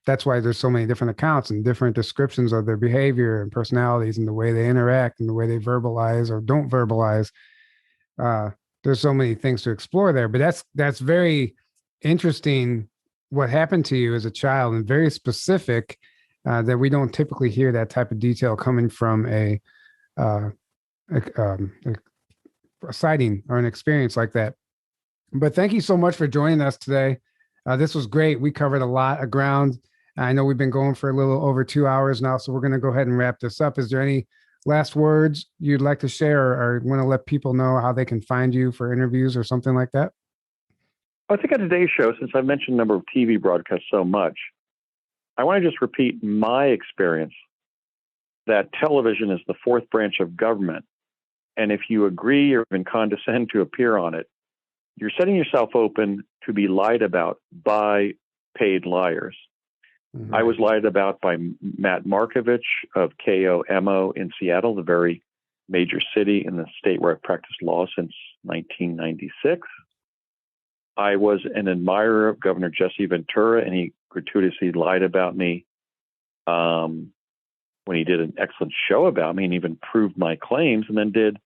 That's why there's so many different accounts and different descriptions of their behavior and personalities and the way they interact and the way they verbalize or don't verbalize. There's so many things to explore there, but that's very interesting what happened to you as a child and very specific that we don't typically hear that type of detail coming from a sighting or an experience like that. But thank you so much for joining us today. This was great. We covered a lot of ground. I know we've been going for a little over 2 hours now, so we're going to go ahead and wrap this up. Is there any last words you'd like to share or want to let people know how they can find you for interviews or something like that? I think on today's show, since I mentioned a number of TV broadcasts so much, I want to just repeat my experience that television is the 4th branch of government. And if you agree or even condescend to appear on it, you're setting yourself open to be lied about by paid liars. Mm-hmm. I was lied about by Matt Markovich of KOMO in Seattle, the very major city in the state where I've practiced law since 1996. I was an admirer of Governor Jesse Ventura, and he gratuitously lied about me when he did an excellent show about me and even proved my claims, and then did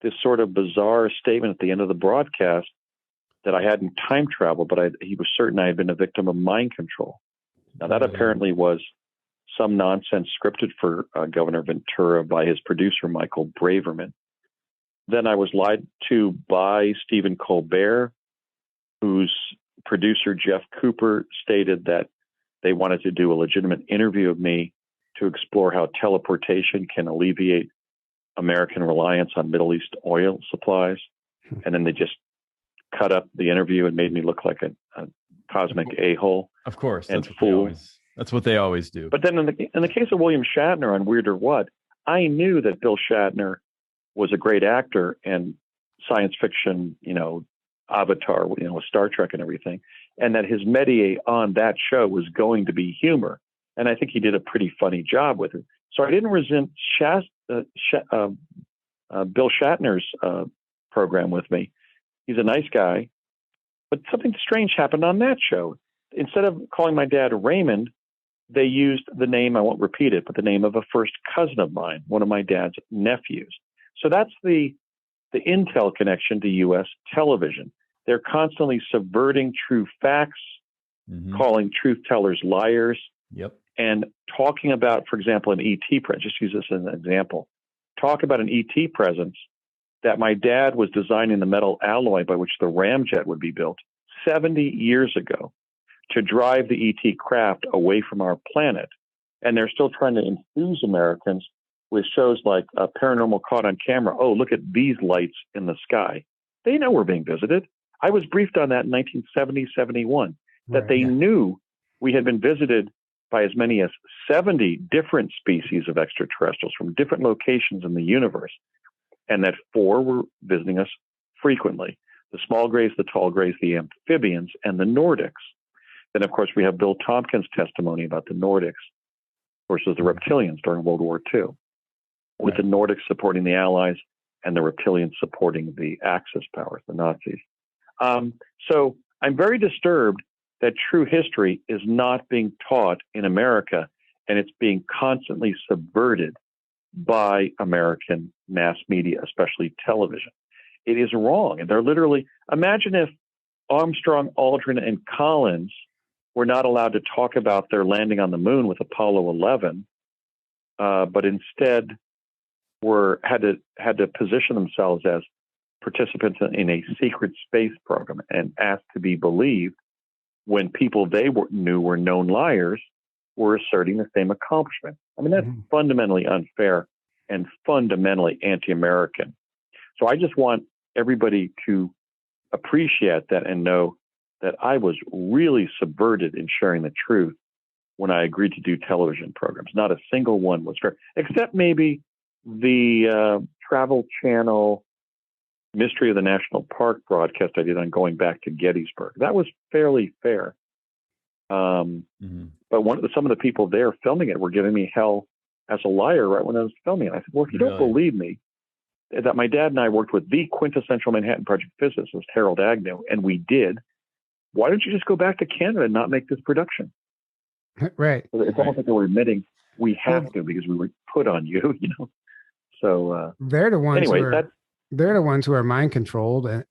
this sort of bizarre statement at the end of the broadcast that I hadn't time traveled, but he was certain I had been a victim of mind control. Now, that apparently was some nonsense scripted for Governor Ventura by his producer, Michael Braverman. Then I was lied to by Stephen Colbert, whose producer, Jeff Cooper, stated that they wanted to do a legitimate interview of me to explore how teleportation can alleviate American reliance on Middle East oil supplies. And then they just cut up the interview and made me look like a cosmic a-hole. Of course. And fool. That's what they always do. But then in the case of William Shatner on Weird or What, I knew that Bill Shatner was a great actor and science fiction, Avatar, with Star Trek and everything, and that his métier on that show was going to be humor. And I think he did a pretty funny job with it. So I didn't resent Bill Shatner's program with me. He's a nice guy. But something strange happened on that show. Instead of calling my dad Raymond, they used the name, I won't repeat it, but the name of a first cousin of mine, one of my dad's nephews. So that's the Intel connection to U.S. television. They're constantly subverting true facts, calling truth tellers liars, and talking about, for example, an ET presence. Just use this as an example. Talk about an ET presence that my dad was designing the metal alloy by which the ramjet would be built 70 years ago to drive the ET craft away from our planet. And they're still trying to enthuse Americans with shows like Paranormal Caught on Camera. Oh, look at these lights in the sky. They know we're being visited. I was briefed on that in 1970, 71, that they knew we had been visited by as many as 70 different species of extraterrestrials from different locations in the universe, and that 4 were visiting us frequently. The small grays, the tall grays, the amphibians, and the Nordics. Then, of course, we have Bill Tompkins' testimony about the Nordics versus the reptilians during World War II, with the Nordics supporting the Allies and the reptilians supporting the Axis powers, the Nazis. So I'm very disturbed that true history is not being taught in America, and it's being constantly subverted by American mass media, especially television. It is wrong. And they're literally, imagine if Armstrong, Aldrin, and Collins were not allowed to talk about their landing on the moon with Apollo 11, but instead had to position themselves as participants in a secret space program and asked to be believed when people they knew were known liars were asserting the same accomplishment. I mean, that's fundamentally unfair and fundamentally anti-American. So I just want everybody to appreciate that and know that I was really subverted in sharing the truth when I agreed to do television programs. Not a single one was fair, except maybe the Travel Channel Mystery of the National Park broadcast I did on going back to Gettysburg. That was fairly fair. But some of the people there filming it were giving me hell as a liar right when I was filming it. I said, well, if you don't believe me, that my dad and I worked with the quintessential Manhattan Project physicist, Harold Agnew, and we did, why don't you just go back to Canada and not make this production? Right. So it's almost like they were admitting we have to because we were put on you, you know. So they're the ones anyway, they're the ones who are mind controlled, and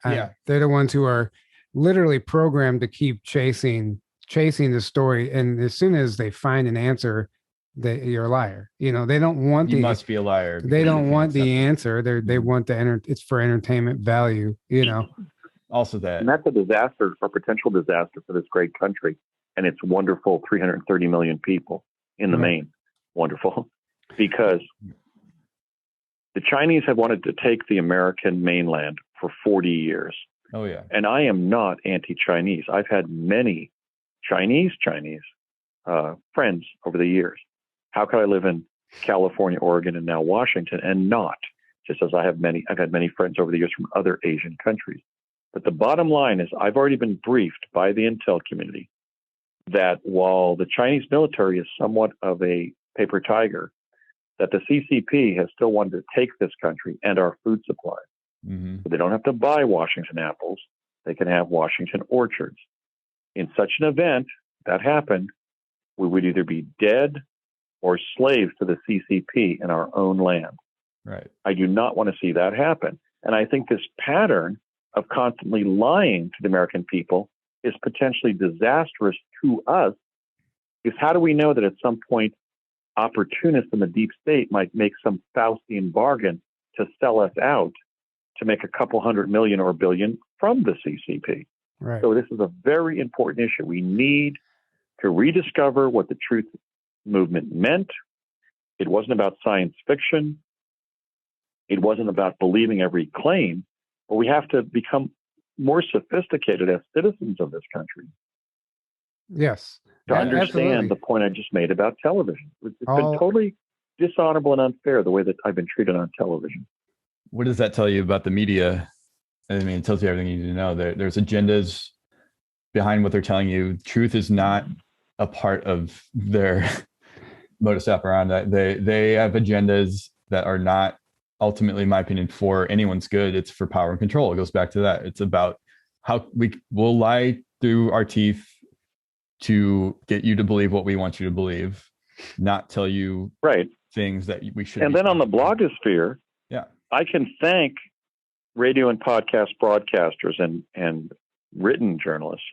they're the ones who are literally programmed to keep chasing the story. And as soon as they find an answer, you're a liar. You know, they don't want you must be a liar. They don't want the answer. They want it's for entertainment value. You know. Also that, and that's a disaster, or potential disaster for this great country and its wonderful 330 million people in the main. Wonderful, because the Chinese have wanted to take the American mainland for 40 years. Oh, yeah. And I am not anti-Chinese. I've had many Chinese friends over the years. How could I live in California, Oregon, and now Washington and not? Just as I've had many friends over the years from other Asian countries. But the bottom line is I've already been briefed by the intel community that while the Chinese military is somewhat of a paper tiger, that the CCP has still wanted to take this country and our food supply. So they don't have to buy Washington apples. They can have Washington orchards. In such an event, that happened, we would either be dead or slaves to the CCP in our own land. Right. I do not want to see that happen. And I think this pattern of constantly lying to the American people is potentially disastrous to us, because how do we know that at some point opportunists in the deep state might make some Faustian bargain to sell us out to make a couple $100 million or $1 billion from the CCP? Right. So this is a very important issue. We need to rediscover what the truth movement meant. It wasn't about science fiction. It wasn't about believing every claim, but we have to become more sophisticated as citizens of this country. Yes. To understand the point I just made about television. It's been totally dishonorable and unfair the way that I've been treated on television. What does that tell you about the media? I mean, it tells you everything you need to know. There's agendas behind what they're telling you. Truth is not a part of their modus operandi. They have agendas that are not ultimately, in my opinion, for anyone's good. It's for power and control. It goes back to that. It's about how we will lie through our teeth to get you to believe what we want you to believe, not tell you things that we should. And then on the blogosphere, yeah, I can thank radio and podcast broadcasters and written journalists,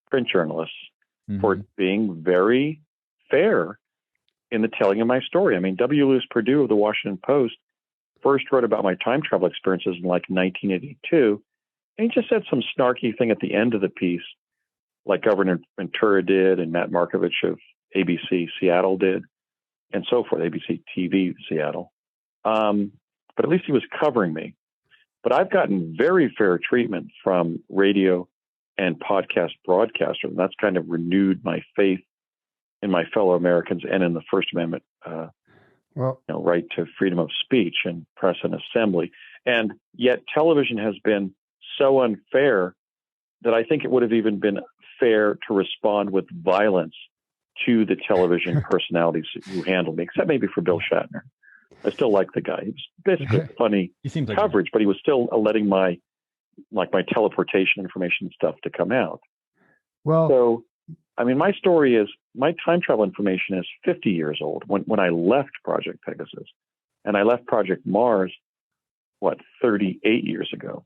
print journalists, for being very fair in the telling of my story. I mean, W. Lewis Perdue of the Washington Post first wrote about my time travel experiences in like 1982. And he just said some snarky thing at the end of the piece, like Governor Ventura did and Matt Markovich of ABC Seattle did, and so forth, ABC TV Seattle. But at least he was covering me. But I've gotten very fair treatment from radio and podcast broadcasters, and that's kind of renewed my faith in my fellow Americans and in the First Amendment right to freedom of speech and press and assembly. And yet television has been so unfair that I think it would have even been fair to respond with violence to the television personalities who handled me, except maybe for Bill Shatner. I still like the guy. He was basically funny coverage, but he was still letting my teleportation information stuff to come out. Well, so, I mean, my story is, my time travel information is 50 years old when I left Project Pegasus, and I left Project Mars, 38 years ago?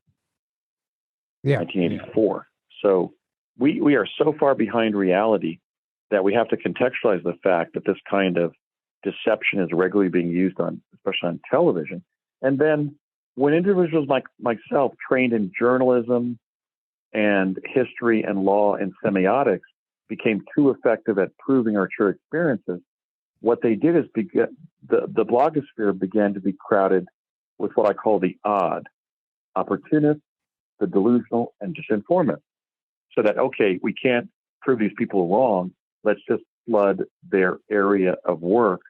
Yeah. 1984. So we are so far behind reality that we have to contextualize the fact that this kind of deception is regularly being used especially on television. And then when individuals like myself, trained in journalism and history and law and semiotics, became too effective at proving our true experiences, what they did is the blogosphere began to be crowded with what I call the odd: opportunists, the delusional, and disinformants. So that, okay, we can't prove these people wrong. Let's just flood their area of work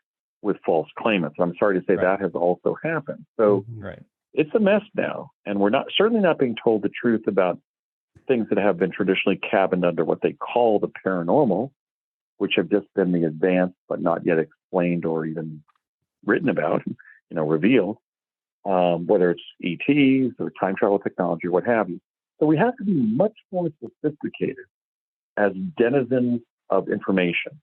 with false claimants. I'm sorry to say that has also happened. So it's a mess now. And we're certainly not being told the truth about things that have been traditionally cabined under what they call the paranormal, which have just been the advanced but not yet explained or even written about, revealed, whether it's ETs or time travel technology or what have you. So we have to be much more sophisticated as denizens of information.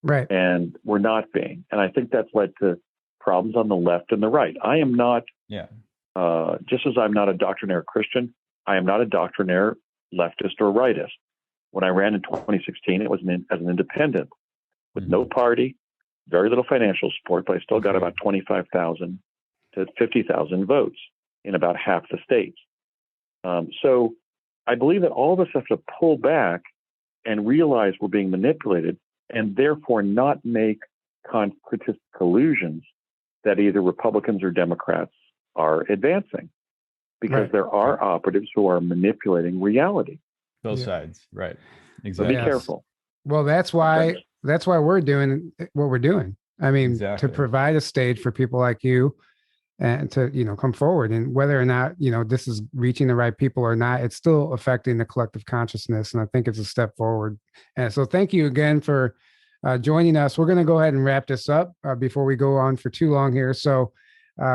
Right. And we're not being. And I think that's led to problems on the left and the right. I am not, just as I'm not a doctrinaire Christian, I am not a doctrinaire leftist or rightist. When I ran in 2016, it was as an independent with no party, very little financial support, but I still got about 25,000 to 50,000 votes in about half the states. So I believe that all of us have to pull back and realize we're being manipulated, and therefore not make concretist collusions that either Republicans or Democrats are advancing, because there are operatives who are manipulating reality. Both sides, right? Exactly. So be careful. Well, that's why we're doing what we're doing. I mean, to provide a stage for people like you and to, come forward, and whether or not, this is reaching the right people or not, it's still affecting the collective consciousness. And I think it's a step forward. And so thank you again for joining us. We're going to go ahead and wrap this up before we go on for too long here. So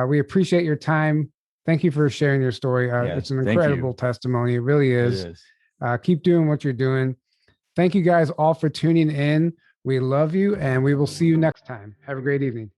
we appreciate your time. Thank you for sharing your story. It's an incredible testimony. It really is. It is. Keep doing what you're doing. Thank you guys all for tuning in. We love you, and we will see you next time. Have a great evening.